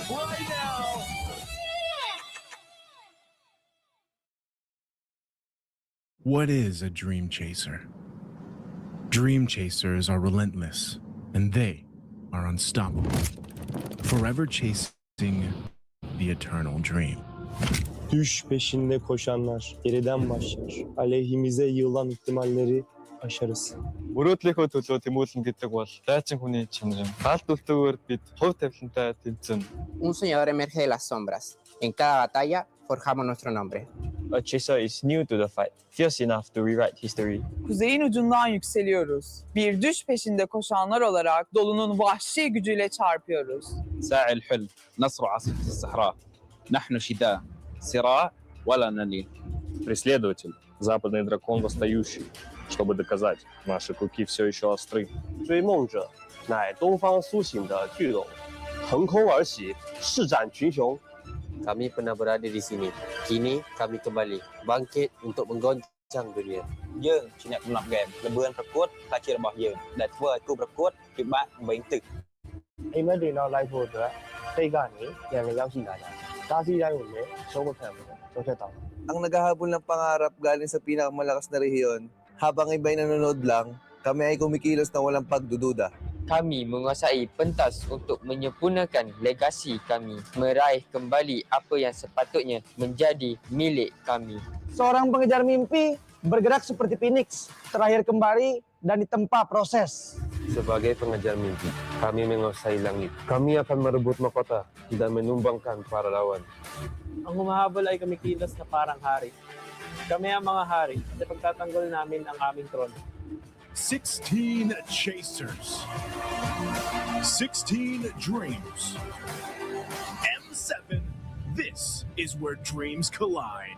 right now. What is a dream chaser? Dream chasers are relentless, and they are unstoppable, forever chasing the eternal dream. Düş peşinde koşanlar geriden başlar. Aleyhimize yığılan ihtimalleri aşarız. Мөрөөдлийнхөө төлөө тэмүүлэн гэдэг бол дайчин хүний чанар. Гал дүлтөөр бид хувь тавилантай тэмцэн. Un soñador emerge de las sombras. En cada batalla forjamos nuestro nombre. A chaser is new to the fight, fierce enough to rewrite history. Kuzeyin ucundan yükseliyoruz. Bir düş peşinde koşanlar olarak dolunun vahşi gücüyle çarpıyoruz. ساعي الحلم نصر عاصفة الصحراء نحن شداء صراع ولا نلين. Преследователь, западный дракон восстающий, чтобы доказать, наши клыки все еще остры. 追梦者乃东方苏醒的巨龙，腾空而起，施展群雄。 Kami pernah berada di sini. Kini kami kembali bangkit untuk menggoncang dunia. យើងជាអ្នកកំណត់ហ្គេមល្បឿនប្រកួតថាជារបស់យើងដែលធ្វើឲ្យគូប្រកួតពិបាកបំពេញទឹក အိမ်မက်တွေနောက်လိုက်ဖို့အတွက်စိတ်ကနေပြန်လည်ရောက်ရှိလာကြတယ်။ကားစီးတိုင်းကိုလည်းရှုံးမခံဘူး။ဆုံးဖြတ်တောင်းတယ် Ang naghahabol ng pangarap galing sa pinakamalakas na rehiyon, habang iba'y nanonood lang, kami ay kumikilos na walang pagdududa. Kami menguasai pentas untuk menyempurnakan legasi kami, meraih kembali apa yang sepatutnya menjadi milik kami. Seorang pengejar mimpi bergerak seperti phoenix, terakhir kembali dan ditempa proses. Sebagai pengejar mimpi, kami menguasai langit. Kami akan merebut mahkota dan menumbangkan para lawan. Ang humahabol ay kumikilos na parang hari. Kami ang mga hari at pagtatanggol namin ang aming trono. 16 chasers. 16 dreams. M7, this is where dreams collide.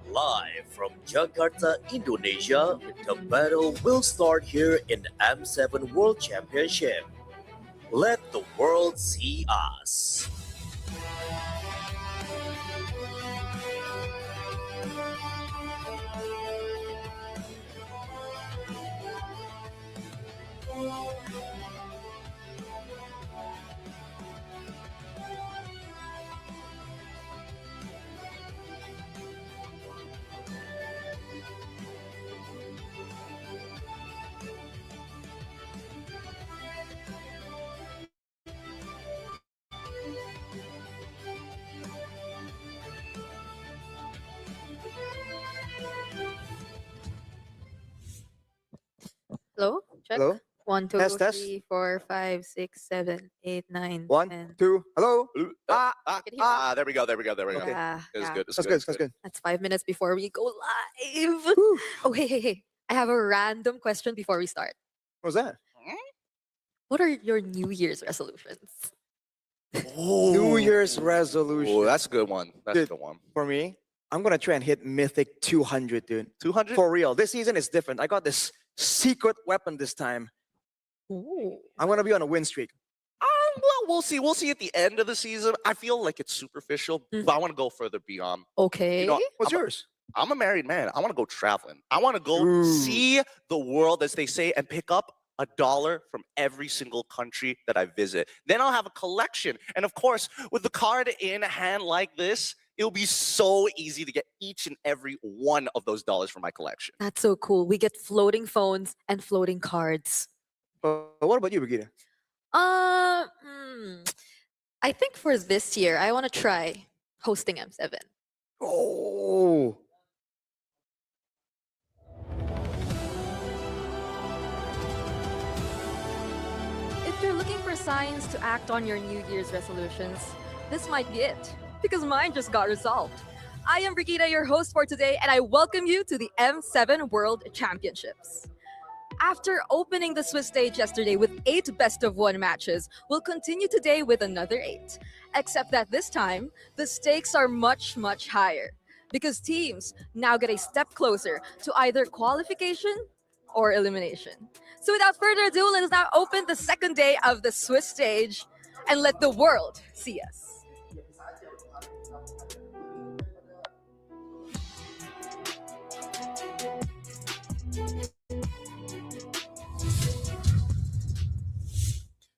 Live from Jakarta, Indonesia, the battle will start here in the M7 World Championship. Let the world see us. Hello? Check. Hello? 1, 2, Test, test. 3, 4, 5, 6, 7, 8, 9, 1, 10. 2, hello? Can you hear me? There we go. There we go. Okay. Yeah, yeah. That's good. That's good. That's 5 minutes before we go live. Oh, hey. I have a random question before we start. What was that? What are your New Year's resolutions? New Year's resolution. Oh, that's a good one. That's Dude. a good one. For me, I'm gonna try and hit Mythic 200, dude. 200? For real. This season is different. I got this secret weapon this time. Ooh. I'm gonna be on a win streak. Well, we'll see. We'll see at the end of the season. I feel like it's superficial, but I want to go further beyond. Okay. You know, What's I'm a- yours? I'm a married man. I want to go traveling. I want to go Ooh. see the world, as they say, and pick up $1 from every single country that I visit. Then I'll have a collection. And of course, with the card in hand like this, it'll be so easy to get each and every one of those dollars from my collection. That's so cool. We get floating phones and floating cards. What about you, Brigida? I think for this year, I want to try hosting M7. Oh. If you're looking for signs to act on your New Year's resolutions, this might be it, because mine just got resolved. I am Brigida, your host for today, and I welcome you to the M7 World Championships. After opening the Swiss stage yesterday with 8 best-of-1 matches, we'll continue today with another 8. Except that this time, the stakes are much, much higher, because teams now get a step closer to either qualification or elimination. So without further ado, let us now open the second day of the Swiss stage and let the world see us.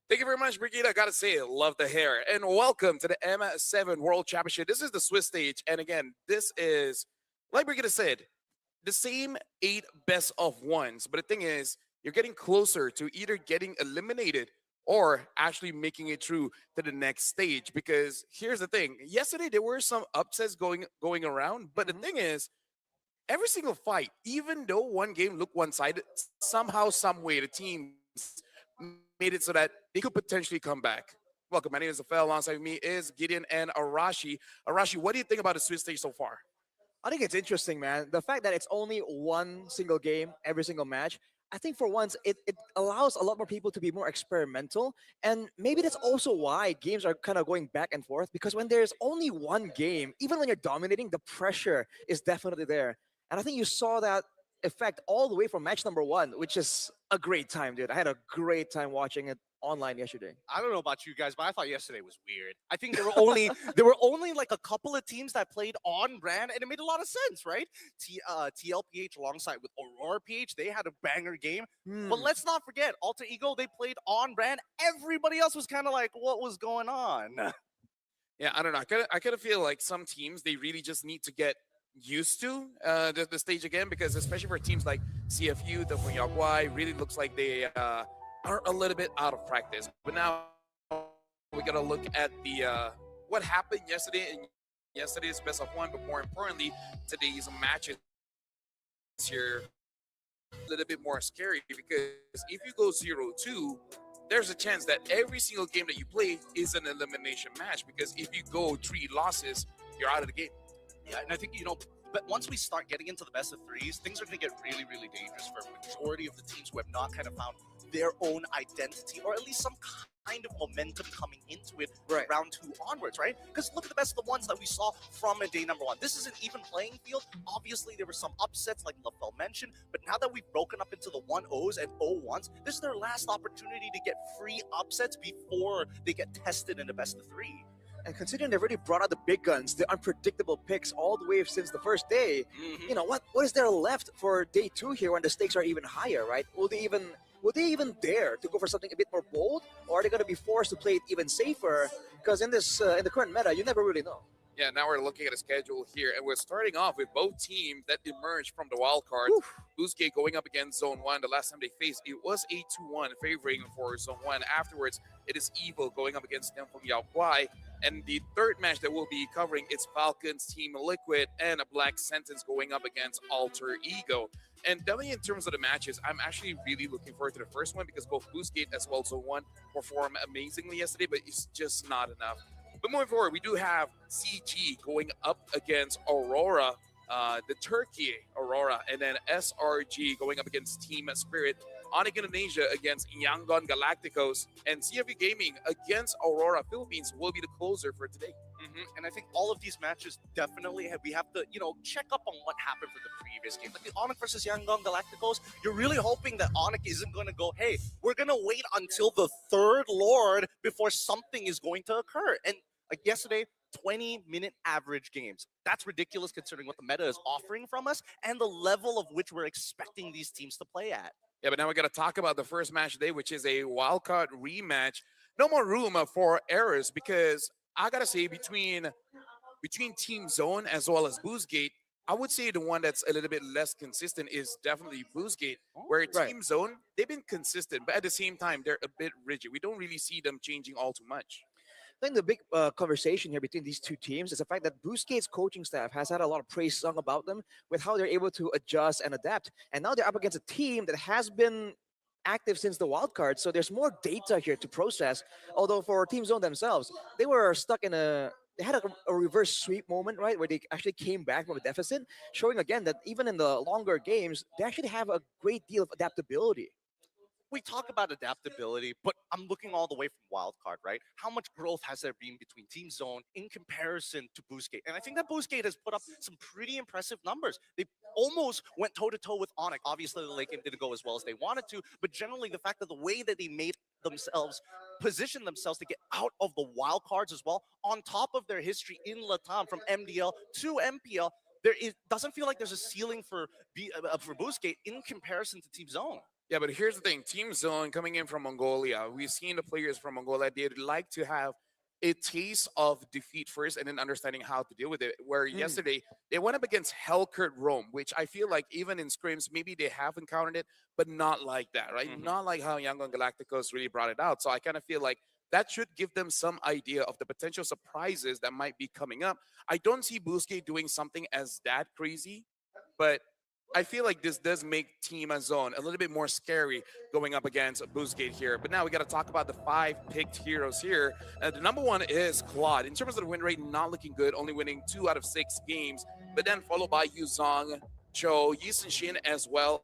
Thank you very much, Brigida. I gotta say, love the hair. And welcome to the M7 World Championship. This is the Swiss stage. And again, this is, like Brigida said, the same 8 best of ones. But the thing is, you're getting closer to either getting eliminated or actually making it through to the next stage. Because here's the thing. Yesterday, there were some upsets going around. But the thing is, every single fight, even though one game looked one-sided, somehow, some way, the teams made it so that they could potentially come back. Welcome, my name is Afel. Alongside me is Gideon and Arashi. Arashi, what do you think about the Swiss stage so far? I think it's interesting, man. The fact that it's only one single game, every single match, I think for once it allows a lot more people to be more experimental. And maybe that's also why games are kind of going back and forth, because when there's only one game, even when you're dominating, the pressure is definitely there. And I think you saw that effect all the way from match number 1, which is a great time, dude. I had a great time watching it online yesterday. I don't know about you guys, but I thought yesterday was weird. I think there were only like a couple of teams that played on brand, and it made a lot of sense, right? TLPH alongside with Aurora PH, they had a banger game. But let's not forget, Alter Ego, they played on brand. Everybody else was kind of like, what was going on? Yeah, I don't know. I kind of feel like some teams, they really just need to get used to the stage again, because especially for teams like CFU, the Fuyaguai, really looks like they are a little bit out of practice. But now we gotta look at the what happened yesterday in yesterday's best of one, but more importantly, today's matches here a little bit more scary because if you go 0-2, there's a chance that every single game that you play is an elimination match because if you go 3 losses, you're out of the game. Yeah, and I think, but once we start getting into the best of threes, things are going to get really, really dangerous for a majority of the teams who have not kind of found their own identity or at least some kind of momentum coming into it round 2 onwards, right? Because look at the best of the ones that we saw from day number 1. This is an even playing field. Obviously, there were some upsets like LaFell mentioned, but now that we've broken up into the 1-0s and 0-1s, this is their last opportunity to get free upsets before they get tested in the best of 3. And considering they've already brought out the big guns, the unpredictable picks all the way since the first day, what is there left for day 2 here when the stakes are even higher, right? Will they even dare to go for something a bit more bold, or are they going to be forced to play it even safer? Because in this in the current meta, you never really know. Yeah, now we're looking at a schedule here, and we're starting off with both teams that emerged from the wild card. Boostgate going up against Zone 1. The last time they faced, it was 8-1 favoring for Zone 1. Afterwards, it is Evil going up against them from Yao Kuai. And the third match that we'll be covering is Falcons Team Liquid and a Black Sentence going up against Alter Ego. And definitely in terms of the matches, I'm actually really looking forward to the first one because both Boostgate as well as Zone 1 performed amazingly yesterday, but it's just not enough. But moving forward, we do have CG going up against Aurora, the Turkey Aurora, and then SRG going up against Team Spirit. Onyx Indonesia against Yangon Galacticos, and CFU Gaming against Aurora Philippines will be the closer for today. And I think all of these matches definitely we have to, check up on what happened for the previous game. Like the Onyx versus Yangon Galacticos, you're really hoping that Onyx isn't going to go, hey, we're going to wait until the 3rd Lord before something is going to occur. And like yesterday, 20-minute average games. That's ridiculous considering what the meta is offering from us and the level of which we're expecting these teams to play at. Yeah, but now we got to talk about the first match today, which is a wildcard rematch. No more room for errors because I got to say between Team Zone as well as Boostgate, I would say the one that's a little bit less consistent is definitely Boostgate, where Team Zone, they've been consistent, but at the same time, they're a bit rigid. We don't really see them changing all too much. I think the big conversation here between these two teams is the fact that Boostgate's coaching staff has had a lot of praise sung about them with how they're able to adjust and adapt. And now they're up against a team that has been active since the wild card. So there's more data here to process. Although for Team Zone themselves, they were stuck in they had a reverse sweep moment, right? Where they actually came back from a deficit, showing again that even in the longer games, they actually have a great deal of adaptability. We talk about adaptability, but I'm looking all the way from wildcard, right? How much growth has there been between Team Zone in comparison to Boostgate? And I think that Boostgate has put up some pretty impressive numbers. They almost went toe-to-toe with Onyx. Obviously, the late game didn't go as well as they wanted to, but generally the fact that the way that they made themselves, position themselves to get out of the wild cards as well, on top of their history in Latam from MDL to MPL, doesn't feel like there's a ceiling for Boostgate in comparison to Team Zone. Yeah, but here's the thing. Team Zone coming in from Mongolia. We've seen the players from Mongolia. They'd like to have a taste of defeat first and then understanding how to deal with it. Where yesterday, they went up against Hellcurt Rome, which I feel like even in scrims, maybe they have encountered it, but not like that, right? Not like how Yangon Galacticos really brought it out. So I kind of feel like that should give them some idea of the potential surprises that might be coming up. I don't see Boostgate doing something as that crazy, but I feel like this does make Team Zone a little bit more scary going up against Boostgate here. But now we got to talk about the 5 picked heroes here. The number 1 is Claude. In terms of the win rate, not looking good, only winning 2 out of 6 games. But then followed by Yuzong, Cho, Yisun Shin, as well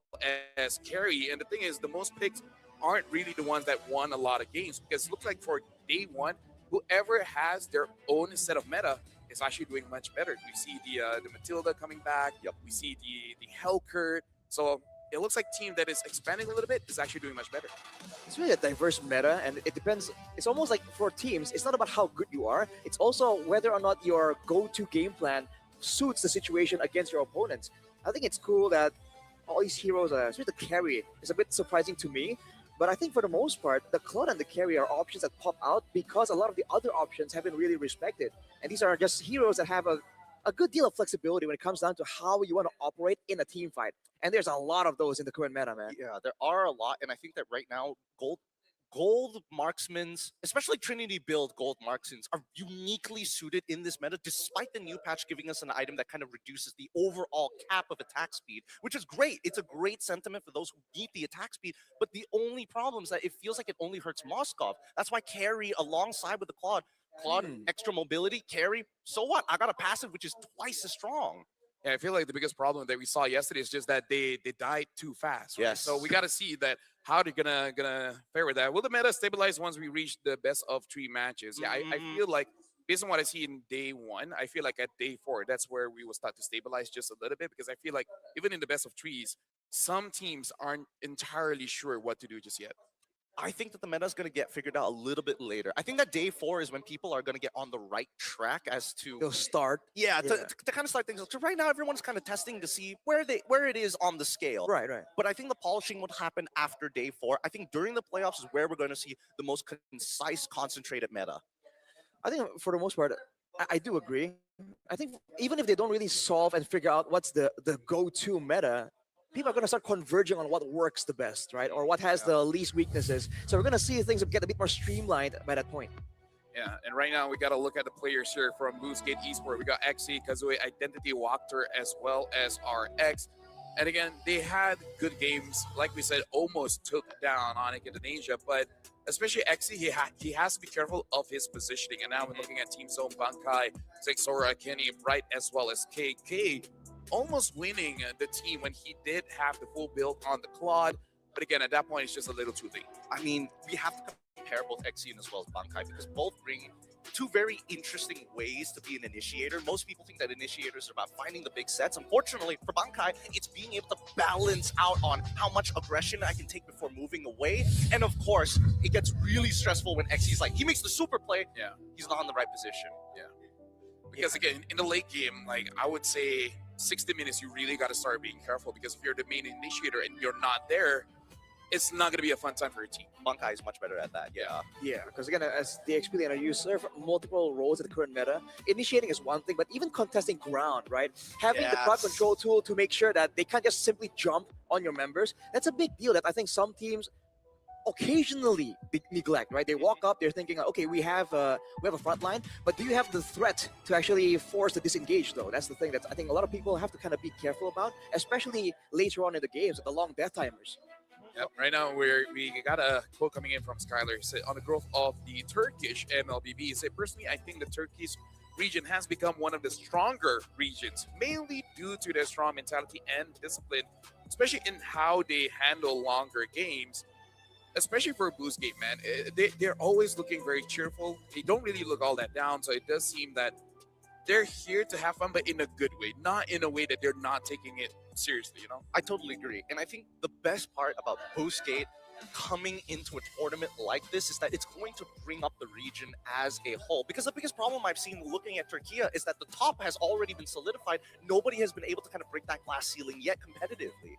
as Carrie. And the thing is, the most picked aren't really the ones that won a lot of games because it looks like for day 1, whoever has their own set of meta is actually doing much better. We see the Matilda coming back. We see the Hellcurt. So it looks like team that is expanding a little bit is actually doing much better. It's really a diverse meta, and it depends. It's almost like for teams, it's not about how good you are. It's also whether or not your go-to game plan suits the situation against your opponents. I think it's cool that all these heroes, especially the carry, is a bit surprising to me. But I think for the most part, the Claude and the carry are options that pop out because a lot of the other options have been really respected. And these are just heroes that have a good deal of flexibility when it comes down to how you want to operate in a team fight. And there's a lot of those in the current meta, man. Yeah, there are a lot. And I think that right now, gold marksmans, especially Trinity build gold marksmans, are uniquely suited in this meta, despite the new patch giving us an item that kind of reduces the overall cap of attack speed, which is great. It's a great sentiment for those who need the attack speed, but the only problem is that it feels like it only hurts Moskov. That's why carry alongside with the Claude, extra mobility, carry, so what? I got a passive which is twice as strong. Yeah, I feel like the biggest problem that we saw yesterday is just that they died too fast. Right? Yes. So we got to see that how they're gonna fare with that. Will the meta stabilize once we reach the best of 3 matches? Yeah, I feel like based on what I see in day 1, I feel like at day 4, that's where we will start to stabilize just a little bit, because I feel like even in the best of 3s, some teams aren't entirely sure what to do just yet. I think that the meta is going to get figured out a little bit later. I think that day 4 is when people are going to get on the right track as to They'll start. yeah, to kind of start things. So right now, everyone's kind of testing to see where it is on the scale. Right, right. But I think the polishing would happen after day 4. I think during the playoffs is where we're going to see the most concise, concentrated meta. I think for the most part, I do agree. I think even if they don't really solve and figure out what's the go-to meta, people are going to start converging on what works the best, right? Or what has the least weaknesses. So we're going to see things get a bit more streamlined by that point. Yeah, and right now we got to look at the players here from Boostgate Esports. We got XE, Kazooie, Identity, Walker, as well as RX. And again, they had good games. Like we said, almost took down Onyx Indonesia, but especially XE, he has to be careful of his positioning. And now we're looking at Team Zone, Bankai, Zexora, Kenny, Bright, as well as KK, almost winning the team when he did have the full build on the Claude. But again, at that point, it's just a little too late. I mean, we have to compare both Exian as well as Bankai because both bring 2 very interesting ways to be an initiator. Most people think that initiators are about finding the big sets. Unfortunately, for Bankai, it's being able to balance out on how much aggression I can take before moving away. And of course, it gets really stressful when Exi's like, he makes the super play, he's not in the right position. Yeah. Because again, in the late game, like I would say 60 minutes, you really got to start being careful, because if you're the main initiator and you're not there, it's not going to be a fun time for your team. Bankai is much better at that, yeah. Yeah, because again, as the XP laner, you serve multiple roles at the current meta. Initiating is one thing, but even contesting ground, right? Having the crowd control tool to make sure that they can't just simply jump on your members, that's a big deal that I think some teams occasionally neglect, right? They walk up, they're thinking, okay, we have a front line, but do you have the threat to actually force the disengage, though? That's the thing that I think a lot of people have to kind of be careful about, especially later on in the games with the long death timers. Yep. Right now, we got a quote coming in from Skylar. He said, on the growth of the Turkish MLBB, he said, personally, I think the Turkish region has become one of the stronger regions, mainly due to their strong mentality and discipline, especially in how they handle longer games. Especially for Boostgate, man, they're always looking very cheerful. They don't really look all that down, so it does seem that they're here to have fun, but in a good way, not in a way that they're not taking it seriously, you know? I totally agree. And I think the best part about Boostgate coming into a tournament like this is that it's going to bring up the region as a whole. Because the biggest problem I've seen looking at Turkey is that the top has already been solidified. Nobody has been able to kind of break that glass ceiling yet competitively.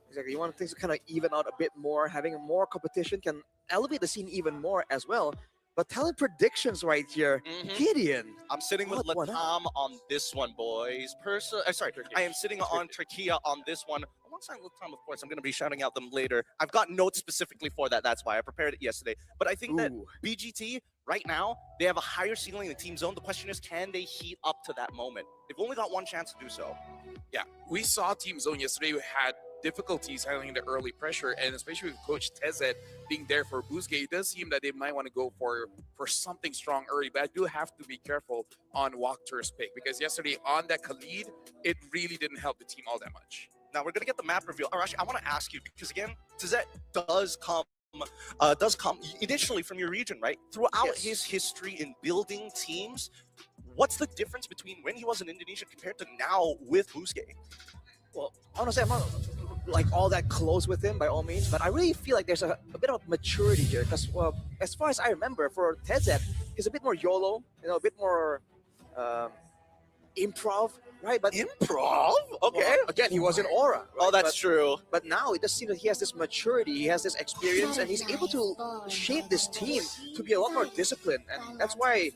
Exactly. You want things to kind of even out a bit more. Having more competition can elevate the scene even more as well. But talent predictions right here. Gideon. I'm sitting with Latam on this one, boys. I am sitting on Turkey on this one. Alongside Latam, of course, I'm going to be shouting out them later. I've got notes specifically for that. That's why I prepared it yesterday. But I think that BGT, right now, they have a higher ceiling in the Team Zone. The question is, can they heat up to that moment? They've only got one chance to do so. Yeah, we saw Team Zone yesterday who had difficulties handling the early pressure, and especially with Coach Tezet being there for Boostgate, it does seem that they might want to go for something strong early, but I do have to be careful on Walker's pick, because yesterday on that Khalid, it really didn't help the team all that much. Now we're going to get the map reveal. Arashi, I want to ask you, because again, Tezet does come initially from your region, right? Throughout his history in building teams, what's the difference between when he was in Indonesia compared to now with Boostgate? Well, honestly, I'm not like all that close with him by all means, but I really feel like there's a bit of maturity here, because as far as I remember, for Tezet, he's a bit more YOLO, you know, a bit more improv, right? But improv? Okay. Well, again, he was in Aura. Right? Oh, that's true. But now it does seem that he has this maturity, he has this experience, and he's able to shape this team to be a lot more disciplined. And that's why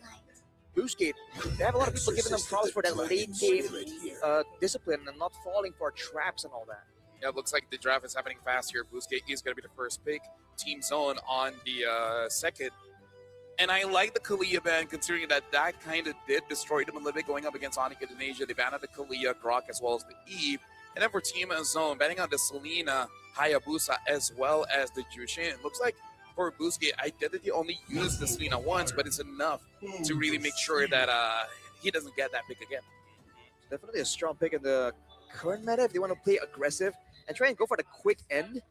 Boostgate, they have a lot of people giving them props for that late game discipline and not falling for traps and all that. Yeah, it looks like the draft is happening fast here. Boostgate is going to be the first pick. Team Zone on the second. And I like the Kalia ban, considering that kind of did destroy them a little bit going up against Onyx Indonesia. They banned out the Kalia, Grok, as well as the Eve. And then for Team Zone, banning out the Selena, Hayabusa, as well as the Jushin. It looks like for Boostgate, Identity only used the Selena once, but it's enough to really make sure that he doesn't get that pick again. Definitely a strong pick in the current meta if they want to play aggressive and try and go for the quick end.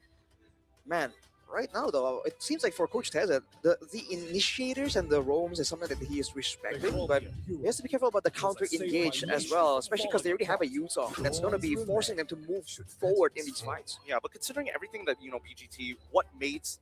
Man, right now though, it seems like for Coach Teza, the initiators and the roams is something that he is respecting, but he has to be careful about the counter engage as well, especially because they already have a Yuzong that's going to be forcing them to move forward in these fights. Yeah, but considering everything that BGT, what makes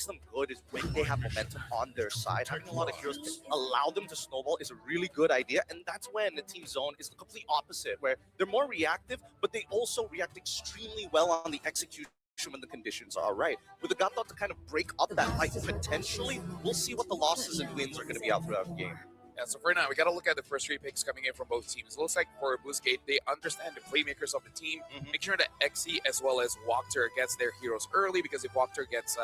them good is when they have momentum on their side. Having a lot of heroes to allow them to snowball is a really good idea, and that's when the Team Zone is the complete opposite, where they're more reactive, but they also react extremely well on the execution when the conditions are right. With the Gato to kind of break up that fight, potentially, we'll see what the losses and wins are going to be out throughout the game. Yeah, so for now, we got to look at the first 3 picks coming in from both teams. It looks like for Boostgate, they understand the playmakers of the team. Make sure that Xe as well as Walker gets their heroes early, because if Walker gets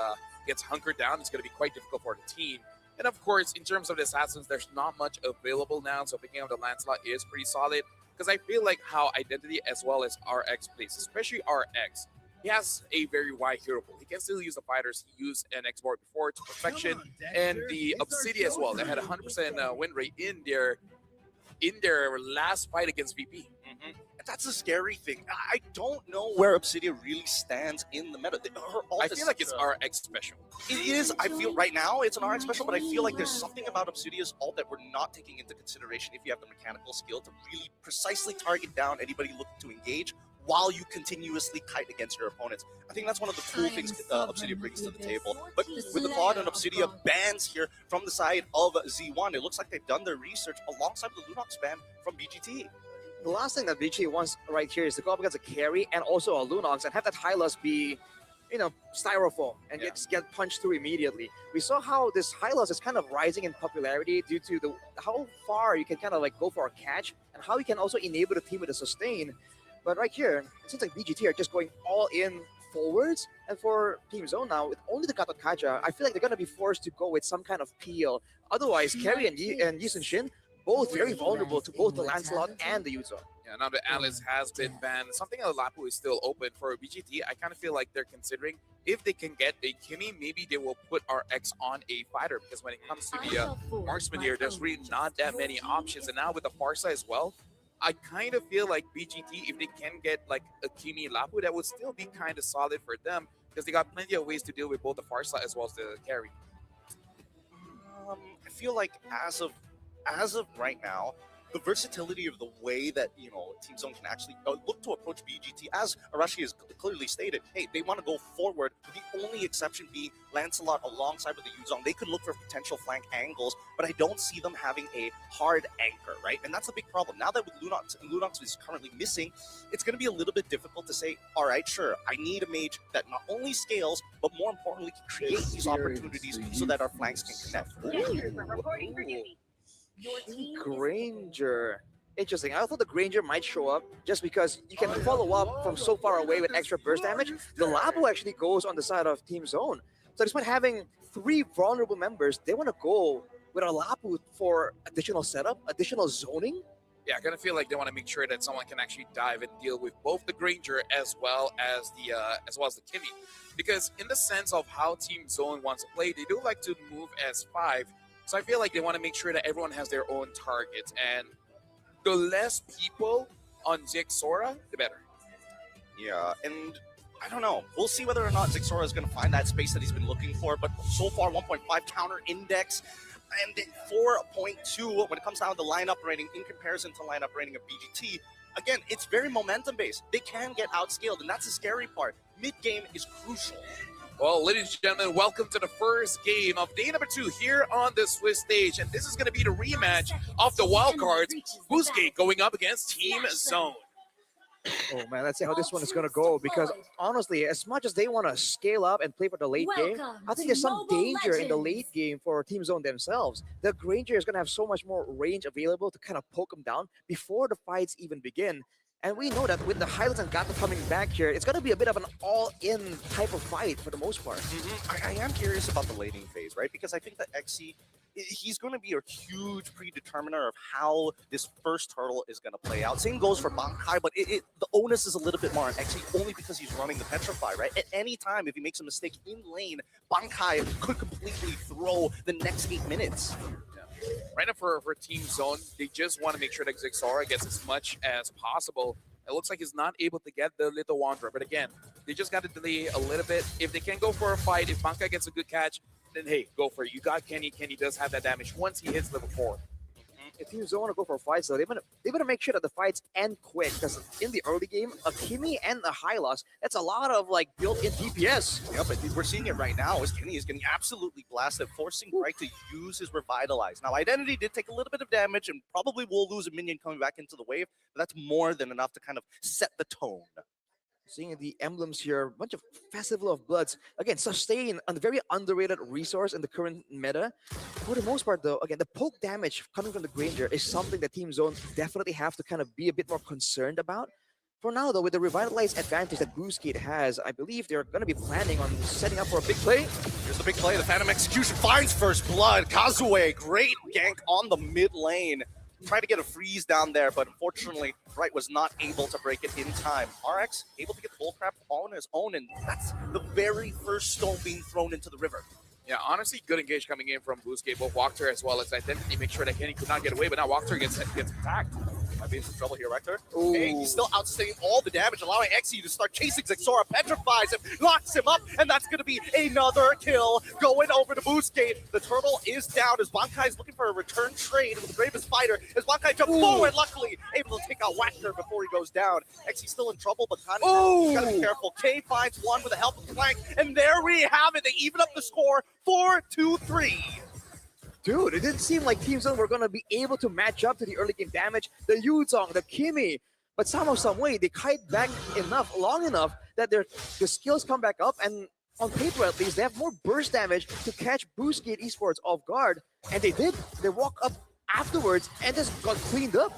hunkered down, it's going to be quite difficult for the team. And of course, in terms of the assassins, there's not much available now, so picking up the Lancelot is pretty solid, because I feel like how Identity as well as RX plays, especially RX, he has a very wide hero pool. He can still use the fighters he used an X-Board before to perfection, and the Obsidian as well. They had a 100% win rate in their last fight against VP. That's a scary thing. I don't know where Obsidian really stands in the meta. I feel like it's RX special. It is. I feel right now it's an RX special, but I feel like there's something about Obsidian's ult that we're not taking into consideration if you have the mechanical skill to really precisely target down anybody looking to engage while you continuously kite against your opponents. I think that's one of the cool things Obsidian brings to the table. But with the Claude and Obsidian bans here from the side of Z1, it looks like they've done their research alongside the Lunox ban from BGT. The last thing that BGT wants right here is to go up against a carry and also a Lunox and have that Hylos be, styrofoam and get punched through immediately. We saw how this Hylos is kind of rising in popularity due to how far you can kind of like go for a catch and how you can also enable the team with a sustain. But right here, it seems like BGT are just going all in forwards. And for Team Zone now, with only the Gatot Kaja, I feel like they're going to be forced to go with some kind of peel. Otherwise, Carry and Yisun Shin, both very vulnerable to both the Lancelot and the Yuzong. Yeah, now the Alice has been banned. Something like Lapu is still open for BGT. I kind of feel like they're considering if they can get a Kimmy, maybe they will put RX on a fighter, because when it comes to the marksman here, there's really not that many options. And now with the Farsa as well, I kind of feel like BGT, if they can get like a Kimi Lapu, that would still be kind of solid for them, because they got plenty of ways to deal with both the Farsa as well as the carry. I feel like as of right now, the versatility of the way that Team Zone can actually look to approach BGT, as Arashi has clearly stated, hey, they want to go forward. The only exception being Lancelot alongside with the Yuzong. They could look for potential flank angles, but I don't see them having a hard anchor, right? And that's a big problem. Now that with Lunox is currently missing, it's going to be a little bit difficult to say, all right, sure, I need a mage that not only scales, but more importantly, can create these opportunities so that our flanks can connect. Granger. Interesting. I thought the Granger might show up just because you can follow up from so far away with extra burst damage. The Lapu actually goes on the side of Team Zone. So despite having 3 vulnerable members, they want to go with a Lapu for additional setup, additional zoning. Yeah, I kind of feel like they want to make sure that someone can actually dive and deal with both the Granger as well as the Kimmy. Because in the sense of how Team Zone wants to play, they do like to move as 5. So I feel like they want to make sure that everyone has their own targets, and the less people on Zixora, the better. Yeah, and I don't know. We'll see whether or not Zixora is going to find that space that he's been looking for, but so far 1.5 counter index and 4.2 when it comes down to lineup rating in comparison to lineup rating of BGT. Again, it's very momentum based. They can get outscaled, and that's the scary part. Mid-game is crucial. Well, ladies and gentlemen, welcome to the first game of day number 2 here on the Swiss stage. And this is going to be the rematch of the wildcards. Boostgate going up against Team Zone. Oh man, let's see how this one is going to go, because honestly, as much as they want to scale up and play for the late game, I think there's some danger in the late game for Team Zone themselves. The Granger is going to have so much more range available to kind of poke them down before the fights even begin. And we know that with the Highlands and Gato coming back here, it's going to be a bit of an all-in type of fight for the most part. I am curious about the laning phase, right? Because I think that XC, he's going to be a huge predeterminer of how this first turtle is going to play out. Same goes for Bankai, but the onus is a little bit more on XC only because he's running the Petrify, right? At any time, if he makes a mistake in lane, Bankai could completely throw the next 8 minutes. Right now for Team Zone, they just want to make sure that Zixora gets as much as possible. It looks like he's not able to get the Little Wanderer, but again, they just got to delay a little bit. If they can go for a fight, if Bankai gets a good catch, then hey, go for it. You got Kenny. Kenny does have that damage once he hits level 4. If teams don't want to go for fights, though, they better make sure that the fights end quick, because in the early game, a Kimi and a Hylos, that's a lot of like built-in DPS. Yeah, but we're seeing it right now as Kenny is getting absolutely blasted, forcing Bright to use his Revitalize. Now, Identity did take a little bit of damage and probably will lose a minion coming back into the wave, but that's more than enough to kind of set the tone. Seeing the emblems here, a bunch of Festival of Bloods. Again, sustain, a very underrated resource in the current meta. For the most part, though, again, the poke damage coming from the Granger is something that Team Zone definitely have to kind of be a bit more concerned about. For now, though, with the revitalized advantage that Boostgate has, I believe they're going to be planning on setting up for a big play. Here's the big play. The Phantom Execution finds first blood. Kazue, great gank on the mid lane. Tried to get a freeze down there, but unfortunately, Bright was not able to break it in time. RX able to get the bullcrap on his own, and that's the very first stone being thrown into the river. Yeah, honestly, good engage coming in from Boostgate, both Walker as well as Identity. Make sure that Kenny could not get away, but now Walker gets attacked. Might be in some trouble here, Rector. Hey, he's still outstaying all the damage, allowing XE to start chasing Zixora, petrifies him, locks him up, and that's going to be another kill going over to Boostgate. The turtle is down as Bankai is looking for a return trade with the bravest fighter as Bankai jumps forward, luckily able to take out Whacker before he goes down. XE still in trouble, but Kanye got to be careful. K finds one with the help of Flank, and there we have it. They even up the score 4-2-3. Dude, it didn't seem like Team Zone were going to be able to match up to the early game damage, the Yuzong, the Kimi, but somehow, some way, they kite back long enough that the skills come back up, and on paper at least, they have more burst damage to catch Boostgate Esports off guard, and they did. They walk up afterwards and just got cleaned up.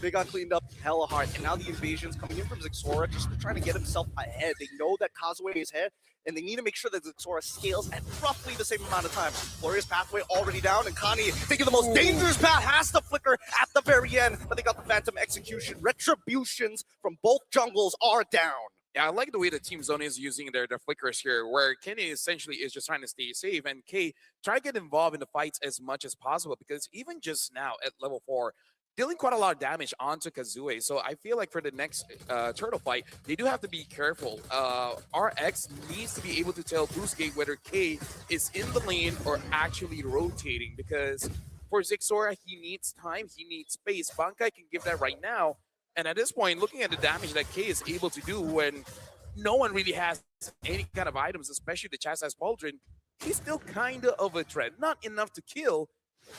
They got cleaned up hella hard, and now the invasion's coming in from Zixora just trying to get himself ahead. They know that Kazue is ahead, and they need to make sure that Zixora scales at roughly the same amount of time. Glorious Pathway already down, and Connie thinking the most dangerous path has to flicker at the very end, but they got the Phantom Execution. Retributions from both jungles are down. Yeah, I like the way the Team Zone is using their flickers here, where Kenny essentially is just trying to stay safe, and K try to get involved in the fights as much as possible, because even just now at level 4, dealing quite a lot of damage onto Kazue. So I feel like for the next turtle fight, they do have to be careful. RX needs to be able to tell Boostgate whether K is in the lane or actually rotating, because for Zixora, he needs time, he needs space. Bankai can give that right now. And at this point, looking at the damage that K is able to do when no one really has any kind of items, especially the Chastised Pauldron, he's still kind of a threat. Not enough to kill,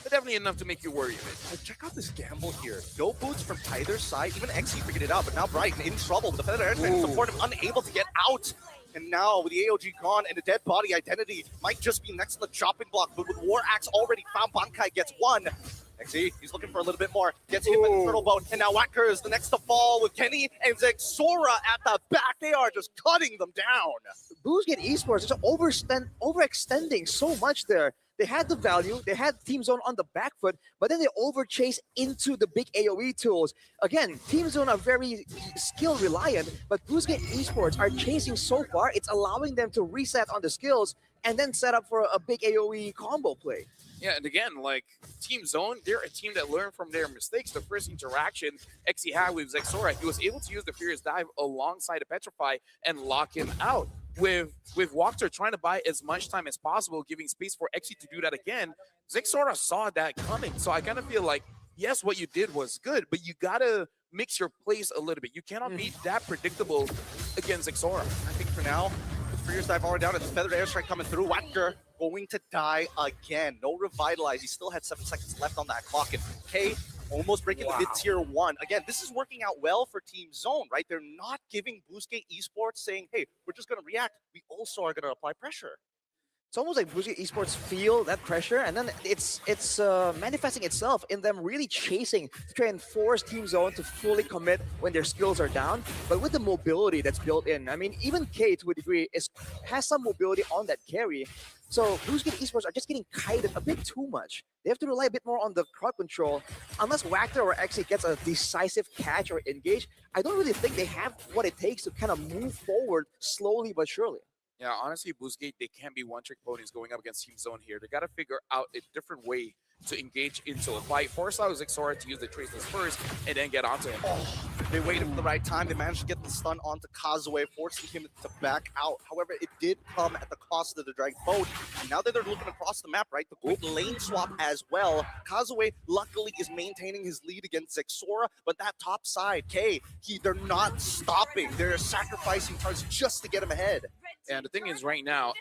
but definitely enough to make you worry a bit. Check out this gamble here. No boots from either side. Even XE figured it out, but now Bright in trouble with the Feather Airstrike support him, unable to get out. And now with the AOG gone and the dead body, Identity might just be next to the chopping block, but with War Axe already found, Bankai gets one. XE, he's looking for a little bit more. Gets hit with the turtle boat, and now Whacker is the next to fall with Kenny and Zixora at the back. They are just cutting them down. Boostgate Esports is overextending so much there. They had the value, they had Team Zone on the back foot, but then they overchase into the big AoE tools. Again, Team Zone are very skill reliant, but Boostgate Esports are chasing so far, it's allowing them to reset on the skills and then set up for a big AoE combo play. Yeah, and again, like Team Zone, they're a team that learned from their mistakes. The first interaction XE had with Zixora, he was able to use the Furious Dive alongside the Petrify and lock him out. With Walker trying to buy as much time as possible, giving space for XE to do that again, Zixora saw that coming. So I kind of feel like, yes, what you did was good, but you gotta mix your plays a little bit. You cannot be that predictable against Zixora. I think for now, Furious Dive already down, and the Feathered Airstrike coming through. Whacker going to die again. No Revitalize. He still had 7 seconds left on that clock. And K almost breaking the mid-tier 1. Again, this is working out well for Team Zone, right? They're not giving Boostgate Esports saying, hey, we're just going to react. We also are going to apply pressure. It's almost like Bluesgate Esports feel that pressure, and then it's manifesting itself in them really chasing to try and force Team Zone to fully commit when their skills are down. But with the mobility that's built in, I mean, even K to a degree has some mobility on that carry. So Bluesgate Esports are just getting kited a bit too much. They have to rely a bit more on the crowd control. Unless Wactor or Exi gets a decisive catch or engage, I don't really think they have what it takes to kind of move forward slowly but surely. Yeah, honestly, Bluesgate, they can't be one-trick ponies going up against Team Zone here. They got to figure out a different way to engage into a fight. Force out Zexora to use the Traceless first and then get onto him. They waited for the right time. They managed to get the stun onto Kazue, forcing him to back out. However, it did come at the cost of the Dragon Boat. And now that they're looking across the map, right, the quick lane swap as well. Kazue, luckily, is maintaining his lead against Zexora, but that top side, they're not stopping. They're sacrificing turns just to get him ahead. And the thing is, right now,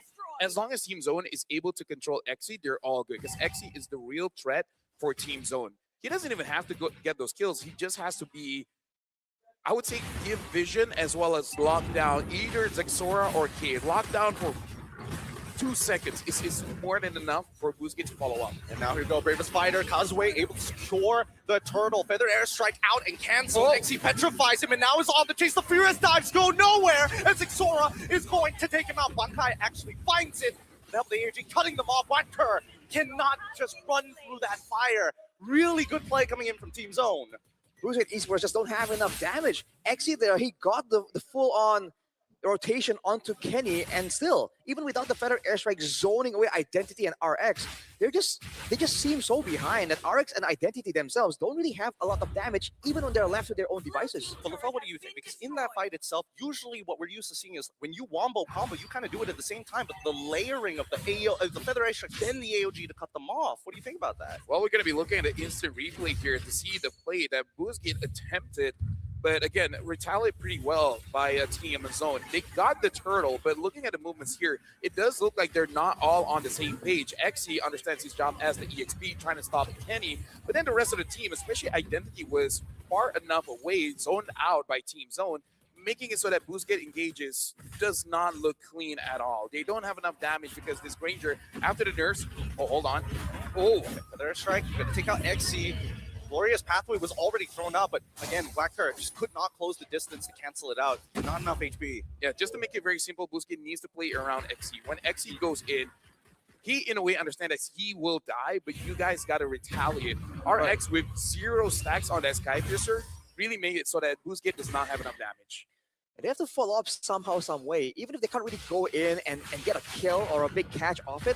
as long as Team Zone is able to control Exi, they're all good. Because Exi is the real threat for Team Zone. He doesn't even have to go get those kills. He just has to be, I would say, give vision as well as lock down either Zexora or K. Lockdown for 2 seconds is more than enough for Bluesgate to follow up. And now here we go, Bravest Fighter, Kazue able to secure the turtle. Feather Airstrike out and cancel. Exi petrifies him and now is on the chase. The Furious Dives go nowhere as Zexora is going to take him out. Bankai actually finds it. Now the AG cutting them off. Wactor cannot just run through that fire. Really good play coming in from Team Zone. Bluesgate Esports just don't have enough damage. Exi there, he got the full-on rotation onto Kenny, and still, even without the Feather Airstrike zoning away Identity and RX, they just seem so behind that RX and Identity themselves don't really have a lot of damage, even when they're left to their own devices. But Lafel, what do you think? Because in that fight itself, usually what we're used to seeing is when you wombo combo, you kind of do it at the same time, but the layering of the Feather Airstrike, then the AOG to cut them off. What do you think about that? Well, we're going to be looking at an instant replay here to see the play that Bluesgate attempted. But again, retaliate pretty well by Team Zone. They got the turtle, but looking at the movements here, it does look like they're not all on the same page. Exi understands his job as the EXP, trying to stop Kenny, but then the rest of the team, especially Identity, was far enough away, zoned out by Team Zone, making it so that Bluesgate engages does not look clean at all. They don't have enough damage because this Granger, after the nerfs, hold on. Feather Airstrike, you're gonna take out Exi. Glorious Pathway was already thrown out, but again, Wactor just could not close the distance to cancel it out. Not enough HP. Yeah, just to make it very simple, Bluesgate needs to play around Exi. When Exi goes in, he, in a way, understands that he will die, but you guys got to retaliate. RX with 0 stacks on that Skypiercer really made it so that Bluesgate does not have enough damage. They have to follow up somehow, some way, even if they can't really go in and get a kill or a big catch off it.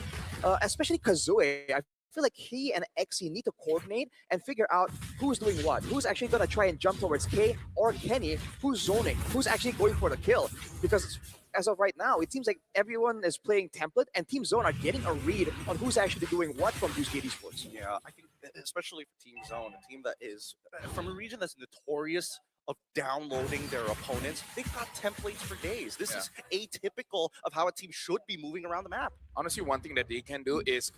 Especially Kazue, I feel like he and Exi need to coordinate and figure out who's doing what. Who's actually going to try and jump towards K or Kenny? Who's zoning? Who's actually going for the kill? Because as of right now, it seems like everyone is playing template and Team Zone are getting a read on who's actually doing what from Bluesgate Esports. Yeah, I think especially for Team Zone, a team that is from a region that's notorious of downloading their opponents, they've got templates for days. This is atypical of how a team should be moving around the map. Honestly, one thing that they can do is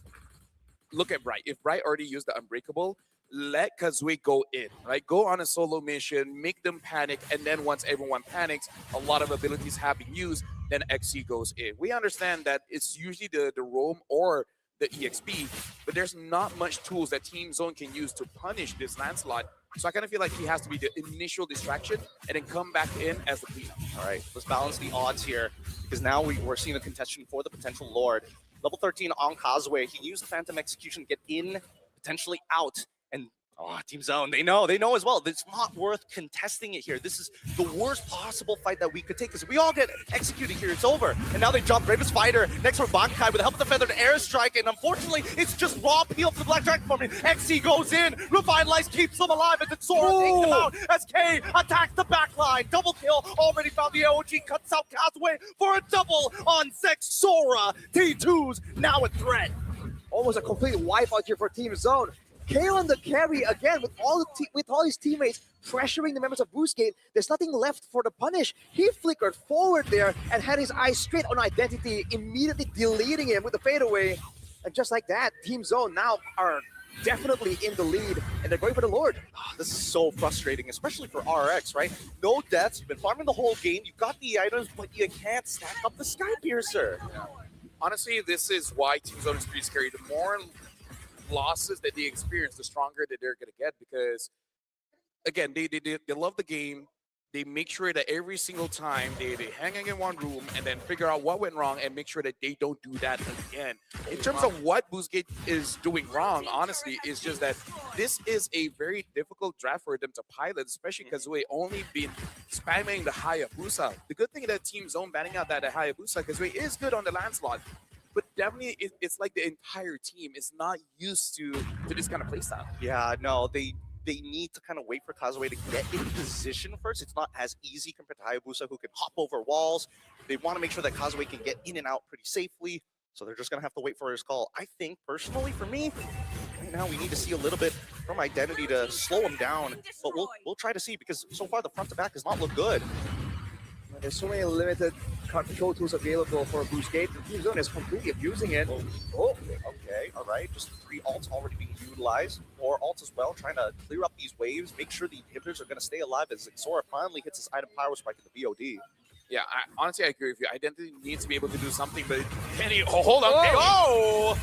look at Bright. If Bright already used the Unbreakable, let Kazue go in, right? Go on a solo mission, make them panic, and then once everyone panics, a lot of abilities have been used, then XC goes in. We understand that it's usually the roam or the EXP, but there's not much tools that Team Zone can use to punish this Lancelot. So I kind of feel like he has to be the initial distraction and then come back in as the cleanup. All right, let's balance the odds here because now we're seeing a contention for the potential Lord. Level 13 on Kazue. He used the Phantom Execution to get in, potentially out. And Team Zone, they know as well. It's not worth contesting it here. This is the worst possible fight that we could take because if we all get executed here, it's over. And now they jump Bravest Fighter next for Bankai with the help of the Feathered Airstrike. And unfortunately, it's just raw peel for the Black Dragon forming. XC goes in, Revitalize keeps them alive as Zexora takes them out as K attacks the backline. Double kill already found. The AOG cuts out Kazue for a double on Zexora. T2's now a threat. Almost a complete wipeout here for Team Zone. K on the carry again with all his teammates pressuring the members of Bluesgate. There's nothing left for the punish. He flickered forward there and had his eyes straight on Identity, immediately deleting him with the fadeaway. And just like that, Team Zone now are definitely in the lead, and they're going for the Lord. This is so frustrating, especially for RX, right? No deaths, you've been farming the whole game, you got the items, but you can't stack up the Skypiercer. honestly, this is why Team Zone is pretty scary. The more losses that they experience, the stronger that they're going to get because, again, they love the game. They make sure that every single time they hang in one room and then figure out what went wrong and make sure that they don't do that again. In terms of what Boostgate is doing wrong, honestly, is just that this is a very difficult draft for them to pilot, especially because we only been spamming the Hayabusa. The good thing that Team Zone banning out that Hayabusa because we is good on the landslot, but definitely it's like the entire team is not used to this kind of playstyle. Yeah, no, they need to kind of wait for Kazuya to get in position first. It's not as easy compared to Hayabusa, who can hop over walls. They want to make sure that Kazuya can get in and out pretty safely, so they're just going to have to wait for his call. I think, personally, for me, right now we need to see a little bit from Identity to slow him down, but we'll try to see, because so far the front to back does not look good. There's so many limited control tools available for Boostgate. The Team Zone is completely abusing it. Oh, okay, all right. Just 3 ults already being utilized. 4 ults as well, trying to clear up these waves, make sure the inhibitors are going to stay alive as Xora finally hits his item power spike in the BOD. Yeah, honestly, I agree with you. Identity needs to be able to do something, but can he? Oh, hold on. Oh!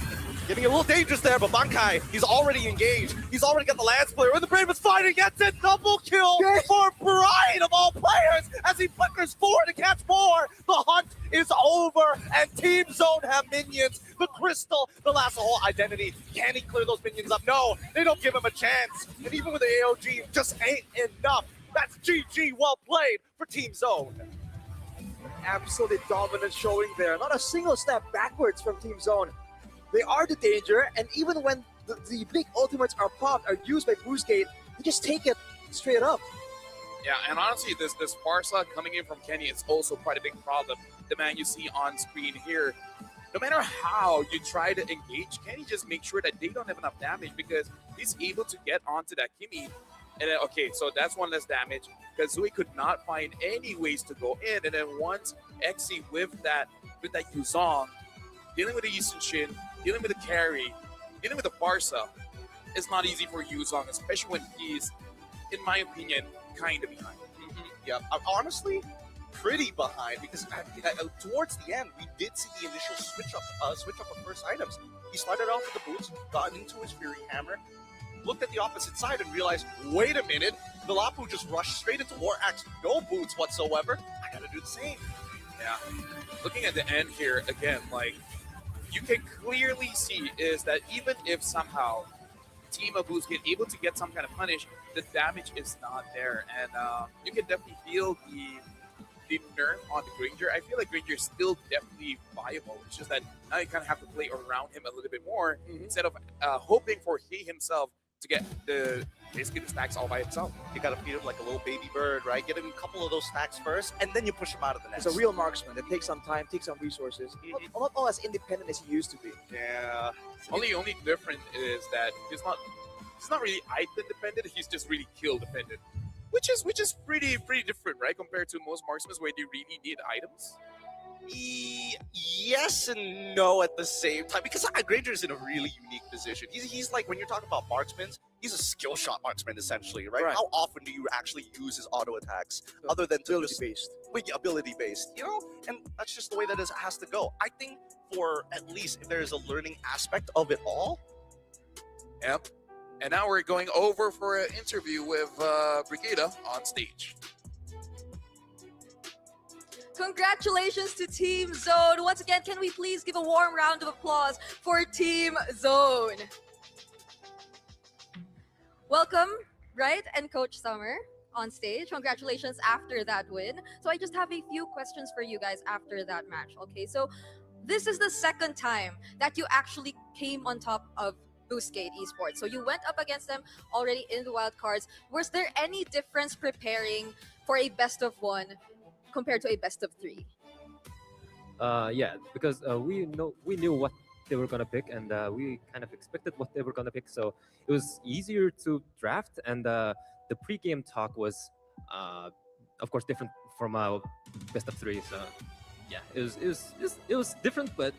Getting a little dangerous there, but Bankai, he's already engaged. He's already got the Lance player. When the Brave is fighting, gets it. Double kill for Brian of all players as he flickers forward to catch more. The hunt is over, and Team Zone have minions. The Crystal, the last whole Identity. Can he clear those minions up? No, they don't give him a chance. And even with the AOG, just ain't enough. That's GG, well played for Team Zone. Absolutely dominant showing there. Not a single step backwards from Team Zone. They are the danger, and even when the big ultimates are popped, are used by Boostgate, they just take it straight up. Yeah, and honestly, this Parsa coming in from Kenny is also quite a big problem. The man you see on screen here, no matter how you try to engage, Kenny just make sure that they don't have enough damage because he's able to get onto that Kimi. And then, okay, so that's one less damage. Kazooie could not find any ways to go in, and then once Xe with that Yuzong, dealing with the Yisun Shin, dealing with the carry, dealing with the Barca, it's not easy for Yuzong, especially when he's, in my opinion, kind of behind. Yeah, I'm honestly pretty behind because towards the end we did see the initial switch up of first items. He started off with the boots, got into his Fury Hammer, looked at the opposite side and realized, wait a minute, the Lapu just rushed straight into War Axe, no boots whatsoever. I gotta do the same. Yeah, looking at the end here again, like you can clearly see is that even if somehow Team Abus get able to get some kind of punish, the damage is not there, and you can definitely feel the nerf on the Granger. I feel like Granger is still definitely viable. It's just that now you kind of have to play around him a little bit more instead of hoping for he himself to get basically the stacks all by himself. You gotta feed him like a little baby bird, right? Get him a couple of those stacks first, and then you push him out of the nest. He's a real marksman. It takes some time, takes some resources. Not all as independent as he used to be. Yeah. Only different is that he's not really item dependent. He's just really kill dependent, which is pretty different, right? Compared to most marksmen where they really need items. Yes and no at the same time, because Granger is in a really unique position. He's like, when you're talking about marksmen, he's a skill shot marksman essentially, right? How often do you actually use his auto attacks other than to ability based, you know? And that's just the way that it has to go. I think for at least if there is a learning aspect of it all. Yep. And now we're going over for an interview with Brigida on stage. Congratulations to Team Zone. Once again, can we please give a warm round of applause for Team Zone? Welcome, right? And Coach Summer on stage. Congratulations after that win. So I just have a few questions for you guys after that match. Okay, so this is the second time that you actually came on top of Boostgate Esports. So you went up against them already in the wildcards. Was there any difference preparing for a best of one compared to a best of three? Yeah, because we knew what they were gonna pick, and we kind of expected what they were gonna pick, so it was easier to draft. And the pre-game talk was, of course, different from best of three. So yeah, it was different, but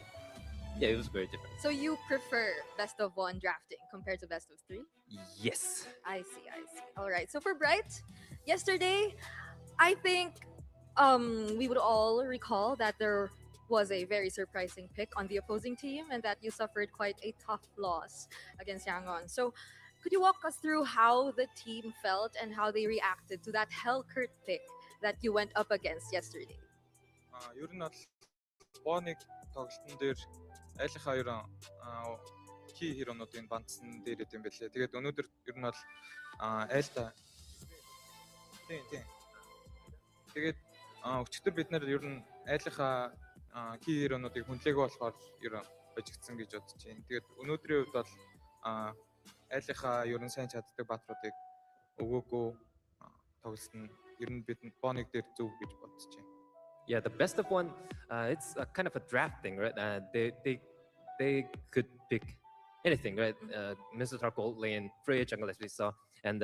yeah, it was very different. So you prefer best of one drafting compared to best of three? Yes. I see. All right. So for Bright, yesterday, I think we would all recall that there was a very surprising pick on the opposing team and that you suffered quite a tough loss against Yangon. So could you walk us through how the team felt and how they reacted to that Hellcurt pick that you went up against yesterday? Ер нь бол споныг тоглолтын дээр айлынхаа ерөн ки хиронуудын бандсан дээр идэм байлээ. Тэгээд өнөөдөр ер нь бол айлта тийм. Тэгээд өчигдөр бид нар ер нь айлынхаа ки хиронуудыг хүнлээг болохоор ер нь божигдсан гэж бодож байна. Тэгээд өнөөдрийн хувьд бол айлынхаа ер нь сайн чаддаг баатруудыг өгөөгүй тоглолт нь ер нь бидэнд боныг дээр зөв гэж бодож байна. Yeah, the best of one, it's a kind of a draft thing, right? They could pick anything, right? Mr. Gold lane, Freya jungle, as we saw. And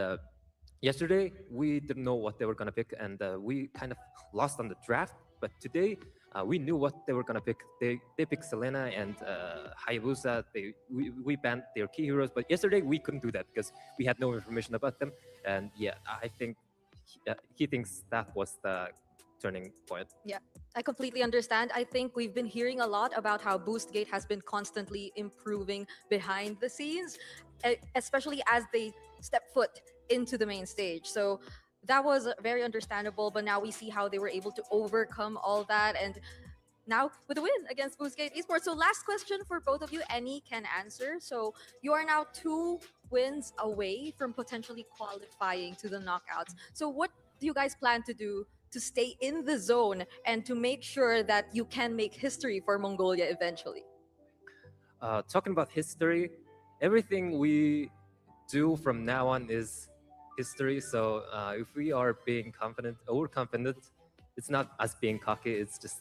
yesterday, we didn't know what they were going to pick, and we kind of lost on the draft. But today, we knew what they were going to pick. They picked Selena and Hayabusa. We banned their key heroes. But yesterday, we couldn't do that because we had no information about them. And yeah, I think he thinks that was the turning point. Yeah, I completely understand. I think we've been hearing a lot about how Boostgate has been constantly improving behind the scenes, especially as they step foot into the main stage. So that was very understandable, but now we see how they were able to overcome all that and now with a win against Boostgate Esports. So last question for both of you, any can answer. So you are now 2 wins away from potentially qualifying to the knockouts. So what do you guys plan to do to stay in the zone and to make sure that you can make history for Mongolia eventually? Talking about history, everything we do from now on is history. So if we are being confident, overconfident, it's not us being cocky, it's just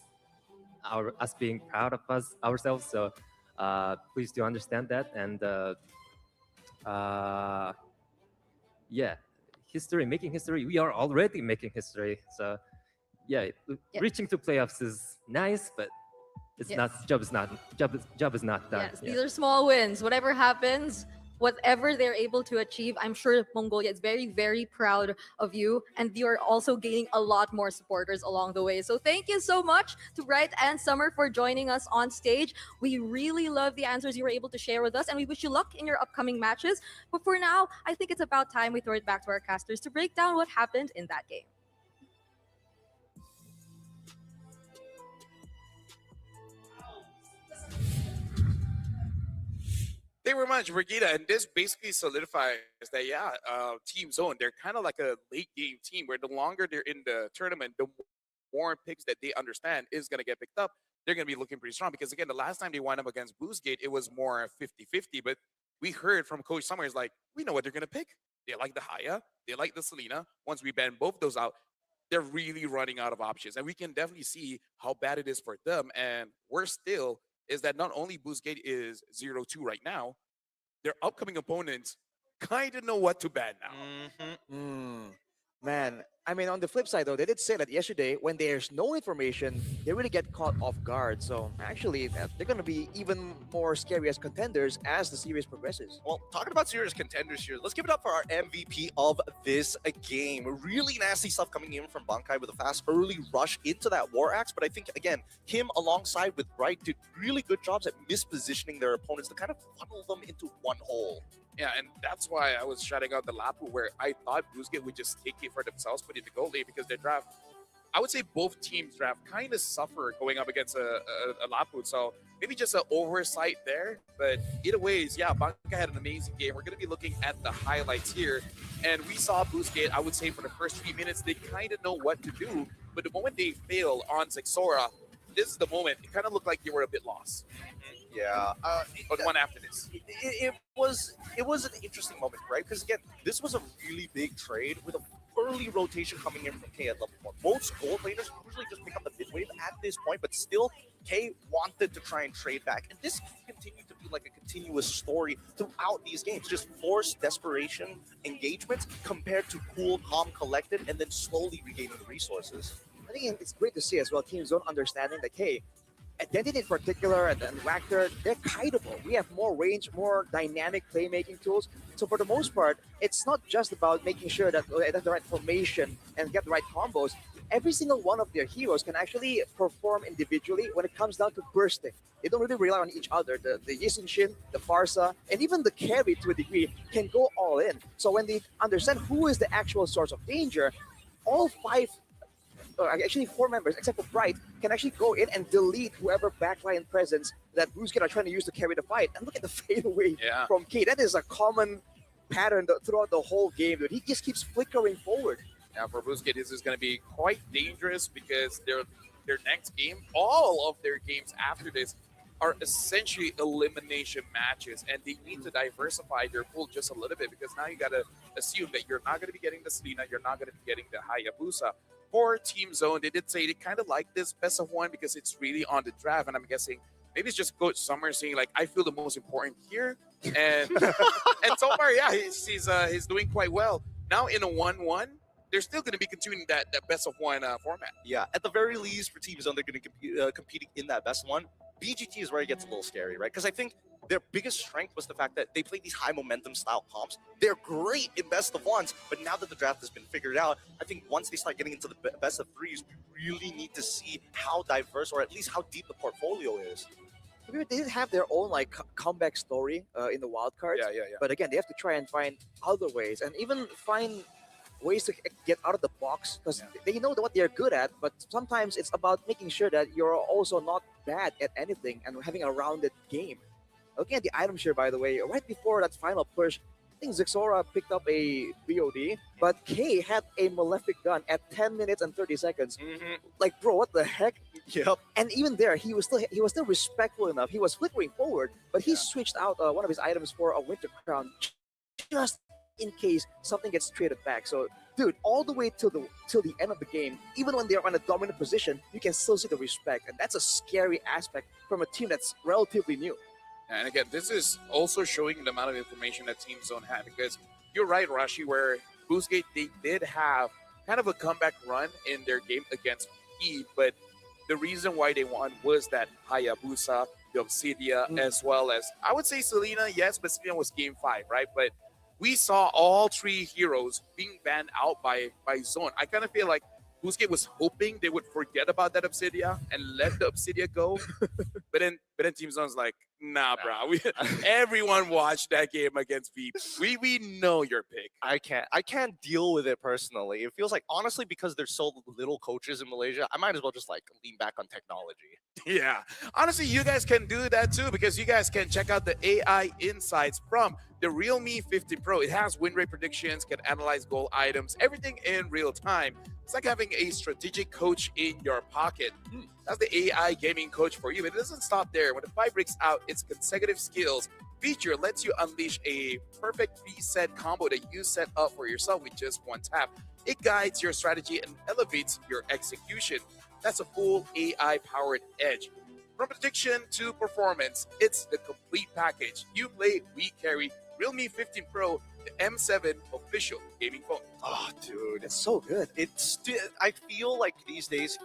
us being proud of ourselves. So please do understand that. And yeah, history, making history. We are already making history. So yeah, reaching to playoffs is nice, but it's not job is not done. Yes, these are small wins. Whatever happens, whatever they're able to achieve, I'm sure Mongolia is very, very proud of you. And you're also gaining a lot more supporters along the way. So thank you so much to Bright and Summer for joining us on stage. We really love the answers you were able to share with us, and we wish you luck in your upcoming matches. But for now, I think it's about time we throw it back to our casters to break down what happened in that game. Thank you very much, Brigida. And this basically solidifies that, yeah, Team Zone, they're kind of like a late game team where the longer they're in the tournament, the more picks that they understand is going to get picked up. They're going to be looking pretty strong because, again, the last time they went up against Boostgate, it was more 50-50. But we heard from Coach Summers, like, we know what they're going to pick. They like the Haya. They like the Selena. Once we ban both those out, they're really running out of options. And we can definitely see how bad it is for them. And worse still is that not only Boostgate is 0-2 right now, their upcoming opponents kind of know what to ban now. Man, I mean, on the flip side, though, they did say that yesterday, when there's no information, they really get caught off guard. So actually, they're going to be even more scary as contenders as the series progresses. Well, talking about serious contenders here, let's give it up for our MVP of this game. Really nasty stuff coming in from Bankai with a fast early rush into that War Axe. But I think, again, him alongside with Bright did really good jobs at mispositioning their opponents to kind of funnel them into one hole. Yeah, and that's why I was shouting out the Lapu, where I thought Boostgate would just take it for themselves, put it to goal late, because their draft, I would say both teams' draft kind of suffered going up against a Lapu. So maybe just an oversight there. But either ways, yeah, Bankai had an amazing game. We're going to be looking at the highlights here. And we saw Boostgate, I would say, for the first 3 minutes, they kind of know what to do. But the moment they fail on Zexora, this is the moment. It kind of looked like they were a bit lost. Yeah. But one after this. It was an interesting moment, right? Because, again, this was a really big trade with an early rotation coming in from K at level 1. Most gold laners usually just pick up the mid wave at this point, but still, K wanted to try and trade back. And this continued to be like a continuous story throughout these games. Just forced desperation engagements compared to cool, calm, collected, and then slowly regaining the resources. I think it's great to see as well Team Zone understanding that, hey, Identity in particular and Wactor, they're kiteable. We have more range, more dynamic playmaking tools. So for the most part, it's not just about making sure that they have the right formation and get the right combos. every single one of their heroes can actually perform individually when it comes down to bursting. They don't really rely on each other. The Yisun Shin, the Farsa, and even the carry to a degree can go all in. So when they understand who is the actual source of danger, all five, or actually 4 members, except for Bright, can actually go in and delete whoever backline presence that BlueSkate are trying to use to carry the fight. And look at the fadeaway from K. That is a common pattern throughout the whole game, dude. He just keeps flickering forward. Now for BlueSkate, this is going to be quite dangerous because their next game, all of their games after this, are essentially elimination matches, and they need to diversify their pool just a little bit because now you got to assume that you're not going to be getting the Selena, you're not going to be getting the Hayabusa. For Team Zone, they did say they kind of like this best of one because it's really on the draft, and I'm guessing maybe it's just Coach Summer saying like, I feel the most important here, and and so far, yeah, he's doing quite well. Now in a 1-1, they're still going to be continuing that best of one format. Yeah, at the very least for Team Zone, they're going to be competing in that best one. BGT is where it gets a little scary, right? Because I think their biggest strength was the fact that they play these high momentum style comps. They're great in best of ones, but now that the draft has been figured out, I think once they start getting into the best of threes, we really need to see how diverse or at least how deep the portfolio is. They did have their own like comeback story in the wild cards. Yeah. But again, they have to try and find other ways and even find ways to get out of the box because they know what they're good at, but sometimes it's about making sure that you're also not bad at anything and having a rounded game. Looking at the item share, by the way, right before that final push, I think Zixora picked up a BOD, but K had a Malefic gun at 10 minutes and 30 seconds. Like, bro, what the heck? Yep. And even there, he was still respectful enough. He was flickering forward, but he switched out one of his items for a Winter Crown just in case something gets traded back. So, dude, all the way till the end of the game, even when they're on a dominant position, you can still see the respect, and that's a scary aspect from a team that's relatively new. And again, this is also showing the amount of information that Team Zone had because you're right, Rashi, where BlueSkate, they did have kind of a comeback run in their game against E, but the reason why they won was that Hayabusa, the Obsidia, as well as, I would say Selena, yes, but Selena was game 5, right? But we saw all 3 heroes being banned out by Zone. I kind of feel like BlueSkate was hoping they would forget about that Obsidia and let the Obsidia go. but then Team Zone's like, nah, bro. Everyone watched that game against Veep. We know your pick. I can't deal with it personally. It feels like, honestly, because there's so little coaches in Malaysia, I might as well just like lean back on technology. Yeah. Honestly, you guys can do that too because you guys can check out the AI insights from the Realme 15 Pro. It has win rate predictions, can analyze goal items, everything in real time. It's like having a strategic coach in your pocket. That's the AI gaming coach for you. But it doesn't stop there. When the fight breaks out, its consecutive skills feature lets you unleash a perfect reset combo that you set up for yourself with just one tap. It guides your strategy and elevates your execution. That's a full AI-powered edge. From prediction to performance, it's the complete package. You play, we carry. Realme 15 Pro, the M7 official gaming phone. Oh, dude, It's so good. I feel like these days,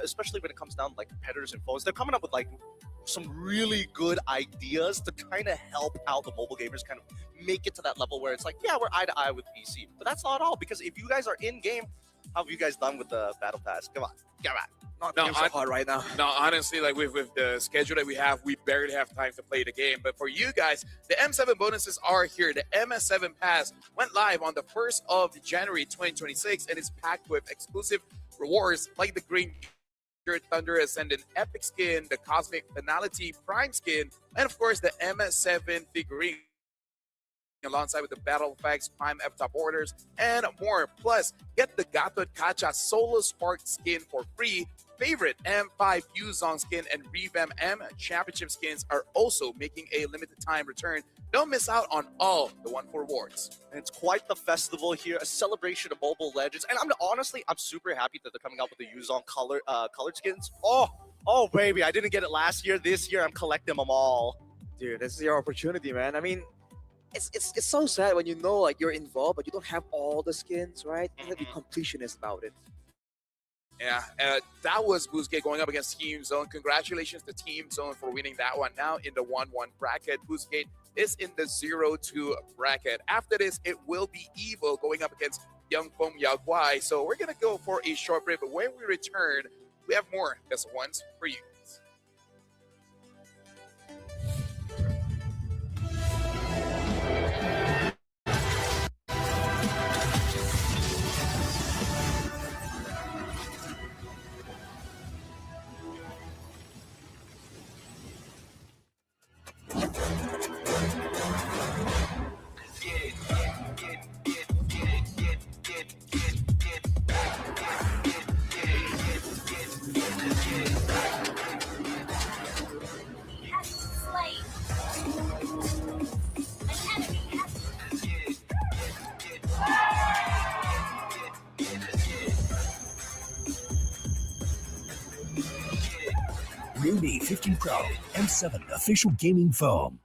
especially when it comes down to like competitors and phones, they're coming up with like some really good ideas to kind of help out the mobile gamers, kind of make it to that level where it's like, yeah, we're eye to eye with PC. But that's not all, because if you guys are in game, how have you guys done with the battle pass? Come on. Not so hard right now. No, honestly, like with the schedule that we have, we barely have time to play the game. But for you guys, the M7 bonuses are here. The MS7 Pass went live on the 1st of January 2026 and is packed with exclusive rewards like the Green Thunder Ascendant Epic skin, the Cosmic Finality Prime skin, and of course the MS7 figurine, alongside with the Battle Facts Prime F-Top orders and more. Plus, get the Gatot Kacha Solo Spark skin for free. Favorite M5 Yuzong skin and Revamp M Championship skins are also making a limited time return. Don't miss out on all the 1 for awards. And it's quite the festival here, a celebration of mobile legends. And I'm super happy that they're coming out with the Yuzong colored skins. Oh baby, I didn't get it last year. This year I'm collecting them all. Dude, this is your opportunity, man. I mean, it's so sad when you know like you're involved, but you don't have all the skins, right? You have to be completionist about it. Yeah, that was BlueSkate going up against Team Zone. Congratulations to Team Zone for winning that one. Now in the 1-1 bracket, BlueSkate is in the 0-2 bracket. After this, it will be Evo going up against Young Feng Yao Guai. So we're going to go for a short break, but when we return, we have more Best of Ones for you. Rudy 15 Pro M7 official gaming phone.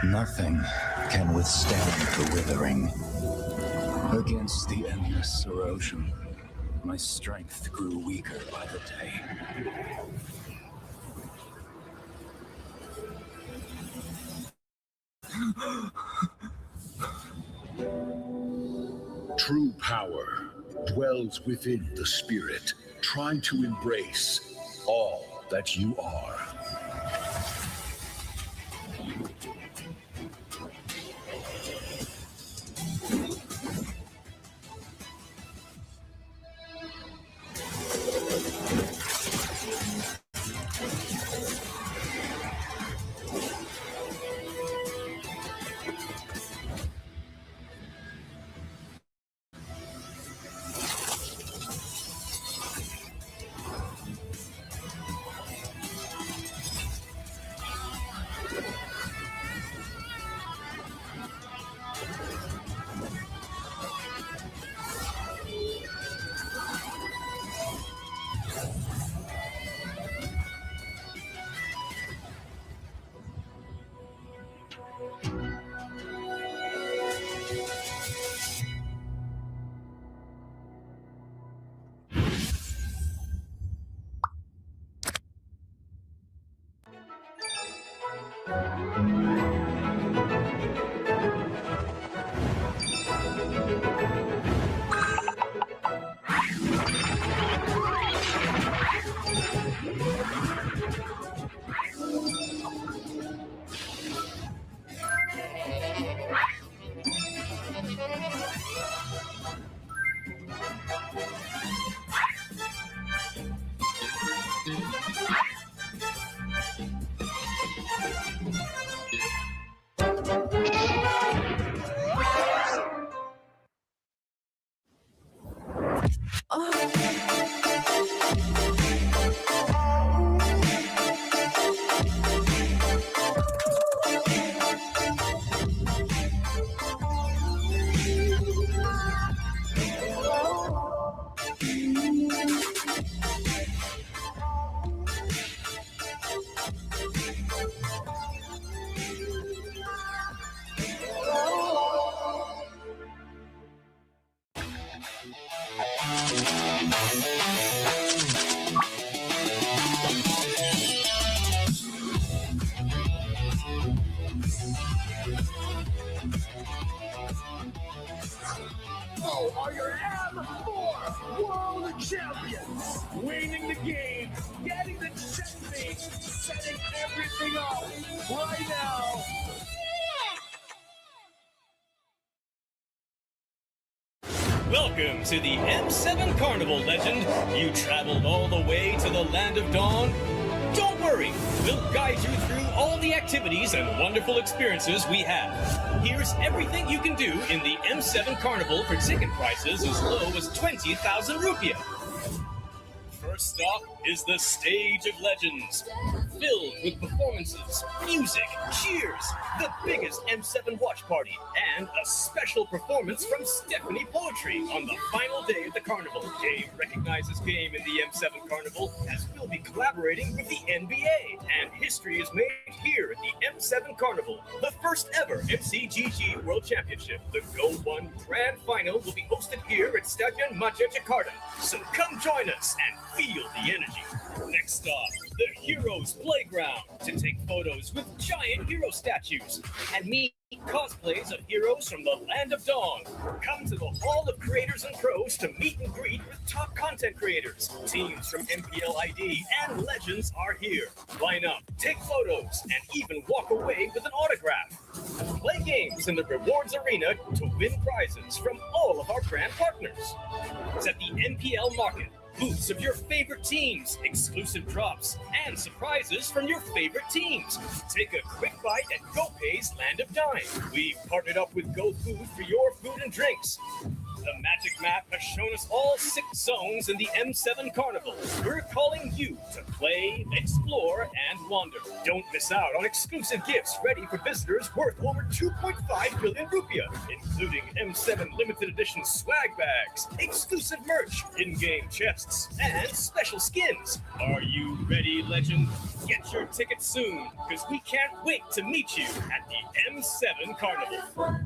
Nothing can withstand the withering. Against the endless erosion, my strength grew weaker by the day. True power dwells within the spirit. Try to embrace all that you are. Oh, are your M4 World Champions, winning the game, getting the checkmate, setting everything up right now. Welcome to the M7 Carnival, legend. You traveled all the way to the Land of Dawn? Don't worry, we'll guide you through all the activities and wonderful experiences we have. Here's everything you can do in the M7 Carnival for ticket prices as low as 20,000 rupiah. First stop is the Stage of Legends, filled with performances, music, cheers, the biggest M7 watch party, and a special performance from Stephanie Poetry on the final day of the carnival. Game recognizes game in the M7 Carnival, as we'll be collaborating with the NBA, and history is made here at the M7 Carnival, the first ever MCGG World Championship. The Go 1 Grand Final will be hosted here at Stadion Maja Jakarta, so come join us and feel the energy. Next stop, the Heroes Playground, to take photos with giant hero statues and meet cosplays of heroes from the Land of Dawn. Come to the Hall of Creators and Pros to meet and greet with top content creators. Teams from MPL ID and Legends are here. Line up, take photos, and even walk away with an autograph. Play games in the rewards arena to win prizes from all of our brand partners. It's at the MPL Market. Booths of your favorite teams, exclusive drops, and surprises from your favorite teams. Take a quick bite at GoPay's Land of Dine. We've partnered up with GoFood for your food and drinks. The Magic Map has shown us all 6 zones in the M7 Carnival. We're calling you to play, explore, and wander. Don't miss out on exclusive gifts ready for visitors worth over 2.5 billion rupiah, including M7 limited edition swag bags, exclusive merch, in-game chests, and special skins. Are you ready, legend? Get your tickets soon, because we can't wait to meet you at the M7 Carnival.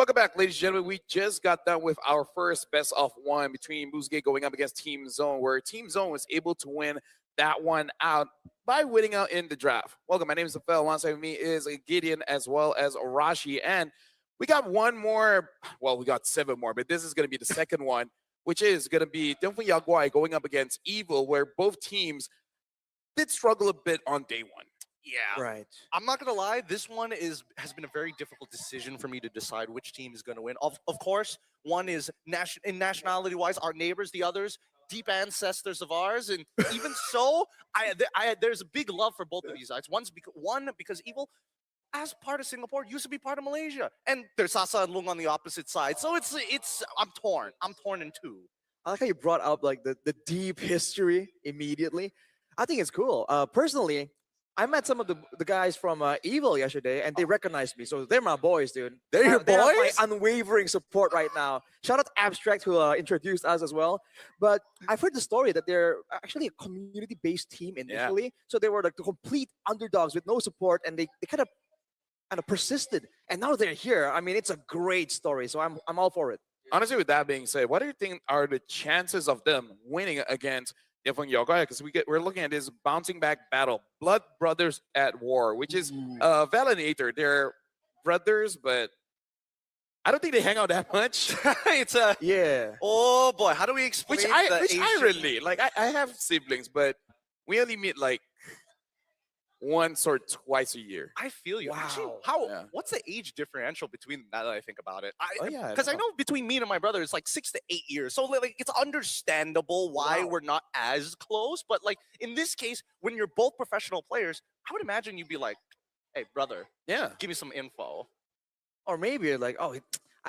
Welcome back, ladies and gentlemen. We just got done with our first best of one between Boozgate going up against Team Zone, where Team Zone was able to win that one out by winning out in the draft. Welcome, my name is Rafael. Alongside me is Gideon as well as Arashi. And we got one more, well, we got 7 more, but this is going to be the second one, which is going to be Tianfeng Yaguai going up against Evil, where both teams did struggle a bit on day one. Yeah. Right. I'm not gonna lie, this one has been a very difficult decision for me to decide which team is gonna win. Of course, one is nationality-wise our neighbors, the others deep ancestors of ours, and even so, there's a big love for both of these sides. One because Evil, as part of Singapore, used to be part of Malaysia, and there's Sasa and Lung on the opposite side. So it's I'm torn. I'm torn in two. I like how you brought up like the deep history immediately. I think it's cool. Personally, I met some of the guys from Evil yesterday, and they recognized me. So they're my boys, dude. They're your They have my boys? unwavering support right now. Shout out to Abstract who introduced us as well. But I've heard the story that they're actually a community-based team initially. So they were like the complete underdogs with no support, and they kind of persisted. And now they're here. I mean, it's a great story. So I'm all for it. Honestly, with that being said, what do you think are the chances of them winning against Tianfeng Yaguai? Because we're looking at this bouncing back battle, Blood Brothers at War, which is Valinator. They're brothers, but I don't think they hang out that much. It's a yeah. Oh boy, how do we explain Which I Asian- relate. Like I have siblings, but we only meet like once or twice a year. I feel you. Actually, Wow. what's the age differential between them now that I think about it? Oh, yeah, I Because I know. know between me and my brother, it's like 6 to 8 years. So like it's understandable why Wow. we're not as close. But like in this case, when you're both professional players, I would imagine you'd be like, "Hey, brother, Yeah. give me some info." Or maybe you're like, oh,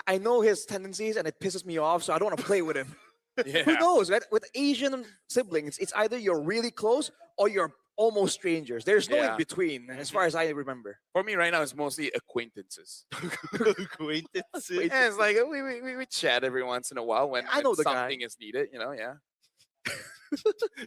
I know his tendencies and it pisses me off, so I don't want to play with him. Who Yeah. knows, right? With Asian siblings, it's either you're really close or you're almost strangers. There's no Yeah. in between, as far as I remember. For me right now, it's mostly acquaintances. Acquaintances. Yeah, it's like we chat every once in a while when, I know when the guy. something is needed, yeah.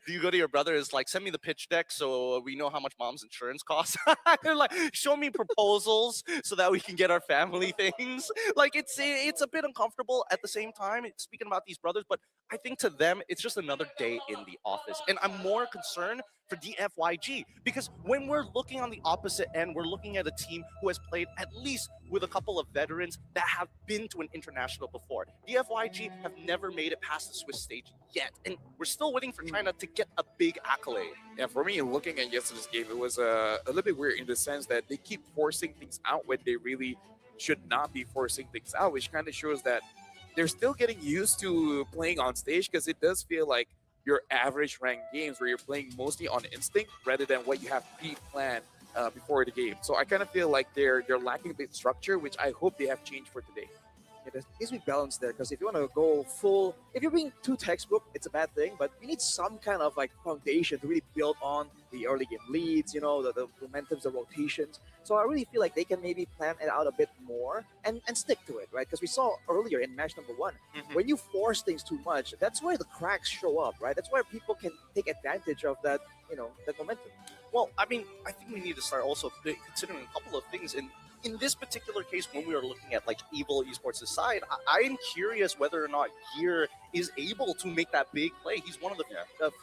Do you go to your brother? Is like, send me the pitch deck so we know how much mom's insurance costs. They're like, show me proposals so that we can get our family things. Like it's a bit uncomfortable at the same time. Speaking about these brothers, but I think to them it's just another day in the office, and I'm more concerned for DFYG because when we're looking on the opposite end, we're looking at a team who has played at least with a couple of veterans that have been to an international before. DFYG have never made it past the Swiss stage yet, and we're still waiting for China to get a big accolade. Yeah, for me, looking at yesterday's game, it was a little bit weird in the sense that they keep forcing things out when they really should not be forcing things out, which kind of shows that they're still getting used to playing on stage, because it does feel like your average ranked games where you're playing mostly on instinct rather than what you have pre-planned before the game. So I kind of feel like they're lacking a bit of structure, which I hope they have changed for today. Yeah, there needs to be balance there, because if you want to go full, if you're being too textbook, it's a bad thing. But you need some kind of like foundation to really build on the early game leads, the momentums, the rotations. So I really feel like they can maybe plan it out a bit more and stick to it, right? Because we saw earlier in match number 1, when you force things too much, that's where the cracks show up, right? That's where people can take advantage of that, that momentum. Well, I mean, I think we need to start also considering a couple of things. And in this particular case, when we are looking at like Evil Esports' side, I am curious whether or not Gear is able to make that big play. He's one of the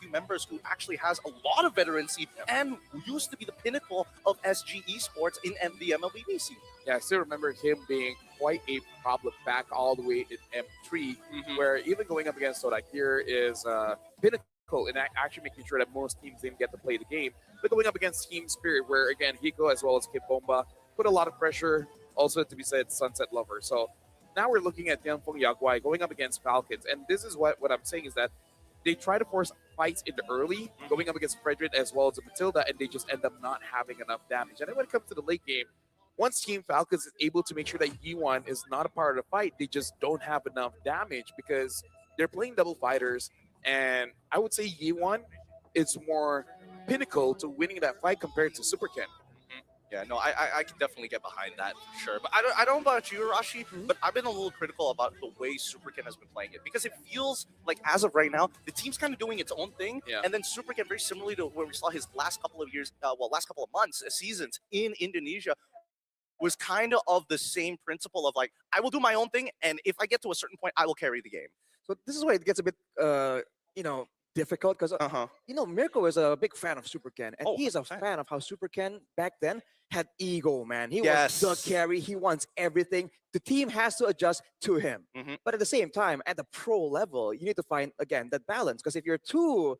few members who actually has a lot of veterancy and used to be the pinnacle of SG Esports in the MLBB scene. Yeah, I still remember him being quite a problem back all the way in M3, where even going up against Sodak here is pinnacle in actually making sure that most teams didn't get to play the game. But going up against Team Spirit, where again, Hiko as well as Kid Bomba put a lot of pressure, also to be said, Sunset Lover. So now we're looking at Tianfeng Yaguai going up against Falcons. And this is what I'm saying is that they try to force fights in the early, going up against Frederick as well as Matilda, and they just end up not having enough damage. And then when it comes to the late game, once Team Falcons is able to make sure that Yi1 is not a part of the fight, they just don't have enough damage because they're playing double fighters. And I would say Yi1 is more pinnacle to winning that fight compared to Super Ken. Yeah, no, I can definitely get behind that for sure. But I don't know about you, Rashi, but I've been a little critical about the way Superken has been playing it, because it feels like as of right now, the team's kind of doing its own thing, and then Superken, very similarly to where we saw his last couple of years, last couple of months, seasons in Indonesia, was kind of the same principle of like, I will do my own thing, and if I get to a certain point, I will carry the game. So this is where it gets a bit, difficult because Mirko is a big fan of Super Ken, and he is a fan of how Super Ken back then had ego, man. He was the carry. He wants everything. The team has to adjust to him. But at the same time, at the pro level, you need to find again that balance. Because if you're too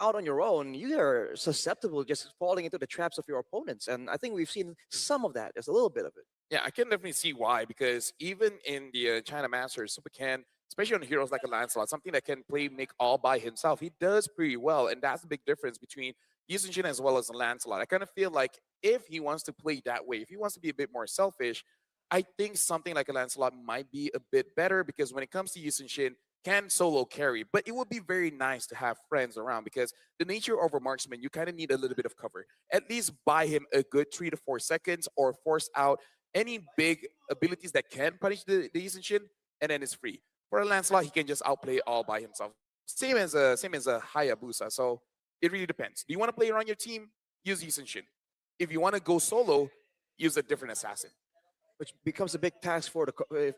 out on your own, you are susceptible just falling into the traps of your opponents. And I think we've seen some of that. There's a little bit of it. Yeah, I can definitely see why, because even in the China Masters, Super Ken, especially on heroes like a Lancelot, something that can make all by himself, he does pretty well. And that's the big difference between Yushin as well as Lancelot. I kind of feel like if he wants to play that way, if he wants to be a bit more selfish, I think something like a Lancelot might be a bit better, because when it comes to Yushin, can solo carry, but it would be very nice to have friends around, because the nature of a marksman, you kind of need a little bit of cover. At least buy him a good 3 to 4 seconds, or force out any big abilities that can punish the Yushin, and then it's free. For a Lancelot, he can just outplay all by himself. Same as a Hayabusa. So it really depends. Do you want to play around your team? Use Yushin. If you want to go solo, use a different assassin. Which becomes a big task for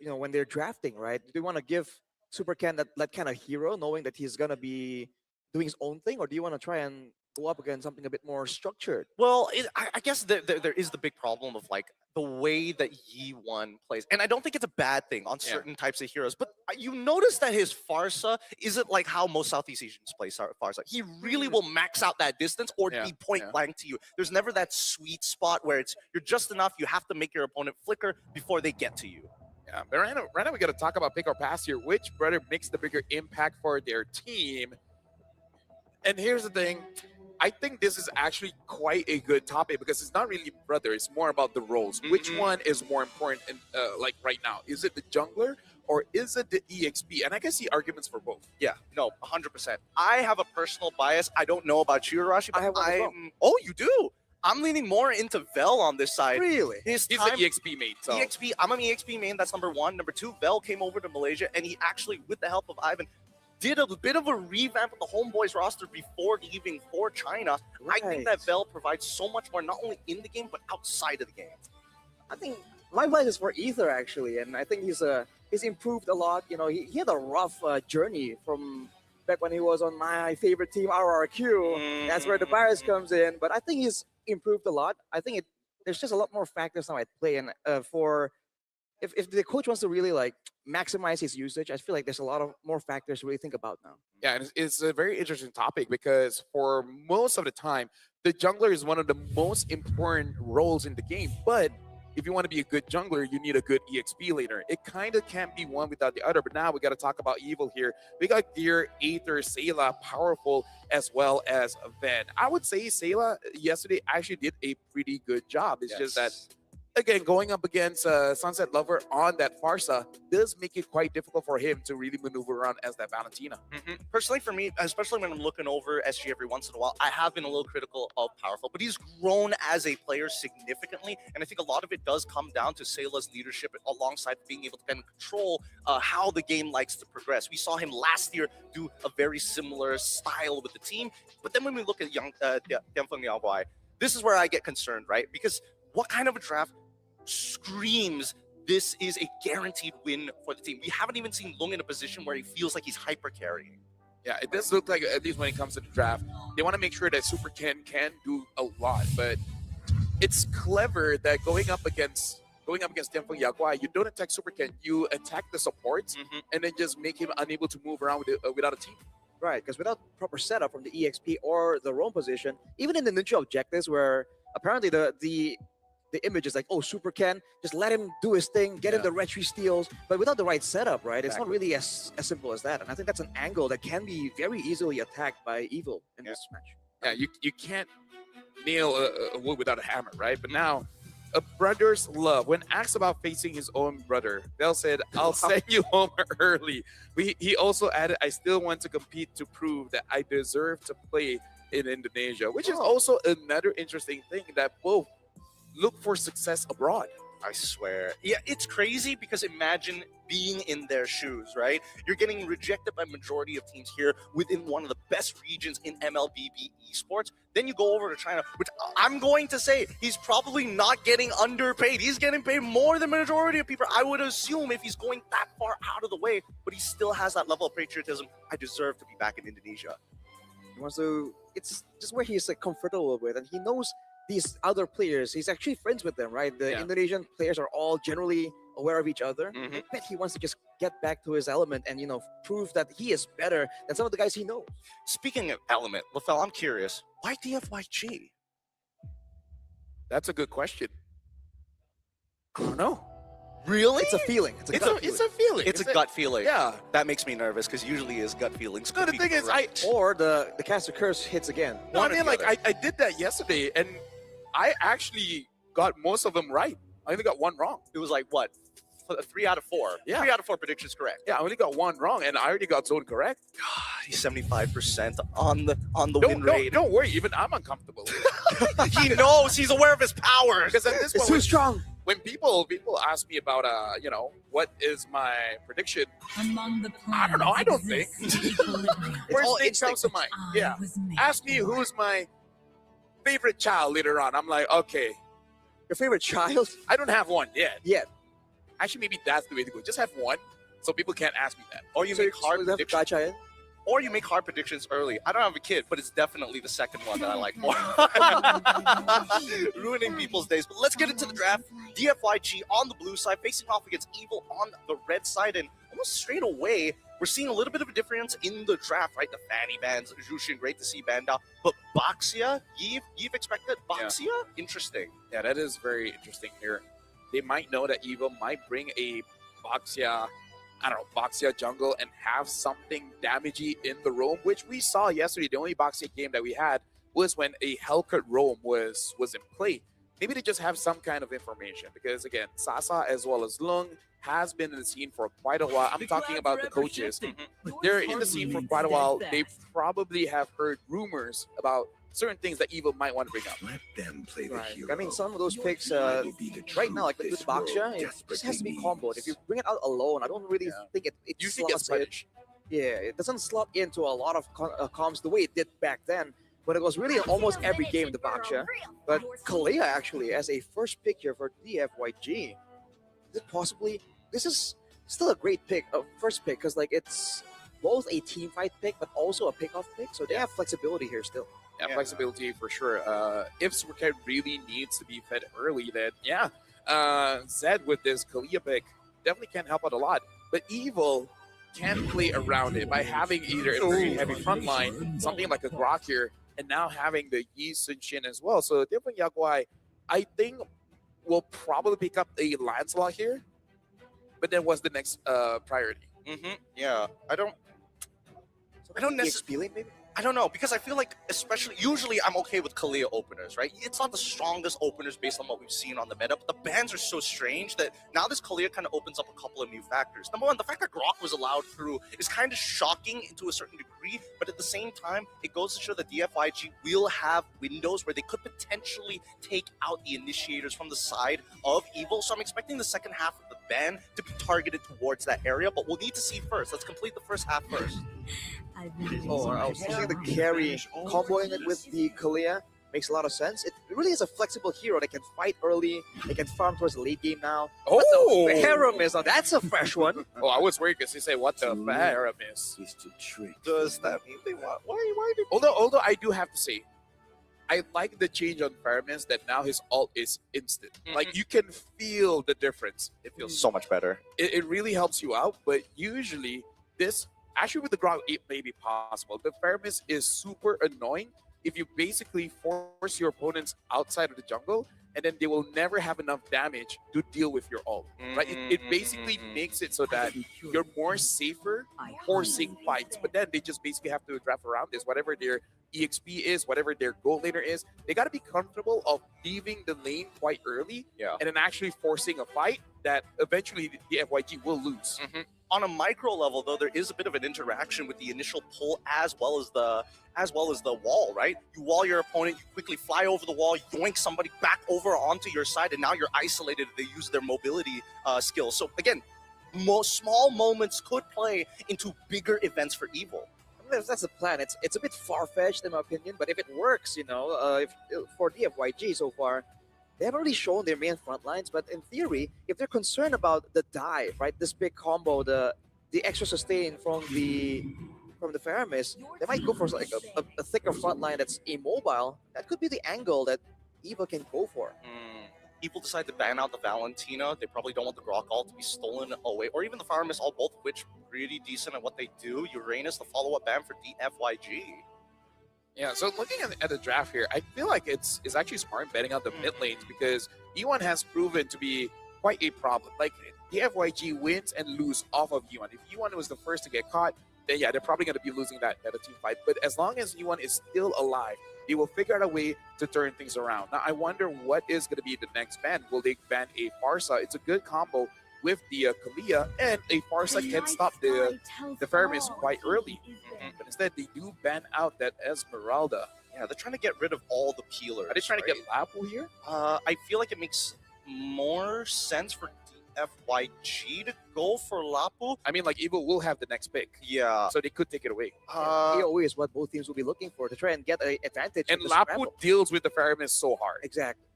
when they're drafting, right? Do you want to give Super Ken that kind of hero, knowing that he's gonna be doing his own thing, or do you want to try and go up against something a bit more structured? Well, I guess there is the big problem of like the way that Yi1 plays, and I don't think it's a bad thing on certain types of heroes. But you notice that his Pharsa isn't like how most Southeast Asians play Pharsa. He really will max out that distance or be point blank to you. There's never that sweet spot where you're just enough. You have to make your opponent flicker before they get to you. Yeah, but right now we got to talk about pick or pass here. Which brother makes the bigger impact for their team? And here's the thing. I think this is actually quite a good topic, because it's not really brother. It's more about the roles. Which one is more important in, like right now? Is it the jungler or is it the EXP? And I can see arguments for both. Yeah, no, 100%. I have a personal bias. I don't know about you, Arashi, but I have one as well. Oh, you do? I'm leaning more into Vel on this side. Really? He's the EXP main. So. EXP, I'm an EXP main. That's number one. Number two, Vel came over to Malaysia, and he actually, with the help of Ivan, did a bit of a revamp of the Homeboys roster before leaving for China. I think that Vel provides so much more, not only in the game, but outside of the game. I think my bias is for Ether, actually, and I think he's improved a lot. He had a rough journey from back when he was on my favorite team, RRQ. That's where the bias comes in. But I think he's improved a lot. I think there's just a lot more factors now at play, and if the coach wants to really like maximize his usage, I feel like there's a lot of more factors to really think about now. Yeah, and it's a very interesting topic, because for most of the time, the jungler is one of the most important roles in the game. But if you want to be a good jungler, you need a good EXP laner. It kind of can't be one without the other. But now we got to talk about Evil here. We got Gear, Aether, Sayla, powerful, as well as Ven. I would say Sayla yesterday actually did a pretty good job. It's just that, again, going up against Sunset Lover on that Pharsa does make it quite difficult for him to really maneuver around as that Valentina. Personally, for me, especially when I'm looking over SG every once in a while, I have been a little critical of Powerful, but he's grown as a player significantly, and I think a lot of it does come down to Sayla's leadership alongside being able to kind of control how the game likes to progress. We saw him last year do a very similar style with the team, but then when we look at Tianfeng Yaoguai, this is where I get concerned, right? Because what kind of a draft screams this is a guaranteed win for the team? We haven't even seen Lung in a position where he feels like he's hyper carrying. Yeah, it does look like, at least when it comes to the draft, they want to make sure that Super Ken can do a lot. But it's clever that going up against Tianfeng Yaoguai, you don't attack Super Ken, you attack the supports, and then just make him unable to move around without a team. Right, because without proper setup from the EXP or the roam position, even in the neutral objectives where apparently the image is like, oh, Super Ken, just let him do his thing, get him the retry steals, but without the right setup, right? It's not really as simple as that. And I think that's an angle that can be very easily attacked by Evil in this match. Yeah, you can't nail a wood without a hammer, right? But now, a brother's love. When asked about facing his own brother, Bell said, I'll send you home early. He also added, I still want to compete to prove that I deserve to play in Indonesia, which is also another interesting thing, that both look for success abroad. I swear. Yeah, it's crazy because imagine being in their shoes, right? You're getting rejected by majority of teams here within one of the best regions in MLBB esports. Then you go over to China, which I'm going to say he's probably not getting underpaid. He's getting paid more than majority of people. I would assume if he's going that far out of the way, but he still has that level of patriotism. I deserve to be back in Indonesia. He wants to. It's just where he's like comfortable with, and he knows these other players. He's actually friends with them, right? The Indonesian players are all generally aware of each other. I bet he wants to just get back to his element and prove that he is better than some of the guys he knows. Speaking of element, LaFell, I'm curious. Why DFYG? That's a good question. I don't know. Really? It's a feeling. It's a gut feeling. It's a feeling. It's a gut feeling. Yeah. That makes me nervous because usually his gut feelings. No, could the be thing is, correct. Or the caster curse hits again. No, One I or mean, the like, other. I did that yesterday, and I actually got most of them right. I only got one wrong. It was like what? 3 out of 4. Yeah. 3 out of 4 predictions correct. Yeah, I only got one wrong, and I already got zone correct. He's 75% on the win rate. Don't worry, even I'm uncomfortable. He knows. He's aware of his powers. Because at this It's point, too strong. when people ask me about what is my prediction, I don't know. I don't think. First all thing instinct. comes to mind. Yeah. Ask me who's my favorite child later on. I'm like, okay, Your favorite child? I don't have one yet. Yet. Actually, maybe that's the way to go. Just have one, so people can't ask me that. Or you make hard you have predictions. Gacha in? Or you make hard predictions early. I don't have a kid, but it's definitely the second one that I like more. Ruining people's days. But let's get into the draft. DFYG on the blue side, facing off against Evil on the red side. And almost straight away, we're seeing a little bit of a difference in the draft, right? The Fanny bans, Jushin, great to see Banda. But Baxia, Yves expected Baxia? Interesting. Yeah, that is very interesting here. They might know that Evil might bring a Baxia, Baxia jungle and have something damagey in the roam, which we saw yesterday. The only Baxia game that we had was when a Hellcut roam was in play. Maybe they just have some kind of information because, again, Sasa as well as Lung has been in the scene for quite a while. I'm talking about the coaches. They're in the scene for quite a while. They probably have heard rumors about certain things that Evil might want to bring up. Let them play the Right. hero. I mean, some of those picks right now, like with Baxia, it just has to be comboed. If you bring it out alone, I don't really think it Usually gets slots in. punished. Yeah, it doesn't slot into a lot of comms the way it did back then, when it was really in almost every game the Baxia. But Kalea actually, as a first pick here for DFYG, is it possibly? This is still a great pick, first pick, because like it's both a team fight pick, but also a pick-off pick, so they have flexibility here still. Yeah, flexibility for sure. If Supercat really needs to be fed early, then Zed with this Kalia pick definitely can help out a lot. But Evil can play around it by having either a very heavy front line, something like a Grok here, and now having the Yi Sun Shin as well. So different Yaguai, I think, will probably pick up a Lancelot here. But then what's the next priority? Yeah, I don't necessarily. Maybe. I don't know, because I feel like, usually I'm okay with Kalia openers, right? It's not the strongest openers based on what we've seen on the meta, but the bans are so strange that now this Kalia kind of opens up a couple of new factors. Number one, the fact that Grok was allowed through is kind of shocking to a certain degree, but at the same time, it goes to show that DFYG will have windows where they could potentially take out the initiators from the side of Evil, so I'm expecting the second half of the ban to be targeted towards that area, but we'll need to see first. Let's complete the first half first. Oh, I was thinking the carry comboing it with the Kalia makes a lot of sense. It really is a flexible hero. They can fight early. They can farm towards the late game now. Oh! But the Harem is that's a fresh one. Oh, I was worried because they say, what the Harem is. Does that mean they want? Why did? Although I do have to say, I like the change on Fairness that now his ult is instant. Like, you can feel the difference. It feels so much better. It really helps you out, but usually this, actually with the Grok, it may be possible. The Fairness is super annoying if you basically force your opponents outside of the jungle, and then they will never have enough damage to deal with your ult, right? It basically makes it so that you're more safer forcing fights, but then they just basically have to draft around this. Whatever their EXP is, whatever their gold laner is, they got to be comfortable of leaving the lane quite early and then actually forcing a fight that eventually the FYG will lose. On a micro level, though, there is a bit of an interaction with the initial pull as well as the wall, right? You wall your opponent, you quickly fly over the wall, yoink somebody back over onto your side, and now you're isolated. They use their mobility skills. So again, small moments could play into bigger events for Evil. That's the plan. It's a bit far-fetched in my opinion, but if it works, for DFYG so far, they haven't really shown their main front lines. But in theory, if they're concerned about the dive, right, this big combo, the extra sustain from the Faramis, they might go for like a thicker front line that's immobile. That could be the angle that Evil can go for. Evil decide to ban out the Valentina. They probably don't want the Grok ult to be stolen away, or even the Faramis all, both of which pretty decent at what they do. Uranus, the follow-up ban for DFYG. Yeah, so looking at the draft here, I feel like it's actually smart betting out the mid lanes because E1 has proven to be quite a problem. Like, the FYG wins and lose off of E1. If E1 was the first to get caught, then yeah, they're probably going to be losing that team fight. But as long as E1 is still alive, they will figure out a way to turn things around. Now, I wonder what is going to be the next ban. Will they ban a Pharsa? It's a good combo with the Kalia, and a Pharsa can stop the Faramis quite early. But instead, they do ban out that Esmeralda. Yeah, they're trying to get rid of all the peelers. Are they trying to get Lapu here? I feel like it makes more sense for DFYG to go for Lapu. I mean, like, Evil will have the next pick. Yeah. So they could take it away. AoE is what both teams will be looking for to try and get an advantage. And Lapu deals with the Faramis so hard. Exactly.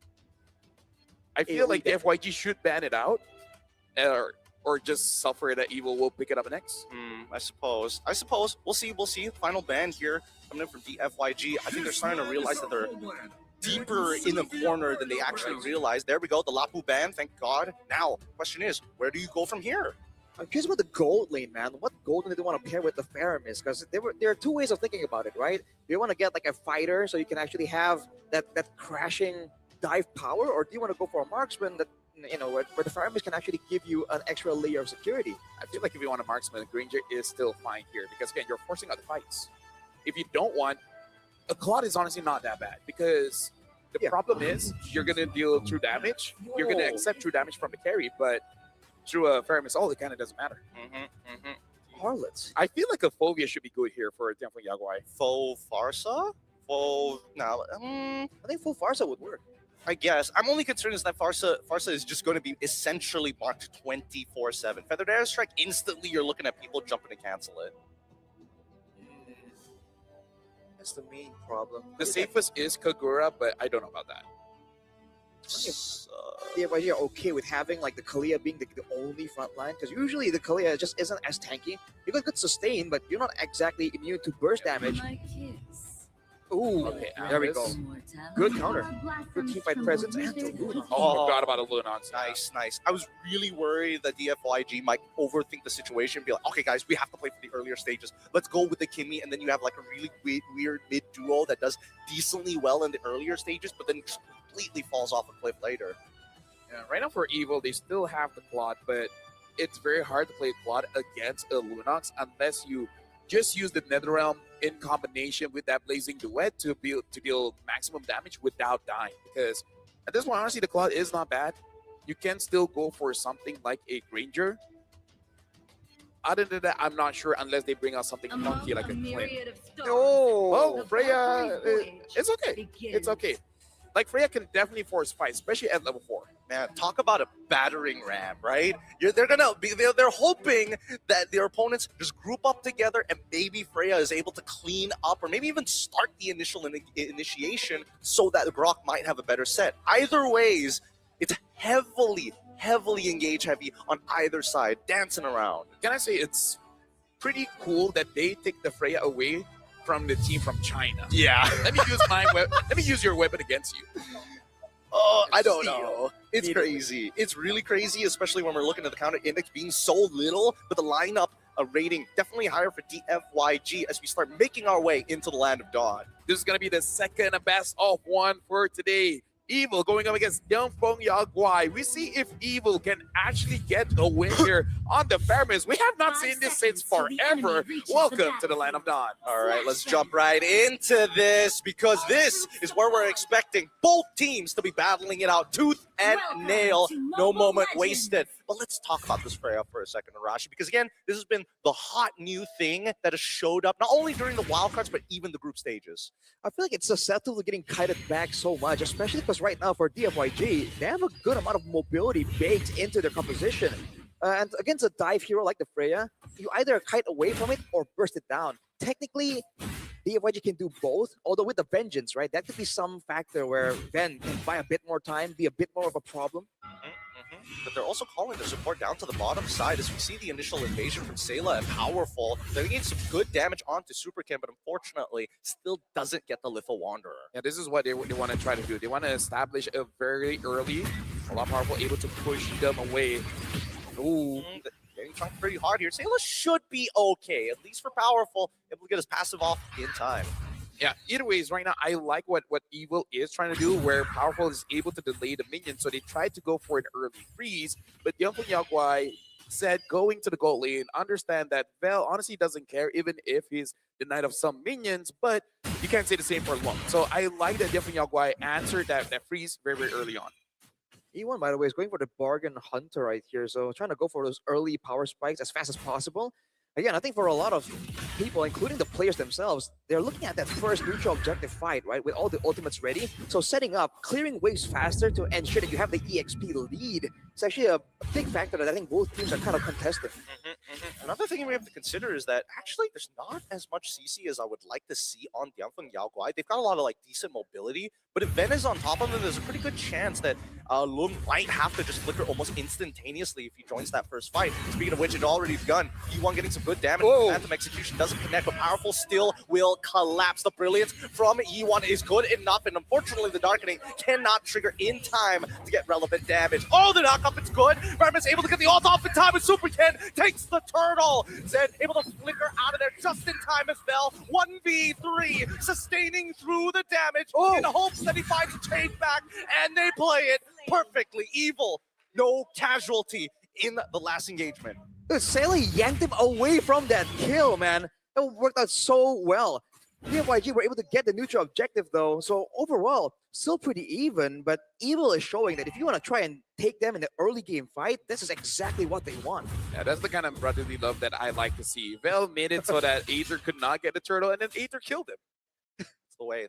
I feel like the FYG should ban it out. Or just suffer that Evil will pick it up next. I suppose. We'll see. Final ban here coming in from DFYG. I think they're starting to realize that they're deeper in the corner than they actually realized. There we go. The Lapu ban. Thank God. Now, question is, where do you go from here? I'm curious about the gold lane, man. What gold lane do they want to pair with the Faramis? Because there are two ways of thinking about it, right? Do you want to get like a fighter so you can actually have that crashing dive power, or do you want to go for a marksman that where the Faramis can actually give you an extra layer of security? I feel like if you want a marksman, Granger is still fine here because again, you're forcing out the fights. If you don't want, a Claude is honestly not that bad because the problem is you're gonna deal true damage. You're gonna accept true damage from the carry, but through a Faramis, it kind of doesn't matter. Harlots. I feel like a Fovea should be good here for Tianfeng Yaguai. Faux Pharsa? I think full Pharsa would work. I guess. I'm only concerned is that Pharsa is just going to be essentially marked 24/7. Feathered Airstrike, instantly you're looking at people jumping to cancel it. That's the main problem. The safest is Kagura, but I don't know about that. But you're okay with having like the Kalia being the only front line, because usually the Kalia just isn't as tanky. You got good sustain, but you're not exactly immune to burst damage. Ooh, okay, there we go. Good counter. Good teamfight presence and the Lunon. Oh, forgot about a Lunon. Nice. I was really worried that DFYG might overthink the situation, be like, okay, guys, we have to play for the earlier stages. Let's go with the Kimmy, and then you have like a really weird mid duo that does decently well in the earlier stages, but then just completely falls off a cliff later. Yeah, right now for Evil, they still have the Claude, but it's very hard to play Claude against a Lunox unless you just use the Netherrealm in combination with that Blazing Duet to deal maximum damage without dying. Because at this point, honestly, the Claude is not bad. You can still go for something like a Granger. Other than that, I'm not sure unless they bring out something funky like a Clint. Oh, Freya, it's okay. It's okay. Like, Freya can definitely force fight, especially at level 4. Man, talk about a battering ram, right? They're hoping that their opponents just group up together and maybe Freya is able to clean up or maybe even start the initial initiation so that the Grok might have a better set. Either ways, it's heavily engage heavy on either side, dancing around. Can I say it's pretty cool that they take the Freya away from the team from China? Yeah. Let me use let me use your weapon against you. Oh, I don't know. It's crazy. It's really crazy, especially when we're looking at the counter index being so little, but the lineup rating definitely higher for DFYG as we start making our way into the Land of Dawn. This is going to be the second best of one for today. Evil going up against Yeongfong Yagwai. We see if Evil can actually get the win here on the Fairmans. We have not seen this since forever. Welcome to the Land of Dawn. All right, let's jump right into this because this is where we're expecting both teams to be battling it out tooth and nail. No moment wasted. But let's talk about this Freya for a second, Arashi, because again, this has been the hot new thing that has showed up not only during the wildcards, but even the group stages. I feel like it's susceptible to getting kited back so much, especially because right now for DFYG, they have a good amount of mobility baked into their composition. And against a dive hero like the Freya, you either kite away from it or burst it down. Technically, DFYG can do both, although with the Vengeance, right? That could be some factor where Ven can buy a bit more time, be a bit more of a problem. But they're also calling their support down to the bottom side as we see the initial invasion from Sayla and Powerful. They're getting some good damage onto Superkin, but unfortunately still doesn't get the Little Wanderer. Yeah, this is what they want to try to do. They want to establish a very early, a lot Powerful able to push them away. Ooh. Getting chunked pretty hard here. Sayla should be okay, at least for Powerful, able to get his passive off in time. Yeah, either ways, right now, I like what Evil is trying to do, where Powerful is able to delay the minions, so they tried to go for an early freeze, but Yeongfong Yagwai said going to the gold lane, understand that Vel honestly doesn't care, even if he's denied of some minions, but you can't say the same for long. So I like that Yeongfong Yagwai answered that freeze very, very early on. E1, by the way, is going for the bargain hunter right here, so trying to go for those early power spikes as fast as possible. Again, I think for a lot of people, including the players themselves, they're looking at that first neutral objective fight, right, with all the ultimates ready. So setting up, clearing waves faster to ensure that you have the EXP lead. It's actually a big factor that I think both teams are kind of contesting. Another thing we have to consider is that actually there's not as much CC as I would like to see on Yeongfong Yagwai. They've got a lot of like decent mobility, but if Ven is on top of them, there's a pretty good chance that Lung might have to just flicker almost instantaneously if he joins that first fight. Speaking of which, it already begun. E1 getting some good damage. Phantom Execution doesn't connect, but Powerful still will collapse. The brilliance from E1 is good enough, and unfortunately the Darkening cannot trigger in time to get relevant damage. Oh, the knockup, it's good. Raven's able to get the ult off in time, and Superkin takes the turtle. Zed able to flicker out of there just in time as Vel. 1v3, sustaining through the damage in hopes that he finds a trade back, and they play it perfectly. Evil, no casualty in the last engagement. Dude, Sayla yanked him away from that kill, man. It worked out so well. DFYG were able to get the neutral objective though, so overall, still pretty even, but Evil is showing that if you want to try and take them in the early game fight, this is exactly what they want. Yeah, that's the kind of brotherly love that I like to see. Vel made it so that Aether could not get the turtle, and then Aether killed him.